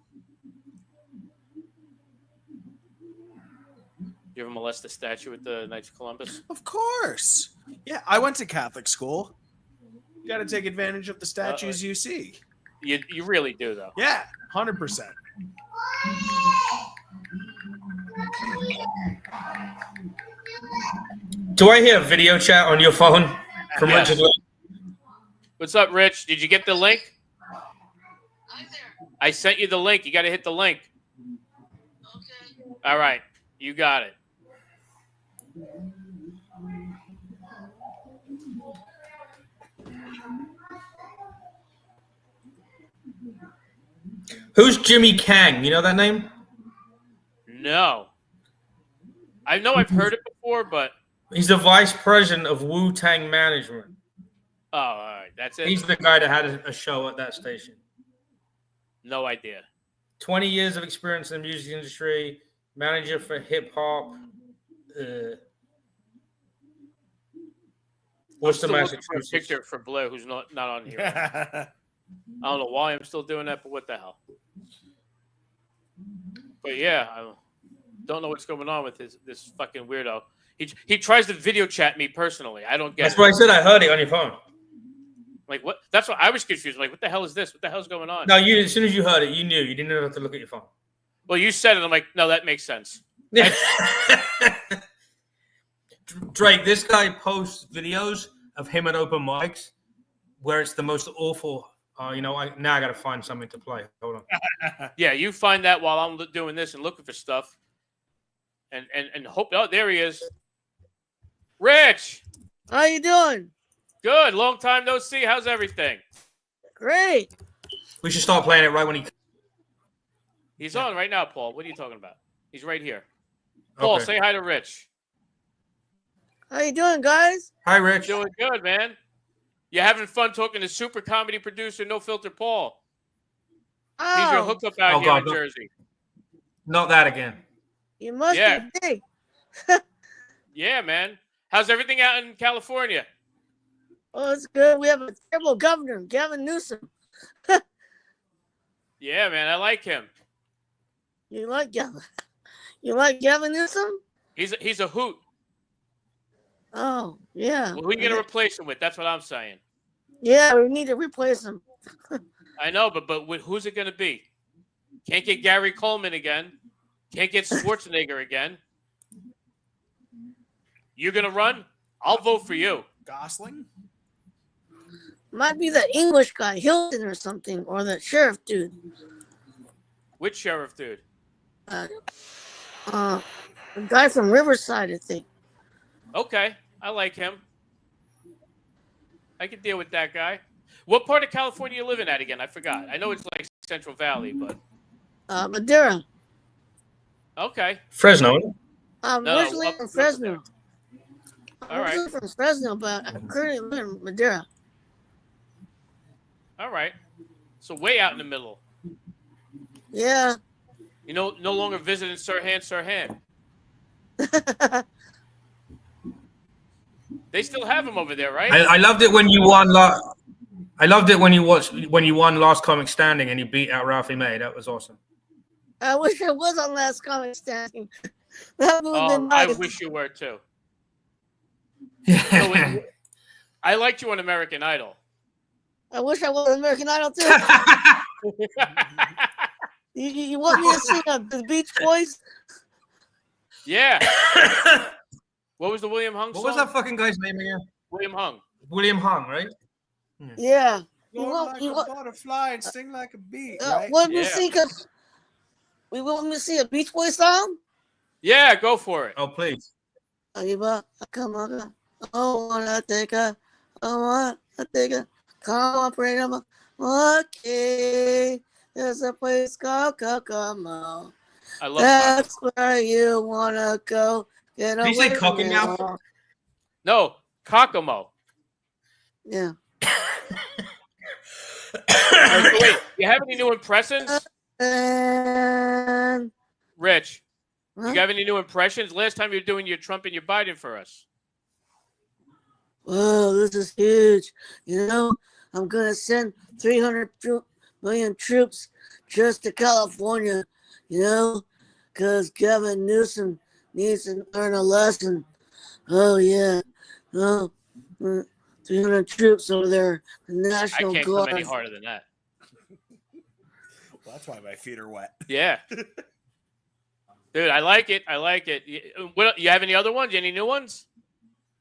S2: You ever molest a statue at the Knights of Columbus?
S7: Of course. Yeah, I went to Catholic school. You got to take advantage of the statues you see.
S2: You really do, though.
S7: Yeah, 100%.
S11: Do I hear a video chat on your phone from
S2: Yes.
S11: Richard Lee?
S2: What's up, Rich? Did you get the link? I sent you the link. You got to hit the link. Okay. All right. You got it.
S11: Who's Jimmy Kang? You know that name?
S2: No. I know I've heard it before, but
S11: He's the vice president of Wu Tang Management.
S2: oh, all right, that's it.
S11: He's the guy that had a show at that station.
S2: No idea.
S11: 20 years of experience in the music industry, manager for hip hop. Worcester,
S2: I'm still looking for a
S11: Massachusetts.
S2: picture for Blair, who's not on here. I don't know why I'm still doing that, but what the hell? But yeah, I don't know what's going on with this fucking weirdo. He tries to video chat me personally. I don't get.
S11: That's what I said. I heard it on your phone.
S2: Like what? That's what I was confused. Like, what the hell is this? What the hell's going on?
S11: No, you. As soon as you heard it, you knew. You didn't have to look at your phone.
S2: Well, you said it. I'm like, no, that makes sense.
S11: Drake, this guy posts videos of him at open mics where it's the most awful. Now I got to find something to play. Hold on.
S2: Yeah, you find that while I'm doing this and looking for stuff, and hope. Oh, there he is. Rich,
S15: how you doing?
S2: Good. Long time no see. How's everything?
S15: Great.
S11: We should start playing it right when
S2: He's on right now, Paul. What are you talking about? He's right here. Paul,
S11: Okay.
S2: say hi to Rich.
S15: How you doing, guys?
S11: Hi, Rich.
S2: Doing good, man. You having fun talking to super comedy producer No Filter Paul? He's your hookup out here in Jersey.
S11: Not that again.
S15: You must
S2: Yeah.
S15: be.
S2: Yeah, man. How's everything out in California?
S15: Oh, it's good. We have a terrible governor, Gavin Newsom.
S2: Yeah, man. I like him.
S15: You like Gavin? You like Gavin Newsom?
S2: He's a hoot.
S15: Oh, yeah.
S2: Well, who are you gonna replace him with? That's what I'm saying.
S15: Yeah, we need to replace him.
S2: I know, but who's it gonna be? Can't get Gary Coleman again. Can't get Schwarzenegger again. You're gonna run? I'll vote for you.
S7: Gosling?
S15: Might be that English guy, Hilton or something, or that sheriff dude.
S2: Which sheriff dude?
S15: The guy from Riverside, I think.
S2: Okay, I like him. I can deal with that guy. What part of California you living at again? I forgot. I know it's like Central Valley, but
S15: Madera.
S2: okay.
S11: Fresno.
S15: I'm
S2: No,
S15: originally
S2: up
S15: from Fresno.
S2: All
S15: I'm
S2: right.
S15: originally from Fresno, but I currently live in Madera.
S2: All right. So way out in the middle.
S15: Yeah.
S2: You know, no longer visiting Sirhan. They still have him over there, right?
S11: I loved it when you won. I loved it when you won Last Comic Standing and you beat out Ralphie May. That was awesome.
S15: I wish I was on Last Comic Standing. That would have
S2: Oh,
S15: been
S2: I
S15: nice.
S2: wish you were too. I liked you on American Idol.
S15: I wish I was on American Idol too. you want me to sing the Beach Boys?
S2: Yeah. What was the William Hung song?
S11: What was that fucking guy's name again?
S2: William Hung.
S11: William Hung, right?
S15: Yeah.
S7: Float like a butterfly and sting like a bee. Right?
S15: Want me to sing we want me to see a Beach Boys song?
S2: Yeah, go for it.
S11: Oh, please.
S15: Come on. Oh, wanna take a, come on, pray them. Okay, there's a place called Kokomo.
S2: I love
S15: That's where you wanna go. Get
S11: Did
S15: away
S11: you say
S15: from
S11: cooking
S15: it
S11: now?
S15: all.
S2: No, Kokomo.
S15: Yeah.
S2: Wait, you have any new impressions?
S15: And
S2: Rich,
S15: Huh?
S2: you have any new impressions? Last time you were doing your Trump and your Biden for us.
S15: whoa, this is huge. You know, I'm gonna send 300 million troops just to California. You know, because Gavin Newsom needs to learn a lesson. Oh yeah, 300 troops over there. The
S2: I
S15: National
S2: can't
S15: Guard.
S2: come any harder than that.
S7: Well, that's why my feet are wet.
S2: Yeah. Dude, I like it. I like it. You have any other ones? Any new ones?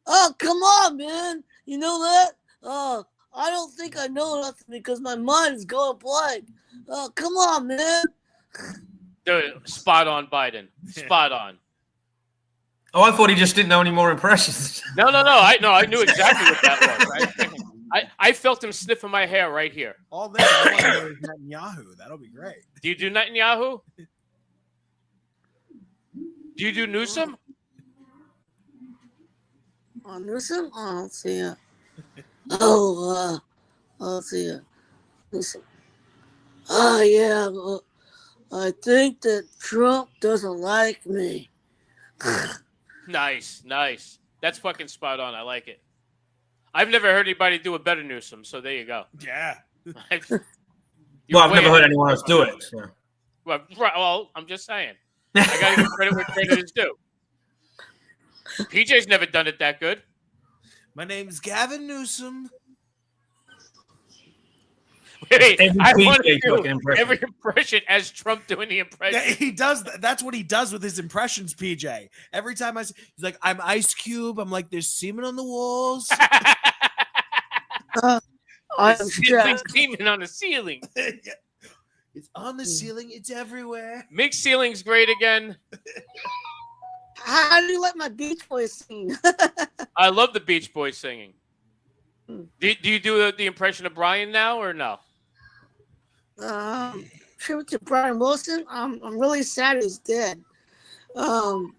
S15: Oh, come on, man. You know that? Oh, I don't think I know nothing because my mind is going blank. Oh, come on, man.
S2: Dude, spot on, Biden. Spot on.
S11: Oh, I thought he just didn't know any more impressions.
S2: No. I knew exactly what that was. I felt him sniffing my hair right here.
S7: All this, I want to hear Netanyahu. That'll be great.
S2: Do you do Netanyahu? Do you do Newsom?
S15: Newsom? Oh, let's see. Let's see. Newsom. Yeah. I think that Trump doesn't like me.
S2: Nice. That's fucking spot on. I like it. I've never heard anybody do a better Newsom, so there you go.
S7: Yeah.
S11: Well, I've never heard anyone else do it. So.
S2: Well, I'm just saying. I got to give credit where credit is due. PJ's never done it that good.
S7: My name's Gavin Newsom.
S2: Wait, I want to do every impression as Trump doing the impression.
S7: Yeah, he does. That's what he does with his impressions, PJ. Every time he's like, I'm Ice Cube. I'm like, there's semen on the walls.
S2: There's semen on the ceiling.
S7: It's on the ceiling. It's everywhere.
S2: Make ceilings great again.
S15: How do you let my Beach Boys sing?
S2: I love the Beach Boys singing. Do you do the impression of Brian now or no?
S15: Tribute to Brian Wilson. I'm really sad he's dead.
S11: So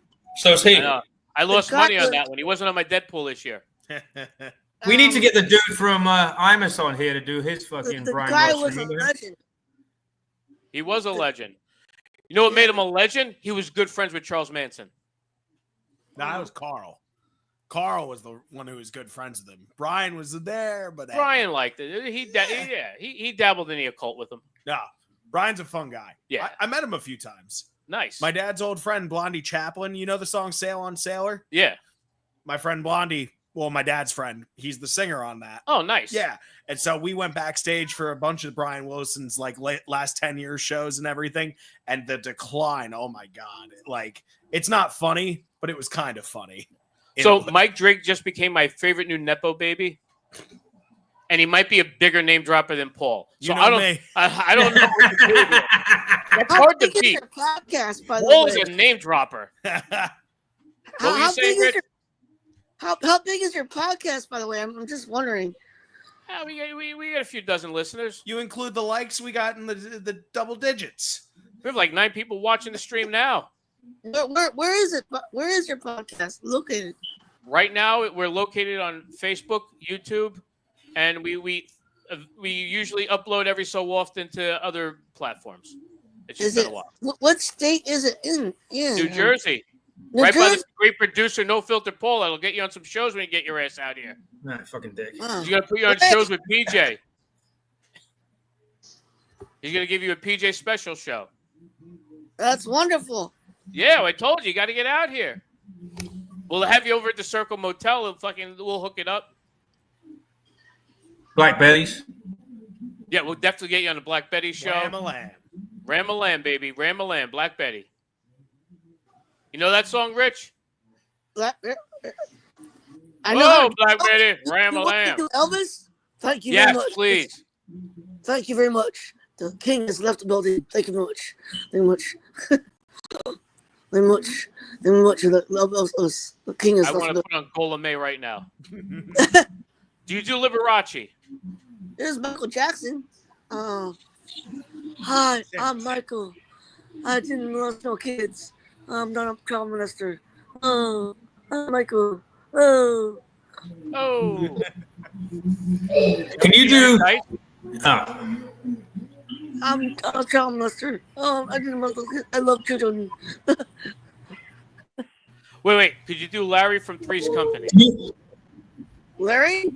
S11: is he.
S2: I lost money on that one. He wasn't on my Deadpool this year.
S11: We need to get the dude from Imus on here to do his fucking
S15: the
S11: Brian
S15: guy
S11: Wilson.
S15: was a legend.
S2: He was a legend. You know what made him a legend? He was good friends with Charles Manson.
S7: No, that was Carl. Carl was the one who was good friends with him. Brian was there, but
S2: Brian liked it. He dabbled in the occult with him.
S7: No, Brian's a fun guy.
S2: Yeah,
S7: I met him a few times.
S2: Nice.
S7: My dad's old friend Blondie Chaplin. You know the song "Sail on Sailor"?
S2: Yeah.
S7: My friend Blondie. Well, my dad's friend. He's the singer on that.
S2: Oh, nice.
S7: Yeah. And so we went backstage for a bunch of Brian Wilson's like last 10 years shows and everything. And the decline, oh my God. Like, it's not funny, but it was kind of funny.
S2: So Mike Drake just became my favorite new Nepo baby. And he might be a bigger name dropper than Paul. So I don't know what to do with it. That's hard to beat.
S15: Podcast, by the
S2: Paul's
S15: way.
S2: a name dropper.
S15: How big is your podcast, by the way? I'm just wondering.
S2: We got a few dozen listeners.
S7: You include the likes we got in the double digits.
S2: We have like 9 people watching the stream now.
S15: Where is it? Where is your podcast located?
S2: Right now, we're located on Facebook, YouTube, and we usually upload every so often to other platforms. It's just been a while.
S15: What state is it in?
S2: New Jersey.
S15: New
S2: Right by
S15: Jersey?
S2: this great producer, No Filter Paul. That'll get you on some shows when you get your ass out here.
S11: Nah, fucking dick.
S2: He's going to put you on shows with PJ. He's going to give you a PJ special show.
S15: That's wonderful.
S2: Yeah, I told you. You got to get out here. We'll have you over at the Circle Motel and we'll hook it up.
S11: Black Betty's.
S2: Yeah, we'll definitely get you on the Black Betty show. Ram-a-lam, baby. Ram-a-lam, Black Betty. You know that song, Rich?
S15: I know.
S2: Black Betty, Ram-a-lam.
S15: Elvis? Thank you
S2: yes,
S15: very much.
S2: Please.
S15: Thank you very much. The king has left the building. Thank you very much. Very much. Very much. Very much. The king has
S2: I
S15: left
S2: want
S15: the
S2: to put on Gola May right now. Do you do Liberace?
S15: There's Michael Jackson. Hi, I'm Michael. I didn't molest no kids. I'm not a child molester. Oh, I'm Michael. Oh.
S11: Can you do?
S15: I'm a child molester. I didn't molest kids. I love children.
S2: Wait. Could you do Larry from Three's Company?
S15: Larry?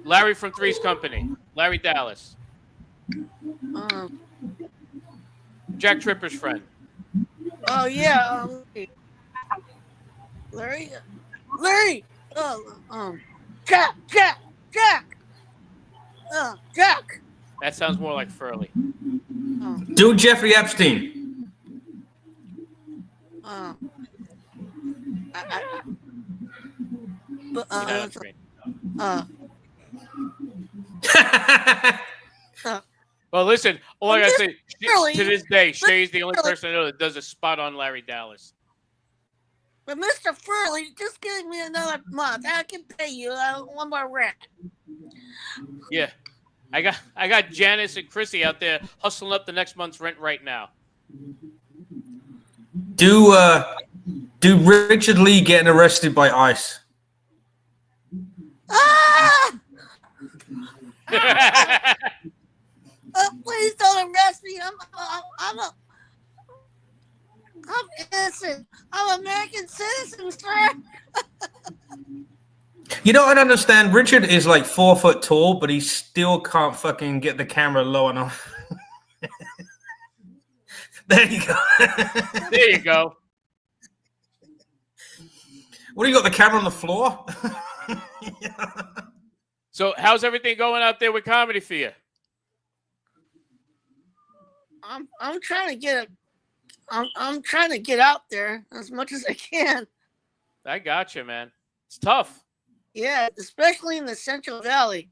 S2: Larry from Three's Company. Larry Dallas. Jack Tripper's friend.
S15: Oh, yeah. Larry? Jack! Jack!
S2: That sounds more like Furley.
S11: Do Jeffrey Epstein.
S2: Well, listen, all I gotta say,
S15: Shirley,
S2: to this day, Shay's the only person I know that does a spot on Larry Dallas.
S15: But Mr. Furley, just give me another month. I can pay you one more rent.
S2: Yeah. I got Janice and Chrissy out there hustling up the next month's rent right now.
S11: Do Richard Lee getting arrested by ICE?
S15: Please don't arrest me. I'm innocent. I'm an American citizen, sir.
S11: You know, I don't understand. Richard is like 4 foot tall, but he still can't fucking get the camera low enough. There you go.
S2: There you go.
S11: What do you got? The camera on the floor?
S2: So, how's everything going out there with comedy for you?
S15: I'm trying to get I'm trying to get out there as much as I can.
S2: I got you, man. It's tough.
S15: Yeah, especially in the Central Valley.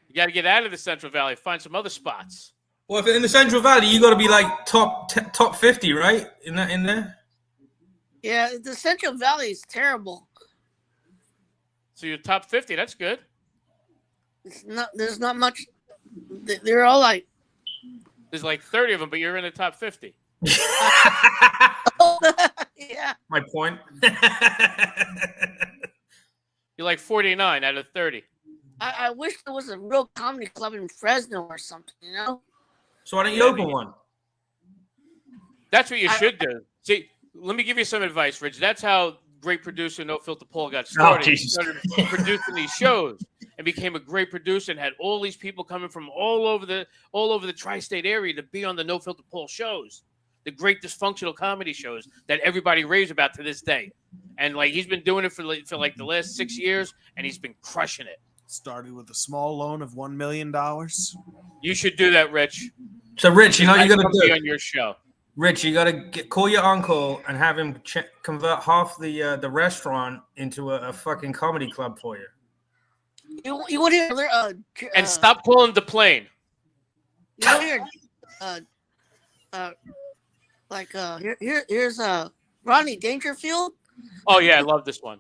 S2: You got to get out of the Central Valley, find some other spots.
S11: Well, if in the Central Valley, you got to be like top 50, right? In there.
S15: Yeah, the Central Valley is terrible.
S2: So you're top 50. That's good.
S15: There's not much. They're all like.
S2: There's like 30 of them, but you're in the top 50.
S15: Yeah.
S11: My point.
S2: You're like 49 out of 30.
S15: I wish there was a real comedy club in Fresno or something, you know?
S11: So why don't you open one?
S2: That's what you should do. See, let me give you some advice, Rich. That's how great producer No Filter Paul got started. He started producing these shows and became a great producer and had all these people coming from all over the tri-state area to be on the No Filter Paul shows, the great dysfunctional comedy shows that everybody raves about to this day. And like he's been doing it for like the last 6 years, and he's been crushing it.
S7: Started with a small loan of $1 million.
S2: You should do that, Rich.
S11: So, Rich, you know what you got to do
S2: on your show.
S11: Rich, you got to call your uncle and have him convert half the restaurant into a fucking comedy club for you.
S15: You want to hear?
S2: And stop calling the plane.
S15: You want to hear? Here's Rodney Dangerfield.
S2: Oh yeah, I love this one.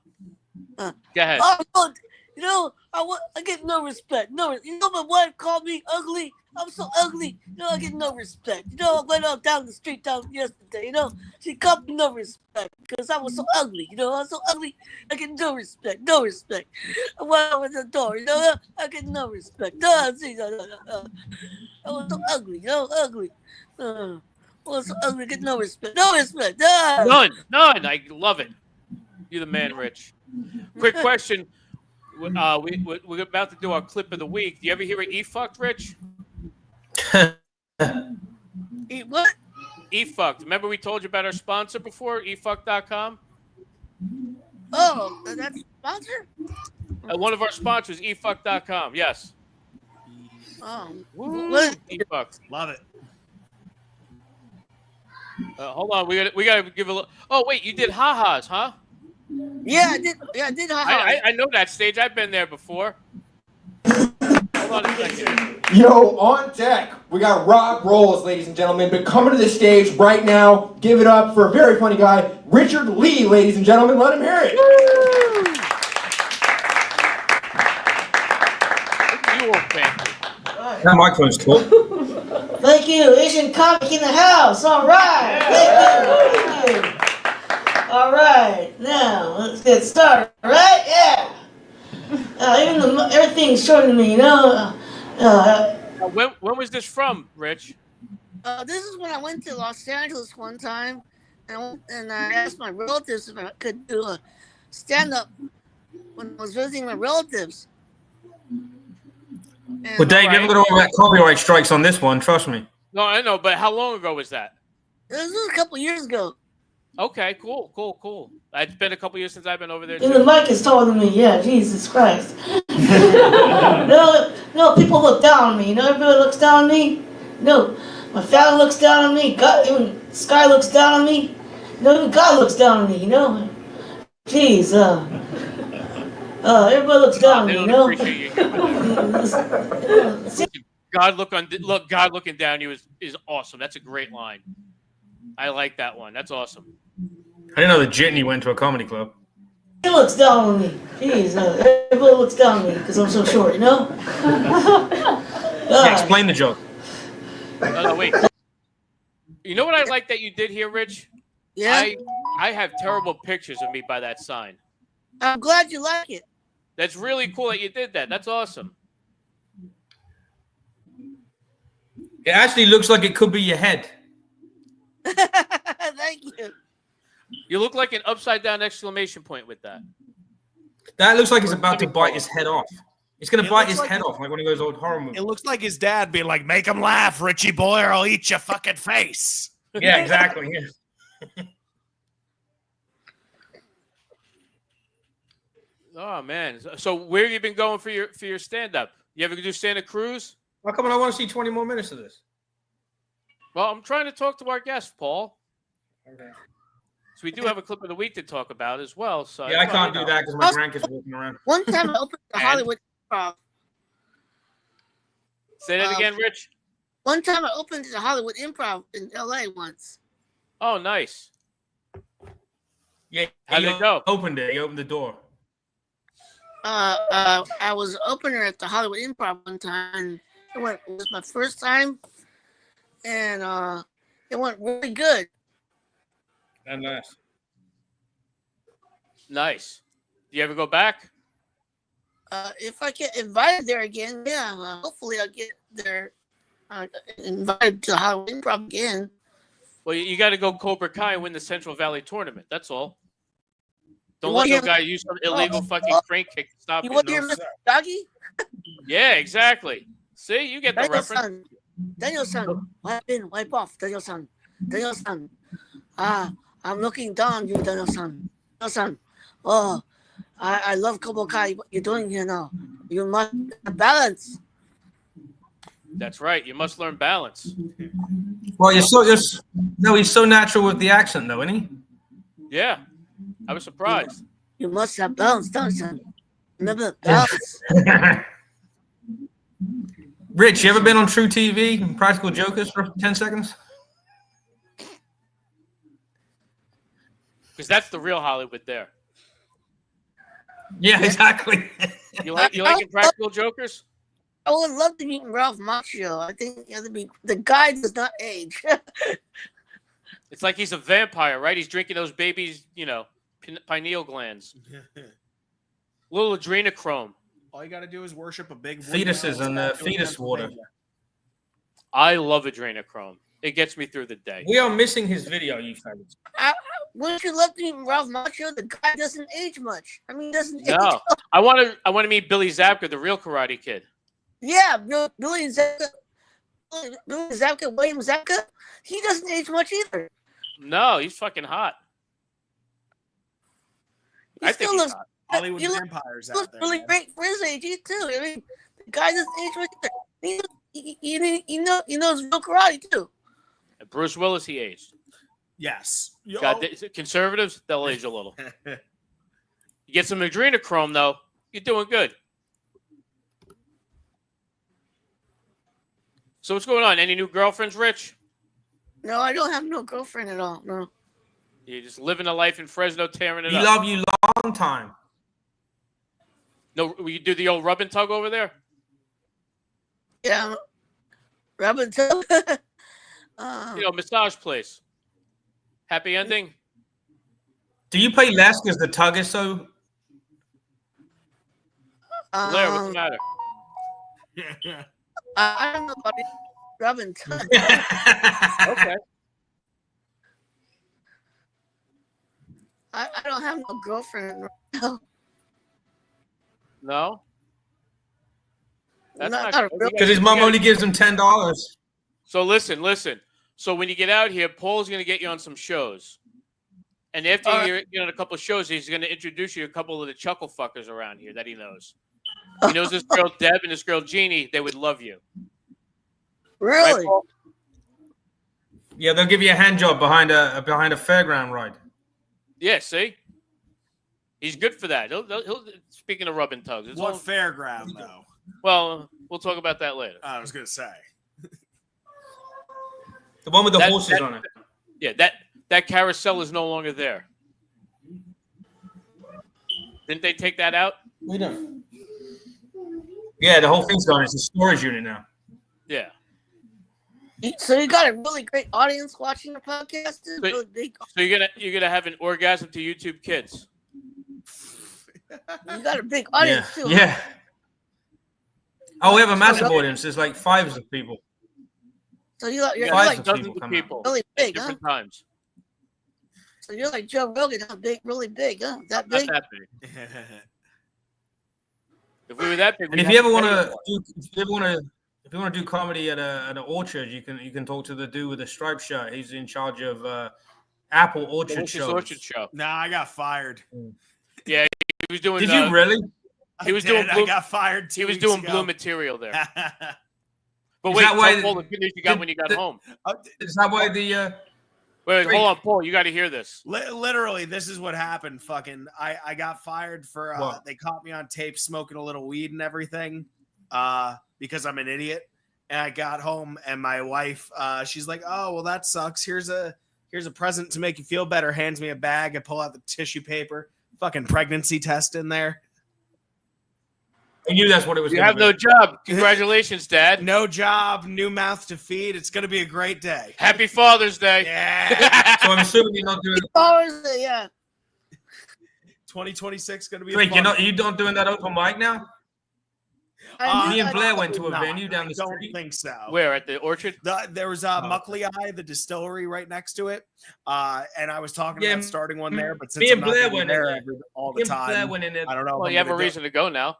S2: Go ahead.
S15: Oh, you know, I get no respect. No, you know, my wife called me ugly. I'm so ugly. You know, I get no respect. You know, I went out down the street yesterday. You know, she called me no respect because I was so ugly. You know, I was so ugly. I get no respect. No respect. I went out the door. You know, I get no respect. I was so ugly. You know, ugly. I was so ugly. Get no respect. No respect.
S2: None. I love it. You're the man, Rich. Quick question. We're about to do our clip of the week. Do you ever hear of E-Fucked, Rich?
S15: What?
S2: E-Fucked. Remember we told you about our sponsor before, efucked.com?
S15: Oh, that's a sponsor?
S2: One of our sponsors, efucked.com. Yes.
S15: Oh.
S2: E-Fucked.
S7: Love it.
S2: Hold on. We got to give a little. Oh, wait. You did ha-has, huh?
S15: Yeah, I did. Yeah, I did ha-has.
S2: I know that stage. I've been there before. Hold on a second.
S16: Yo, on deck, we got Rob Rolls, ladies and gentlemen. But coming to the stage right now, give it up for a very funny guy, Richard Lee, ladies and gentlemen. Let him hear it.
S2: Woo! You won't thank me.
S11: That microphone's cool.
S15: Thank you. Asian comic in the house. All right. Thank you. All right. Now, let's get started. All right? Yeah. Everything's showing to me, you know.
S2: When was this from, Rich?
S15: This is when I went to Los Angeles one time, and I asked my relatives if I could do a stand-up when I was visiting my relatives.
S11: Well, Dave, you're going to get copyright strikes on this one. Trust me.
S2: No, I know, but how long ago was that?
S15: This was a couple years ago.
S2: Okay, cool. It's been a couple years since I've been over there.
S15: And the mic is taller than me. Yeah, Jesus Christ. No, people look down on me. You know, everybody looks down on me. No, my family looks down on me. God, even Sky looks down on me. No, even God looks down on me. You know, jeez. Everybody looks down on me. You know.
S2: God looking down you is awesome. That's a great line. I like that one. That's awesome.
S11: I didn't know the Jitney went to a comedy club.
S15: He looks down on me. Jeez, everybody looks down on me because I'm so short, you know?
S11: Yeah, explain the joke.
S2: No, wait. You know what I like that you did here, Rich?
S15: Yeah?
S2: I have terrible pictures of me by that sign.
S15: I'm glad you like it.
S2: That's really cool that you did that. That's awesome.
S11: It actually looks like it could be your head.
S15: Thank you.
S2: You look like an upside down exclamation point with that.
S11: That looks like it's about to bite his head off. It's going to bite his
S7: like
S11: head off like one of those old horror movies.
S7: It looks like his dad being like, make him laugh, Richie boy, or I'll eat your fucking face.
S11: Yeah, exactly. Yeah.
S2: Oh man! So where have you been going for your stand up? You ever do Santa Cruz?
S11: How come I want to see 20 more minutes of this?
S2: Well, I'm trying to talk to our guest, Paul.
S11: Okay.
S2: So we do have a clip of the week to talk about as well. So
S11: Yeah, I can't do that because my grandkids walking around.
S15: One time I opened the Hollywood Improv.
S2: Say that again, Rich.
S15: One time I opened the Hollywood Improv in LA once.
S2: Oh, nice.
S11: Yeah,
S2: how'd it go?
S11: Opened it. He opened the door.
S15: I was opener at the Hollywood Improv one time. It was my first time, and it went really good.
S11: And nice.
S2: Nice. Do you ever go back?
S15: If I get invited there again, yeah. Hopefully I'll get there. Invited to Hollywood Improv again.
S2: Well, you got to go Cobra Kai and win the Central Valley tournament. That's all. Don't
S15: You
S2: let
S15: want
S2: no
S15: him-
S2: guy use some illegal fucking crane kick to stop
S15: You
S2: you.
S15: want to hear Mr. Doggy?
S2: Yeah, exactly. See, you get the reference.
S15: Daniel-san, wipe off, Daniel-san. Daniel-san. I'm looking down on you, Daniel-san. Daniel-san. Oh, I love Cobra Kai. What you're doing here now? You must balance.
S2: That's right. You must learn balance.
S11: Well, he's so natural with the accent, though, isn't he?
S2: Yeah, I was surprised.
S15: You must have balance, Daniel-san. Remember, balance.
S11: Rich, you ever been on True TV, Practical Jokers for 10 seconds?
S2: Because that's the real Hollywood there.
S11: Yeah, exactly.
S2: You like Impractical Jokers?
S15: I would love to meet Ralph Macchio. I think the guy does not age.
S2: It's like he's a vampire, right? He's drinking those babies, pineal glands. Little adrenochrome.
S7: All you got to do is worship a big
S11: Fetuses and fetus water.
S2: I love adrenochrome. It gets me through the day.
S11: We are missing his video, you faggots.
S15: Wouldn't you love to meet Ralph Macchio? The guy doesn't age much. I mean, doesn't age.
S2: No, I want to meet Billy Zabka, the real Karate Kid.
S15: Yeah, Billy Zabka, William Zabka. He doesn't age much either.
S2: No, he's fucking hot. I think he's hot.
S7: Hollywood vampires
S15: looks
S7: out there.
S15: really great for his age too. I mean, the guy doesn't age much either. He knows real karate too.
S2: And Bruce Willis, he aged.
S7: Yes.
S2: God, conservatives, they'll age a little. You get some adrenochrome, though, you're doing good. So what's going on? Any new girlfriends, Rich?
S15: No, I don't have no girlfriend at all. No.
S2: You're just living a life in Fresno, tearing it
S11: We
S2: up.
S11: love you long time.
S2: No, you do the old rub and tug over there?
S15: Yeah, rub and tug.
S2: Massage place. Happy ending?
S11: Do you pay less because the tug is so...
S2: Blair, what's the matter?
S15: I don't know about it. Rub and tug.
S2: Okay.
S15: I don't have no girlfriend right now.
S2: No? That's
S15: Not
S2: not
S15: a
S2: good.
S15: real-
S11: Because his mom only gives him $10.
S2: So listen. So when you get out here, Paul's going to get you on some shows. And after you're on a couple of shows, he's going to introduce you to a couple of the chuckle fuckers around here that he knows. He knows this girl Deb and this girl Jeannie. They would love you.
S15: Really?
S2: Right, Paul?
S11: Yeah, they'll give you a hand job behind a fairground ride.
S2: Yeah, see? He's good for that. He'll speaking of rubbing tugs.
S7: What fairground, though?
S2: Well, we'll talk about that later.
S7: I was going to say.
S11: The one with the horses on it.
S2: Yeah, that carousel is no longer there. Didn't they take that out?
S11: We don't. Yeah, the whole thing's gone. It's a storage unit now.
S2: Yeah.
S15: So you got a really great audience watching the podcast. It's really big.
S2: So you're gonna have an orgasm to YouTube Kids.
S15: You got a big audience too.
S11: Yeah. Oh, we have a massive audience. There's like 5 of people.
S15: So you're like
S2: people
S15: really big, huh?
S2: different times.
S15: So you're like Joe Rogan, how big, really big, huh? That big?
S2: Not that big. If we were that big,
S11: And if you ever want to do comedy at an orchard, you can talk to the dude with the striped shirt. He's in charge of Apple Orchard shows.
S2: Orchard show.
S7: Nah, I got fired.
S2: Yeah, he was doing.
S11: Did you really?
S2: He was doing.
S7: I got fired.
S2: He was doing blue material there. But
S11: Is
S2: wait,
S11: that why
S2: tell Paul the good news you got when you got home.
S11: Is that why the?
S2: Wait, hold on, Paul. You got to hear this.
S7: Literally, this is what happened. Fucking, I got fired for. They caught me on tape smoking a little weed and everything, because I'm an idiot. And I got home, and my wife, she's like, "Oh, well, that sucks. Here's a present to make you feel better." Hands me a bag. I pull out the tissue paper. Fucking pregnancy test in there.
S11: I knew that's what it was.
S2: You have no job. Congratulations, Dad.
S7: No job, new mouth to feed. It's gonna be a great day.
S2: Happy Father's Day.
S7: Yeah.
S11: So I'm assuming you're not doing.
S15: Father's Day, yeah.
S7: 2026 gonna be.
S11: Wait, you're not doing that open mic now? Me and Blair went to a venue down the street.
S7: I don't think so.
S2: Where, at the orchard?
S7: There was Muckley Eye, the distillery right next to it, and I was talking about starting one there. But since
S11: me and
S7: I'm
S11: Blair
S7: not
S11: went
S7: there
S11: in there
S7: all the time,
S11: Blair went in there.
S7: I don't know.
S2: Well, you have a reason to go now.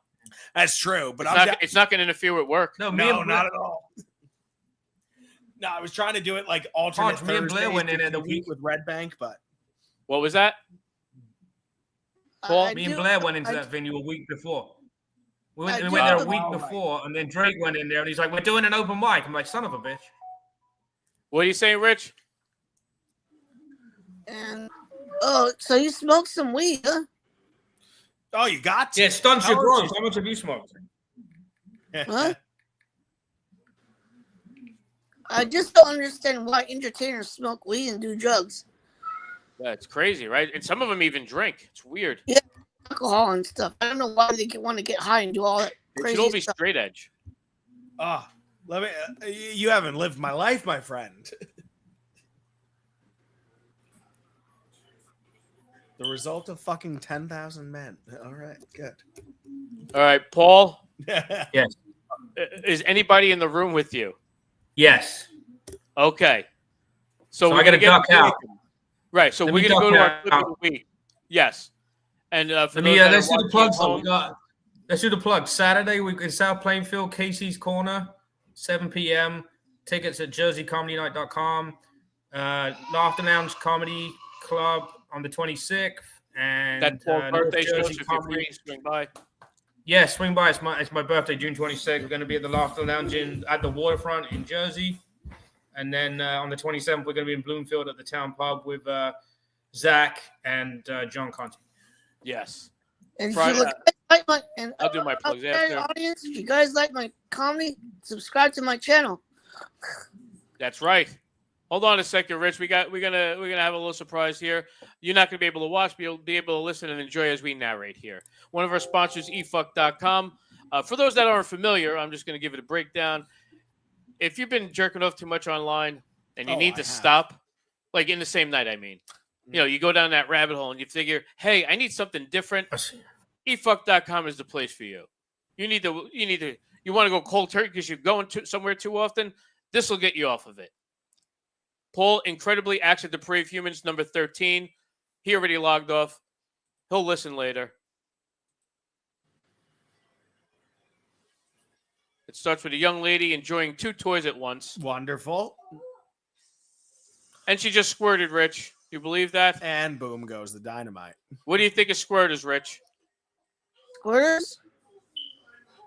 S7: That's true, but
S2: it's not going to interfere with work.
S11: No,
S7: not at all. No, I was trying to do it like alternate.
S11: Me and Blair went in
S7: the week with Red Bank, but
S2: what was that?
S11: Paul, me and Blair went into that venue a week before. We went there a week before, and then Drake went in there, and he's like, "We're doing an open mic." I'm like, "Son of a bitch."
S2: What are you saying, Rich?
S15: And so you smoked some weed, huh?
S7: Oh, you got to.
S11: Yeah, it stunts your growth. How much have you smoked?
S15: Huh? I just don't understand why entertainers smoke weed and do drugs.
S2: Yeah, it's crazy, right? And some of them even drink. It's weird.
S15: Yeah, alcohol and stuff. I don't know why they want to get high and do all that
S2: It
S15: crazy
S2: should all be
S15: stuff.
S2: straight edge.
S7: Let me. You haven't lived my life, my friend. The result of fucking 10,000 men. All right, good.
S2: All right, Paul.
S11: Yes.
S2: Is anybody in the room with you?
S11: Yes.
S2: Okay. So
S11: I got to duck out.
S2: Right. So we're going to go to our clip of the week. Yes. And
S11: let's do the plugs. Let's do the plug. Saturday, we in South Plainfield, Casey's Corner, 7 p.m. Tickets at jerseycomedynight.com. Laughter Lounge Comedy Club on the 26th. And
S2: that birthday show,
S11: Jersey
S2: if you're free, swing by.
S11: Yeah, swing by. It's my birthday, June 26th. We're going to be at the Laughter Lounge at the waterfront in Jersey. And then on the 27th, we're going to be in Bloomfield at the Town Pub with Zach and John Conti.
S2: Yes.
S15: And
S2: Friday,
S15: I'll
S2: do my plugs after.
S15: Audience, if you guys like my comedy, subscribe to my channel.
S2: That's right. Hold on a second, Rich. We're gonna have a little surprise here. You're not gonna be able to watch, but you'll be able to listen and enjoy as we narrate here. One of our sponsors, efuck.com. For those that aren't familiar, I'm just gonna give it a breakdown. If you've been jerking off too much online and you need to stop, like in the same night, I mean, you go down that rabbit hole and you figure, hey, I need something different. efuck.com is the place for you. You want to go cold turkey because you're going somewhere too often. This will get you off of it. Paul incredibly acts at Depraved Humans number 13. He already logged off. He'll listen later. It starts with a young lady enjoying 2 toys at once.
S7: Wonderful.
S2: And she just squirted, Rich. You believe that?
S7: And boom goes the dynamite.
S2: What do you think of squirters, Rich?
S15: Squirters?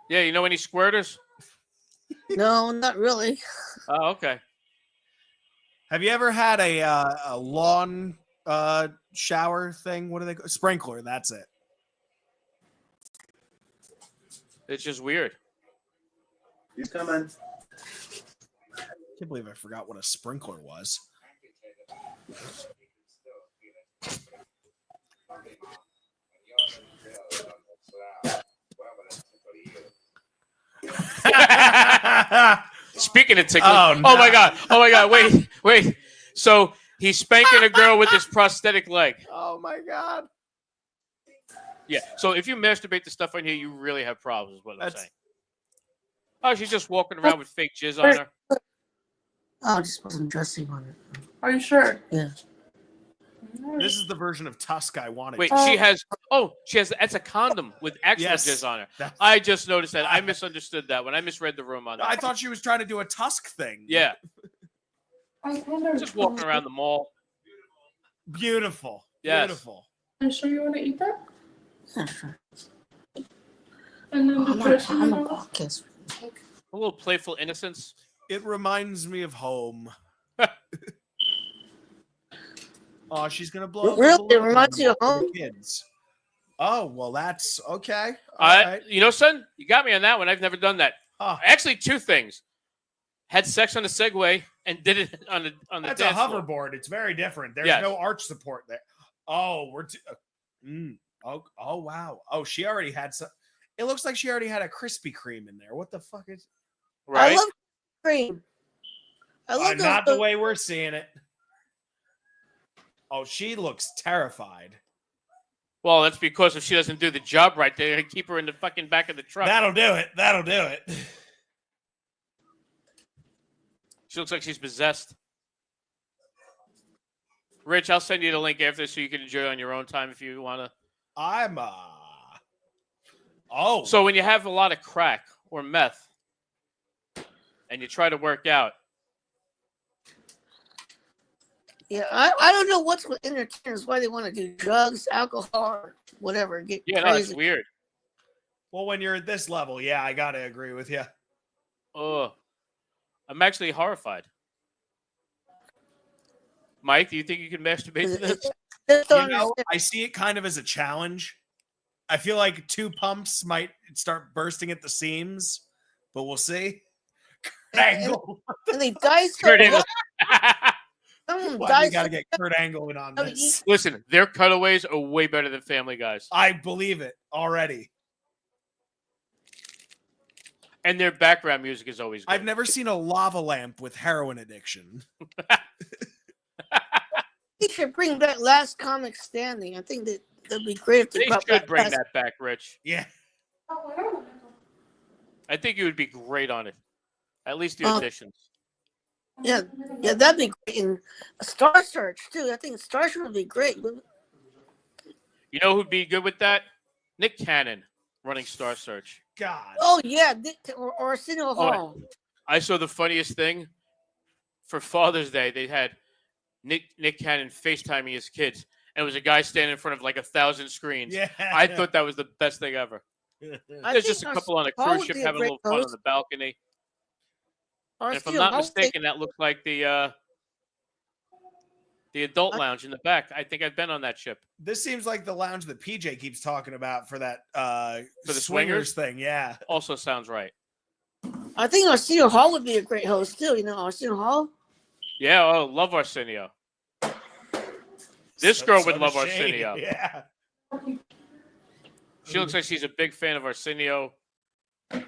S2: Yeah, you know any squirters?
S15: No, not really.
S2: Oh, okay.
S7: Have you ever had a lawn shower thing? What do they call sprinkler? That's it.
S2: It's just weird.
S5: He's coming.
S7: I can't believe I forgot what a sprinkler was.
S2: Speaking of tickling, oh my god, wait. So he's spanking a girl with his prosthetic leg.
S7: Oh my god.
S2: Yeah. So if you masturbate to stuff on here, you really have problems. Is what I'm saying. Oh, she's just walking around with fake jizz on her.
S15: Oh, I just wasn't dressing on it.
S17: Are you sure?
S15: Yeah.
S7: This is the version of Tusk I wanted.
S2: Wait, she has. That's a condom with actual jizz on her. I just noticed that. I misunderstood that when I misread the room on that.
S7: I thought she was trying to do a Tusk thing.
S2: Yeah. Just walking around the mall.
S7: Beautiful.
S2: Yes.
S7: Beautiful.
S17: Are you sure you want to eat that?
S15: Yeah, sure.
S17: And then the person.
S15: I'm a podcast.
S2: A little playful innocence.
S7: It reminds me of home. Oh, she's gonna blow.
S15: Really? It reminds you of home?
S7: Kids. Oh, well, that's okay. All right.
S2: You know, son, you got me on that one. I've never done that.
S7: Oh.
S2: Actually, two things: had sex on a Segway and did it on the
S7: That's
S2: dance
S7: a
S2: floor.
S7: hoverboard. It's very different. There's
S2: Yes.
S7: no arch support there. Oh, Oh, wow. Oh, she already had some. It looks like she already had a Krispy Kreme in there. What the fuck is?
S2: Right?
S15: I love cream. I love
S7: Not the way we're seeing it. Oh, she looks terrified.
S2: Well, that's because if she doesn't do the job right, they're gonna keep her in the fucking back of the truck.
S7: That'll do it. That'll do it.
S2: She looks like she's possessed. Rich, I'll send you the link after so you can enjoy it on your own time if you want to. So when you have a lot of crack or meth and you try to work out.
S15: Yeah, I don't know what's with entertainers, why they want to do drugs, alcohol, or whatever. Get
S2: Yeah, no,
S15: crazy.
S2: it's weird.
S7: Well, when you're at this level, yeah, I gotta agree with you.
S2: Oh, I'm actually horrified. Mike, do you think you can masturbate to this?
S7: You know, I see it kind of as a challenge. I feel like 2 pumps might start bursting at the seams, but we'll see.
S15: And they dice
S2: Kurt Angle.
S7: Well, you got to get Kurt Angle in on this.
S2: Listen, their cutaways are way better than Family Guy's.
S7: I believe it already.
S2: And their background music is always good.
S7: I've never seen a lava lamp with heroin addiction.
S15: They should bring back Last Comic Standing. I think that'd be great if
S2: They
S15: brought
S2: should
S15: back
S2: bring
S15: Last-
S2: that back, Rich.
S7: Yeah.
S2: I think you would be great on it. At least the
S15: Oh.
S2: auditions.
S15: Yeah, that'd be great. And Star Search too. I think Star Search would be great.
S2: You know who'd be good with that? Nick Cannon running Star Search.
S7: God.
S15: Oh yeah, or Arsenio Hall.
S2: I saw the funniest thing. For Father's Day, they had Nick Cannon FaceTiming his kids. And it was a guy standing in front of like 1,000 screens.
S7: Yeah.
S2: I thought that was the best thing ever. There's just a couple on a cruise ship having a little fun on the balcony. And if I'm not mistaken, that looked like the adult lounge in the back. I think I've been on that ship.
S7: This seems like the lounge that PJ keeps talking about for that
S2: For the
S7: swingers
S2: swingers
S7: thing. Yeah.
S2: Also sounds right.
S15: I think Arsenio Hall would be a great host too. You know, Arsenio Hall.
S2: Yeah, oh, love Arsenio. This girl would love Arsenio.
S7: Yeah.
S2: She looks like she's a big fan of Arsenio and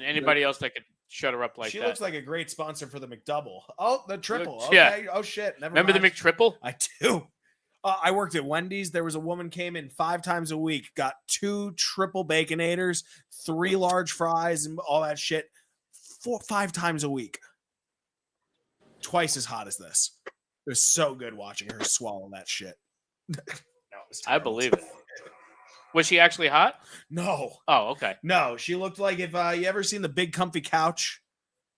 S2: anybody else that could shut her up like
S7: She
S2: that.
S7: looks like a great sponsor for the McDouble. Oh, the triple.
S2: Yeah.
S7: Okay. Oh shit. Never
S2: Remember
S7: mind.
S2: the McTriple?
S7: I do. I worked at Wendy's. There was a woman came in 5 times a week, got 2 triple baconators, 3 large fries, and all that shit. 5 times a week. Twice as hot as this. It was so good watching her swallow that shit. No, it was
S2: I believe it. Was she actually hot?
S7: No.
S2: Oh, okay.
S7: No, she looked like if you ever seen the big comfy couch.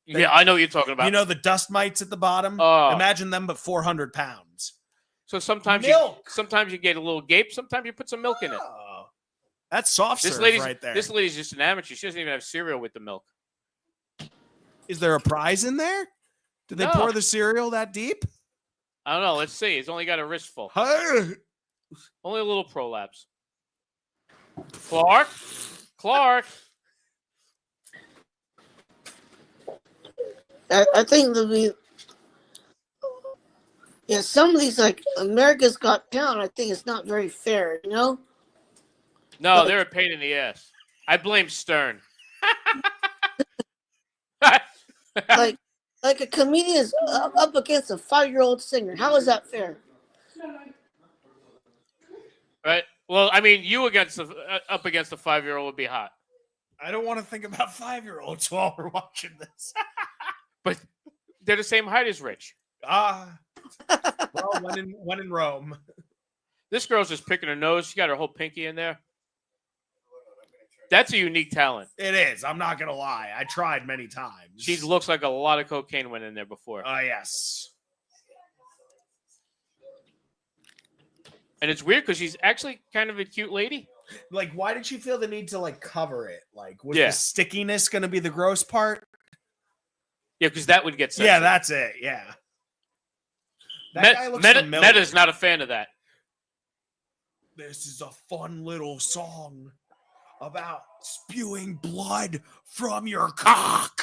S2: Yeah, I know what you're talking about.
S7: You know the dust mites at the bottom?
S2: Oh.
S7: Imagine them, but 400 pounds.
S2: So sometimes you get a little gape. Sometimes you put some milk in it.
S7: That's soft
S2: This
S7: serve
S2: lady's
S7: right there.
S2: This lady's just an amateur. She doesn't even have cereal with the milk.
S7: Is there a prize in there? Did they
S2: No.
S7: pour the cereal that deep?
S2: I don't know. Let's see. It's only got a wristful.
S7: Hey.
S2: Only a little prolapse. Clark.
S15: I think there'll be. Yeah, some of these like America's Got Talent. I think it's not very fair. You know.
S2: No, they're a pain in the ass. I blame Stern.
S15: like a comedian is up against a 5-year-old singer. How is that fair?
S2: Right. Well, I mean, you up against a 5-year-old would be hot.
S7: I don't want to think about 5-year-olds while we're watching this.
S2: But they're the same height as Rich.
S7: Well, when in Rome.
S2: This girl's just picking her nose. She got her whole pinky in there. That's a unique talent.
S7: It is. I'm not gonna lie. I tried many times.
S2: She looks like a lot of cocaine went in there before.
S7: Yes.
S2: And it's weird because she's actually kind of a cute lady.
S7: Like, why did she feel the need to like cover it? Like, was
S2: Yeah.
S7: the stickiness gonna be the gross part?
S2: Yeah, because that would get censored.
S7: Yeah, that's it. Yeah. That guy looks familiar.
S2: Meta's not a fan of that.
S7: This is a fun little song about spewing blood from your cock.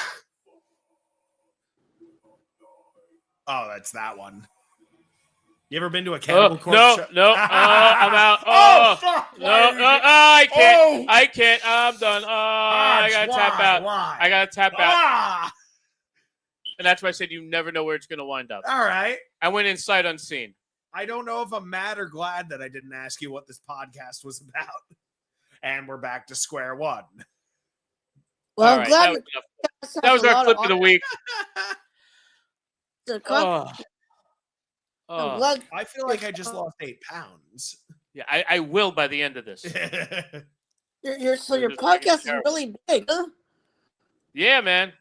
S7: Oh, that's that one. You ever been to a Cannibal Corpse show?
S2: No, I'm out.
S7: Fuck!
S2: I can't. I can't. I'm done. I gotta tap out.
S7: Why?
S2: I gotta tap out. And that's why I said you never know where it's gonna wind up.
S7: All right.
S2: I went in sight unseen.
S7: I don't know if I'm mad or glad that I didn't ask you what this podcast was about. And we're back to square one.
S15: Well,
S2: All
S15: I'm glad
S2: that was our clip of the week.
S15: I'm glad.
S7: I feel like I just lost 8 pounds.
S2: Yeah, I will by the end of this.
S15: Your podcast is really big, huh?
S2: Yeah, man.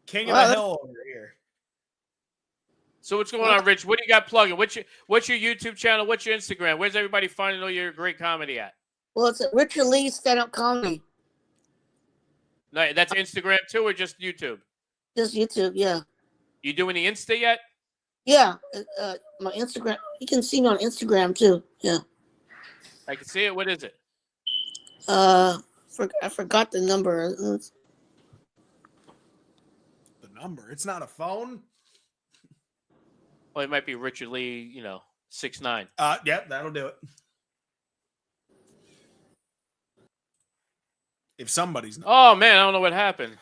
S7: King of the hill over here.
S2: So what's going on, Rich? What do you got plugging? What's your YouTube channel? What's your Instagram? Where's everybody finding all your great comedy at?
S15: Well, it's Richard Lee stand-up comedy.
S2: No, that's Instagram too, or just YouTube?
S15: Just YouTube, yeah.
S2: You doing the Insta yet?
S15: Yeah, my Instagram. You can see me on Instagram too. Yeah.
S2: I can see it. What is it?
S15: I forgot the number.
S7: The number? It's not a phone.
S2: Well, it might be Richard Lee, 6'9".
S7: Yep, that'll do it. If somebody's not.
S2: Oh man, I don't know what happened.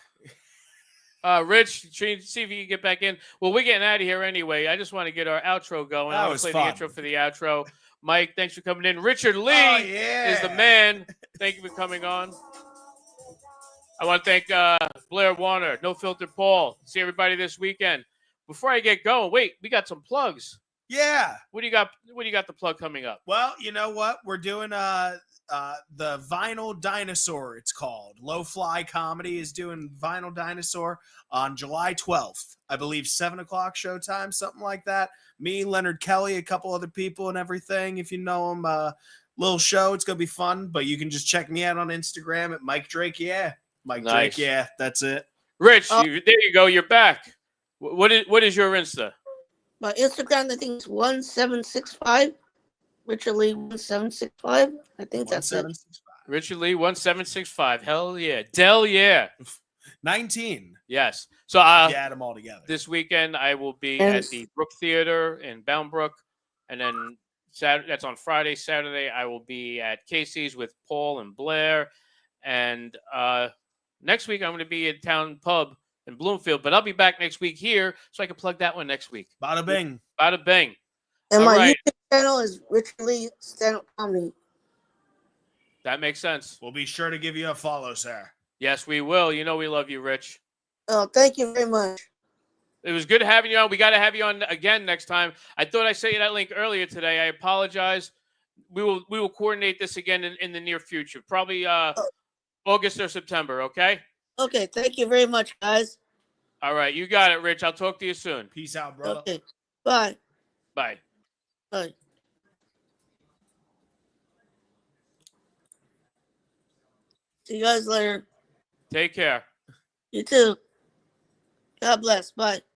S2: Rich, see if you can get back in. Well, we're getting out of here anyway. I just want to get our outro going.
S7: That
S2: I want
S7: was
S2: to play
S7: fun.
S2: the intro for the outro. Mike, thanks for coming in. Richard Lee is the man. Thank you for coming on. I want to thank Blair Warner, No Filter Paul. See everybody this weekend. Before I get going, wait, we got some plugs.
S7: Yeah.
S2: What do you got? What do you got the plug coming up?
S7: Well, you know what? We're doing the Vinyl Dinosaur, it's called. Low Fly Comedy is doing Vinyl Dinosaur on July 12th. I believe 7 o'clock showtime, something like that. Me, Leonard Kelly, a couple other people and everything. If you know them, little show. It's going to be fun, but you can just check me out on Instagram at Mike Drake. Yeah. Mike
S2: Nice.
S7: Drake. Yeah. That's it.
S2: Rich, there you go. You're back. What is your Insta?
S15: My Instagram, I think it's 1765. Richard Lee 1765. I think that's it.
S2: Richard Lee 1765. Hell yeah. Del yeah.
S7: 19.
S2: Yes. So
S7: add them all together.
S2: This weekend I will be
S15: Yes.
S2: at the Brook Theater in Bound Brook, and then Saturday, that's on Friday. Saturday I will be at Casey's with Paul and Blair, and next week I'm going to be at Town Pub in Bloomfield. But I'll be back next week here, so I can plug that one next week.
S7: Bada bing.
S2: Bada bing.
S15: And
S2: All
S15: my
S2: right.
S15: YouTube channel is Richard Lee stand-up comedy.
S2: That makes sense.
S7: We'll be sure to give you a follow, sir.
S2: Yes, we will. You know we love you, Rich.
S15: Oh, thank you very much.
S2: It was good having you on. We got to have you on again next time. I thought I sent you that link earlier today. I apologize. We will coordinate this again in the near future, probably August or September. Okay.
S15: Okay, thank you very much, guys.
S2: All right, you got it, Rich. I'll talk to you soon.
S7: Peace out, brother.
S15: Okay, bye.
S2: Bye.
S15: Bye. See you guys later.
S2: Take care.
S15: You too. God bless. Bye.